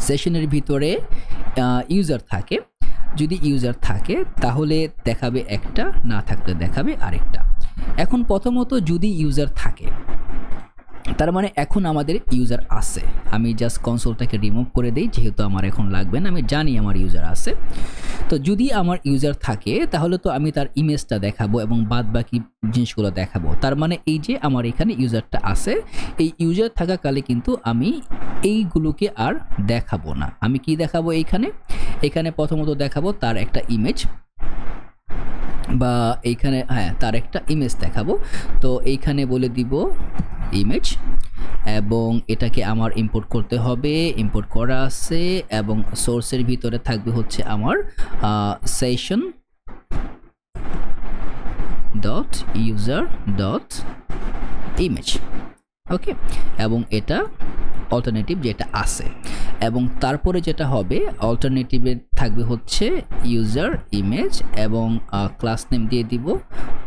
সেশনের ভিতরে ইউজার থাকে, যদি ইউজার থাকে তাহলে দেখাবে একটা, না থাকলে দেখাবে আরেকটা। এখন প্রথমত যদি ইউজার থাকে তার মানে এখন আমাদের ইউজার আছে। আমি জাস্ট কনসোলটাকে রিমুভ করে দেই, যেহেতু আমার এখন লাগবে না, আমি জানি আমার ইউজার আছে। তো যদি আমার ইউজার থাকে তাহলে তো আমি তার ইমেজটা দেখাবো এবং বাদ বাকি জিনিসগুলো দেখাবো। তার মানে এই যে আমার এখানে ইউজারটা আছে, এই ইউজার থাকাকালে কিন্তু আমি এইগুলোকে আর দেখাবো না। আমি কি দেখাবো এখানে প্রথমত দেখাবো তার একটা ইমেজ, বা এইখানে তার একটা ইমেজ দেখাবো। তো এইখানে বলে দিব ইমেজ, এবং এটাকে আমার ইম্পোর্ট করতে হবে, ইম্পোর্ট করা আছে, এবং সোর্সের ভিতরে থাকবে হচ্ছে আমার session dot user dot image. Okay, এবং এটা অল্টারনেটিভ যেটা আছে, এবং তারপরে যেটা হবে অল্টারনেটিভে থাকবে হচ্ছে ইউজার ইমেজ, এবং ক্লাস নেম দিয়ে দিব,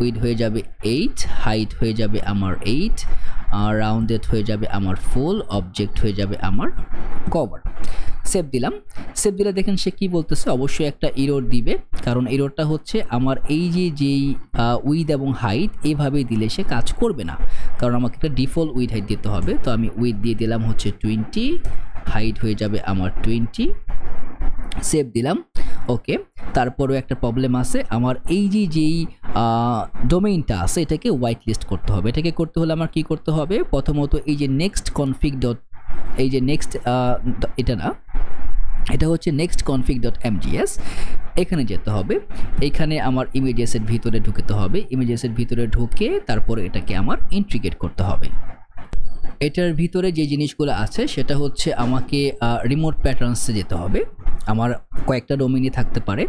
উইডথ হয়ে যাবে 8, হাইট হয়ে যাবে আমার 8, রাউন্ডেড হয়ে যাবে আমার ফুল, অবজেক্ট হয়ে যাবে আমার কভার। সেভ দিলাম। সেভ দিলে দেখেন সে কি বলতেছে, অবশ্যই একটা এরর দিবে, কারণ এররটা হচ্ছে আমার এই যেই উইথ এবং হাইট এইভাবেই দিলে সে কাজ করবে না, কারণ আমাকে একটা ডিফল্ট উইথ হাইট দিতে হবে। তো আমি উইথ দিয়ে দিলাম হচ্ছে 20, হাইট হয়ে যাবে আমার 20, সেভ দিলাম। ওকে, তারপরেও একটা প্রবলেম আছে, আমার এই যেই ডোমেইনটা আছে এটাকে হোয়াইট লিস্ট করতে হবে। এটাকে করতে হলে আমার কি করতে হবে, প্রথমত এই যে নেক্সট কনফিগ ডট, এই যে নেক্সট এটা না, এটা হচ্ছে nextconfig.mgs। এখানে যেতে হবে, এখানে আমার ইমেজেসের ভিতরে ঢুকতে হবে, ইমেজেসের ভিতরে ঢুকে তারপরে এটাকে আমার ইন্টিগ্রেট করতে হবে। এটার ভিতরে যে জিনিসগুলো আছে সেটা হচ্ছে আমাকে রিমোট প্যাটার্নসে যেতে হবে। আমার কয়েকটা ডোমেইনই থাকতে পারে,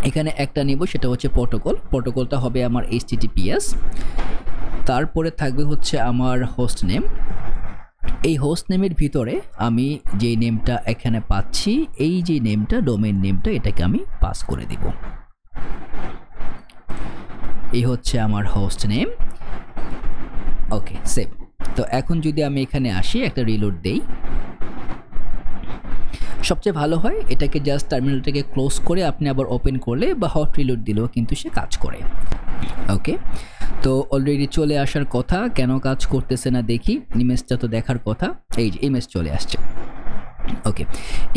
এখানে একটা নিব, সেটা হচ্ছে প্রোটোকলটা হবে আমার HTTPS। তারপরে থাকবে হচ্ছে আমার হোস্ট নেম। এই হোস্ট নেমের ভিতরে আমি যে নেমটা এখানে পাচ্ছি, এই যে নেমটা, ডোমেইন নেমটা, এটাকে আমি পাস করে দিব। এই হচ্ছে আমার হোস্ট নেম। ওকে, সেভ। তো এখন যদি আমি এখানে আসি, একটা রিলোড দেই, সবচেয়ে ভালো হয় এটাকে জাস্ট টার্মিনালটাকে ক্লোজ করে আপনি আবার ওপেন করলে বা হট রিলোড দিলেও কিন্তু সে কাজ করে। ওকে, তো অলরেডি চলে আসার কথা, কেন কাজ করতেছে না দেখি। ইমেজটা তো দেখার কথা, এই যে ইমেজ চলে আসছে। ওকে,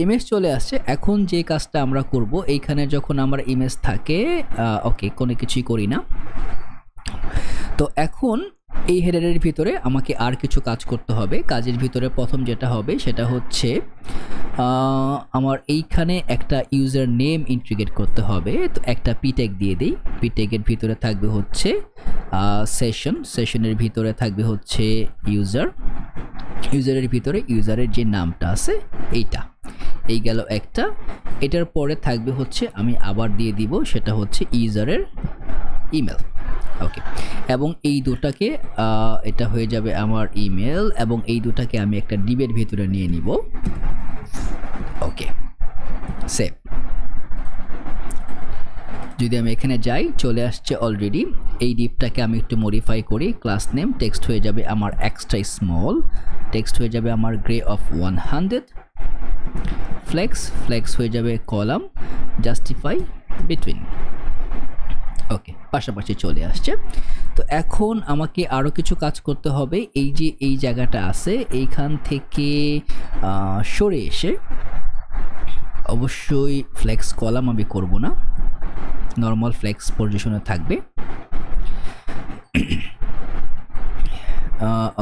ইমেজ চলে আসছে। এখন যে কাজটা আমরা করব, এইখানে যখন আমার ইমেজ থাকে, ওকে, কোনো কিছুই করি না। তো এখন এই হেডারের ভিতরে আমাকে আর কিছু কাজ করতে হবে। কাজের ভিতরে প্রথম যেটা হবে সেটা হচ্ছে আমার এইখানে একটা ইউজার নেম ইন্টিগ্রেট করতে হবে। তো একটা পিট্যাগ দিয়ে দিই। পিট্যাগের ভিতরে থাকবে হচ্ছে সেশনের ভিতরে থাকবে হচ্ছে ইউজারের ভিতরে ইউজারের যে নামটা আছে এইটা, এই গেল একটা। এটার পরে থাকবে হচ্ছে, আমি আবার দিয়ে দিব, সেটা হচ্ছে ইউজারের ইমেল। ওকে, এবং এই দুটাকে এটা হয়ে যাবে আমার ইমেল, এবং এই দুটাকে আমি একটা ডিবের ভিতরে নিয়ে নিব। ওকে, সেভ। যদি আমি এখানে যাই, চলে আসছে অলরেডি। এই ডিপটাকে আমি একটু মডিফাই করি। ক্লাস নেম টেক্সট হয়ে যাবে আমার এক্সট্রা স্মল, টেক্সট হয়ে যাবে আমার গ্রে অফ 100, ফ্লেক্স হয়ে যাবে কলাম, জাস্টিফাই বিটুইন। ওকে, পাশাপাশি চলে আসছে। তো এখন আমাকে আরও কিছু কাজ করতে হবে। এই যে এই জায়গাটা আছে, এইখান থেকে সরে এসে, অবশ্যই ফ্লেক্স কলাম আমি করব না, নর্মাল ফ্লেক্স পজিশনে থাকবে।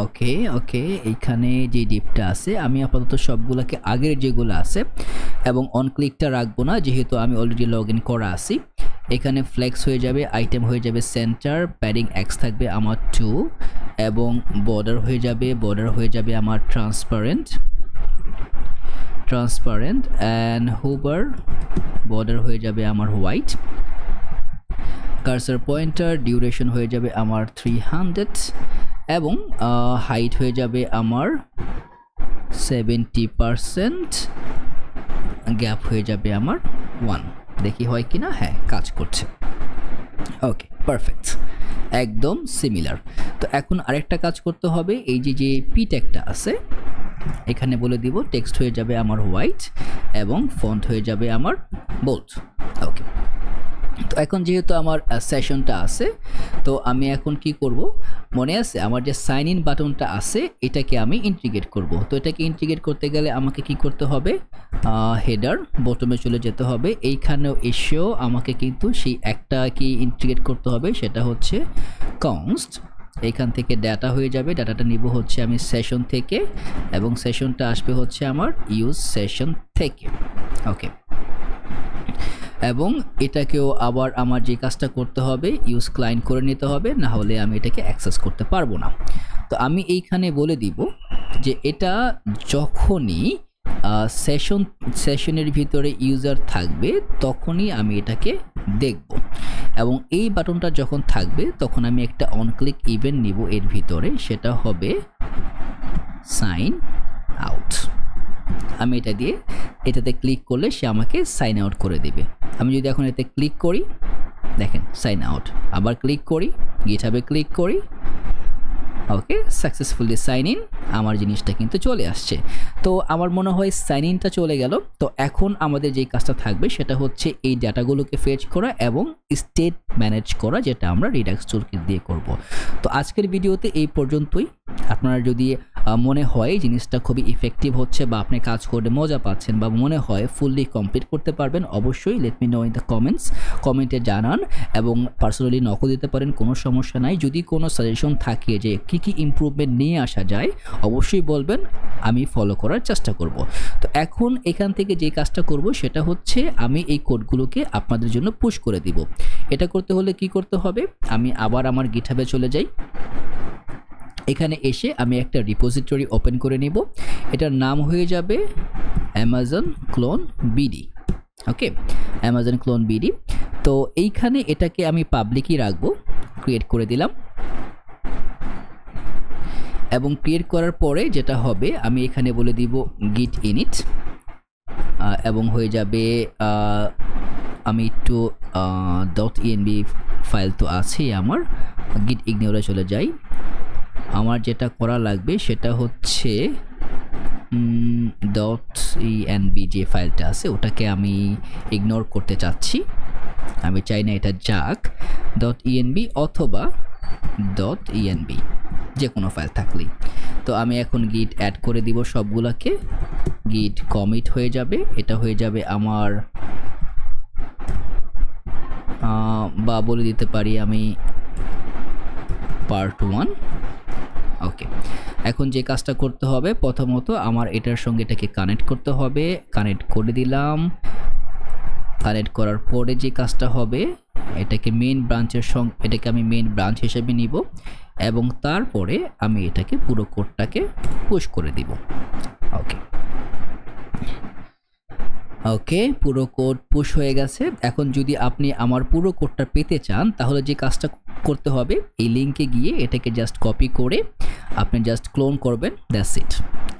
ওকে, এইখানে যে ডিপটা আছে আমি আপাতত সবগুলোকে আগের যেগুলো আছে এবং অন ক্লিকটা রাখবো না, যেহেতু আমি অলরেডি লগ ইন করা আছি। এখানে ফ্লেক্স হয়ে যাবে, আইটেম হয়ে যাবে সেন্টার, প্যাডিং এক্স থাকবে আমার 2, এবং বর্ডার হয়ে যাবে আমার ট্রান্সপারেন্ট অ্যান্ড হোভার, বর্ডার হয়ে যাবে আমার হোয়াইট, কার্সার পয়েন্টার ডিউরেশন হয়ে যাবে আমার 300, এবং হাইট হয়ে যাবে আমার 70%, গ্যাপ হয়ে যাবে আমার 1। দেখি হয় কিনা, হ্যাঁ কাজ করছে। ওকে, পারফেক্ট, একদম সিমিলার। তো এখন আরেকটা কাজ করতে হবে। এই যে পি ট্যাগটা আছে, এখানে বলে দিব টেক্সট হয়ে যাবে আমার হোয়াইট এবং ফন্ট হয়ে যাবে আমার বোল্ড। ওকে, তো এখন যেহেতু আমার সেশনটা আছে, তো আমি এখন কি করব, মনে আছে আমার যে সাইন ইন বাটনটা আছে, এটাকে আমি ইন্টিগ্রেট করব। তো এটাকে ইন্টিগ্রেট করতে গেলে আমাকে কি করতে হবে, হেডার বটমে চলে যেতে হবে। এইখানেও এসেও আমাকে কিন্তু সেই একটা কি ইন্টিগ্রেট করতে হবে, সেটা হচ্ছে কনস্ট। এইখান থেকে ডাটা হয়ে যাবে, ডাটাটা নিব হচ্ছে আমি সেশন থেকে, এবং সেশনটা আসবে হচ্ছে আমার ইউজ সেশন থেকে। ওকে, এবং এটাকেও আবার আমার যে কাজটা করতে হবে, ইউজ ক্লায়েন্ট করে নিতে হবে, না হলে আমি এটাকে অ্যাক্সেস করতে পারবো না। তো আমি এইখানে বলে দিব যে এটা যখনই সেশনের ভিতরে ইউজার থাকবে তখনই আমি এটাকে দেখব, এবং এই বাটনটা যখন থাকবে তখন আমি একটা অন ক্লিক ইভেন্ট নিব এর ভিতরে, সেটা হবে সাইন আউট। আমি এটা দিয়ে এটাতে ক্লিক করলে সে আমাকে সাইন আউট করে দেবে। আমি যদি এখন এতে ক্লিক করি, দেখেন সাইন আউট, আবার ক্লিক করি, গিটহাবে ক্লিক করি, ওকে, সাকসেসফুলি সাইন ইন, আমার জিনিসটা কিন্তু চলে আসছে। তো আমার মনে হয় সাইন ইনটা চলে গেল। তো এখন আমাদের যেই কাজটা থাকবে সেটা হচ্ছে এই ডাটাগুলোকে ফেচ করা এবং স্টেট ম্যানেজ করা, যেটা আমরা রিডাক্স টুলকিট দিয়ে করব। তো আজকের ভিডিওতে এই পর্যন্তই। আপনারা যদি মনে হয় জিনিসটা খুবই ইফেক্টিভ হচ্ছে বা আপনি কাজ করে মজা পাচ্ছেন বা মনে হয় ফুললি কমপ্লিট করতে পারবেন, অবশ্যই let me no in the কমেন্টে জানান এবং পার্সোনালি নকও দিতে পারেন, কোনো সমস্যা নাই। যদি কোনো সাজেশন থাকে যে কী ইমপ্রুভমেন্ট নিয়ে আসা যায় অবশ্যই বলবেন, আমি ফলো করার চেষ্টা করব। তো এখন এখান থেকে যে কাজটা করব সেটা হচ্ছে আমি এই কোডগুলোকে আপনাদের জন্য পুশ করে দিব। এটা করতে হলে কি করতে হবে, আমি আবার আমার গিটহাবে চলে যাই। এখানে এসে আমি একটা রিপোজিটরি ওপেন করে নিব, এটার নাম হয়ে যাবে অ্যামাজন ক্লোন বিডি। ওকে, অ্যামাজন ক্লোন বিডি। তো এইখানে এটাকে আমি পাবলিকই রাখবো, ক্রিয়েট করে দিলাম। এবং ক্রিয়েট করার পরে যেটা হবে আমি এখানে বলে দিব গিট ইনিট এবং হয়ে যাবে আমি একটু .env ফাইল তো আছেই আমার, গিট ইগনোরে চলে যাই। আমার যেটা করা লাগবে সেটা হচ্ছে .env যে ফাইলটা আছে ওটাকে আমি ইগনোর করতে চাচ্ছি, আমি চাই না এটা যাক। .env অথবা .env যে কোনো ফাইল থাকলেই। তো আমি এখন গিট অ্যাড করে দিব সবগুলাকে, গিট কমিট হয়ে যাবে, এটা হয়ে যাবে আমার বা বলে দিতে পারি আমি পার্ট 1। ওকে, এখন যে কাজটা করতে হবে প্রথমত আমার এটার সঙ্গে এটাকে কানেক্ট করতে হবে, কানেক্ট করে দিলাম। কানেক্ট করার পরে যে কাজটা হবে এটাকে মেইন ব্রাঞ্চের সঙ্গে, এটাকে আমি মেইন ব্রাঞ্চ হিসেবে নিব এবং তারপরে আমি এটাকে পুরো কোডটাকে পুশ করে দিব। ওকে ওকে, পুরো কোড পুশ হয়ে গেছে। এখন যদি আপনি আমার পুরো কোডটা পেতে চান তাহলে যে কাজটা করতে হবে এই লিঙ্কে গিয়ে এটাকে জাস্ট কপি করে আপনি জাস্ট ক্লোন করবেন, দ্যাটস ইট।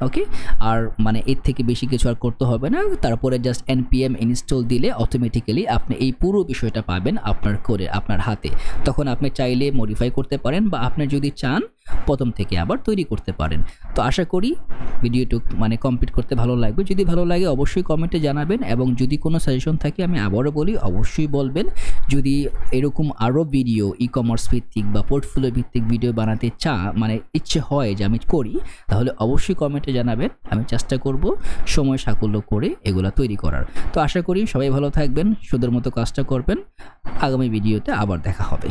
ওকে, আর মানে এর থেকে বেশি কিছু আর করতে হবে না। তারপরে জাস্ট npm ইনস্টল দিলে অটোমেটিক্যালি আপনি এই পুরো বিষয়টা পাবেন আপনার কোডে, আপনার হাতে। তখন আপনি চাইলে মডিফাই করতে পারেন বা আপনি যদি চান প্রথম থেকে আবার তৈরি করতে পারেন। তো আশা করি ভিডিওটুক মানে কমপ্লিট করতে ভালো লাগবে। যদি ভালো লাগে অবশ্যই কমেন্টে জানাবেন এবং যদি কোনো সাজেশন থাকে আমি আবারও বলি অবশ্যই বলবেন। যদি এরকম আরও ভিডিও ই-কমার্স ভিত্তিক বা পোর্টফোলিও ভিত্তিক ভিডিও বানাতে মানে ইচ্ছে হয় যে আমি করি তাহলে অবশ্যই কমেন্টে জানাবেন, আমি চেষ্টা করব সময় সাকল্য করে এগুলা তৈরি করার। তো আশা করি সবাই ভালো থাকবেন, সুন্দর মতো কাজটা করবেন। আগামী ভিডিওতে আবার দেখা হবে।